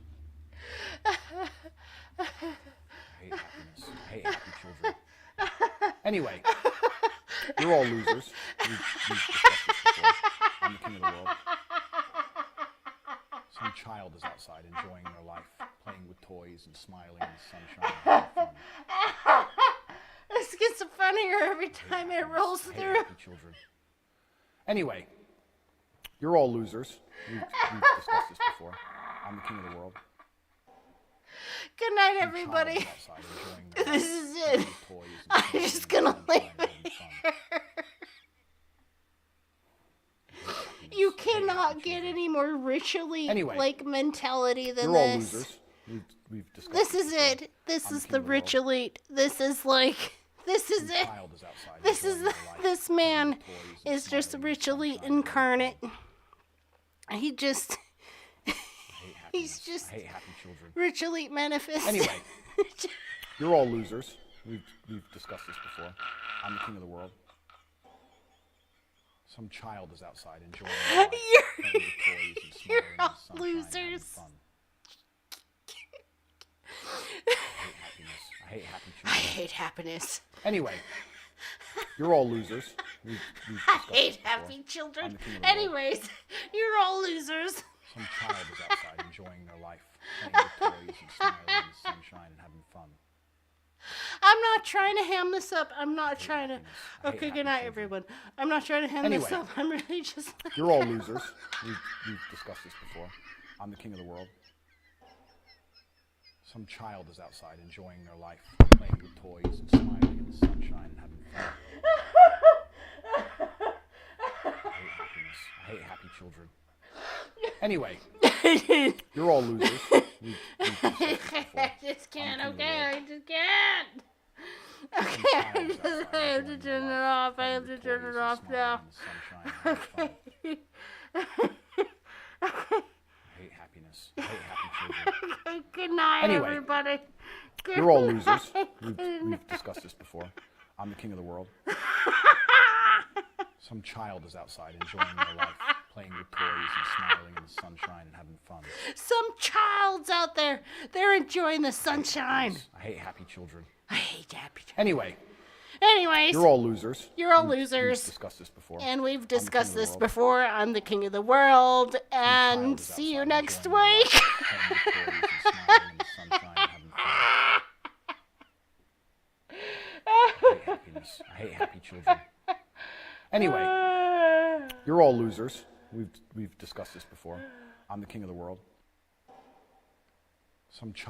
I hate happiness. I hate happy children. Anyway, you're all losers. We've discussed this before. I'm the king of the world. Some child is outside enjoying their life, playing with toys and smiling in the sunshine and having fun. This gets funnier every time it rolls I hate through. happy children. Anyway, you're all losers. We've discussed this before. I'm the king of the world. Good night, everybody. This is it. I'm just gonna leave it here. You cannot get any more ritually like mentality than You're all this. losers. We've discussed This is it. This is the ritually. This is like. This is it. This man is just ritually incarnate. He just. He's just I hate happy children. ritually manifest. Anyway, you're all losers. We've discussed this before. I'm the king of the world. Some child is outside enjoying their life, playing with toys and smiling in the sunshine and having fun. I hate happy children. I hate happiness. Anyway, you're all losers. We've I discussed hate this before. happy children. I'm the king of the world. Anyways, you're all losers. Some child is outside enjoying their life, playing with toys and smiling in the sunshine and having fun. I'm not trying to ham this up. I'm not trying to. Okay, good night, everyone. I'm not trying to ham this up. I'm really just. You're all losers. We've discussed this before. I'm the king of the world. Some child is outside enjoying their life, playing with toys and smiling in the sunshine and having fun. I hate happy children. Anyway, you're all losers. I just can't, okay? I just can't. Okay, I have to turn it off. I have to turn it off now. Okay. I hate happiness. I hate happy children. Okay, good night, everybody. Good you're all losers. night. We've discussed this before. I'm the king of the world. Some child is outside enjoying their life, playing with toys and smiling in the sunshine and having fun. Some child's out there. They're enjoying the sunshine. I hate happy children. I hate happy children. Anyways, you're all losers. You're all losers. We've discussed this before. And we've discussed this before. I'm the king of the world. And see you next week. I hate happy children. Anyway, you're all losers. We've discussed this before. I'm the king of the world. Some child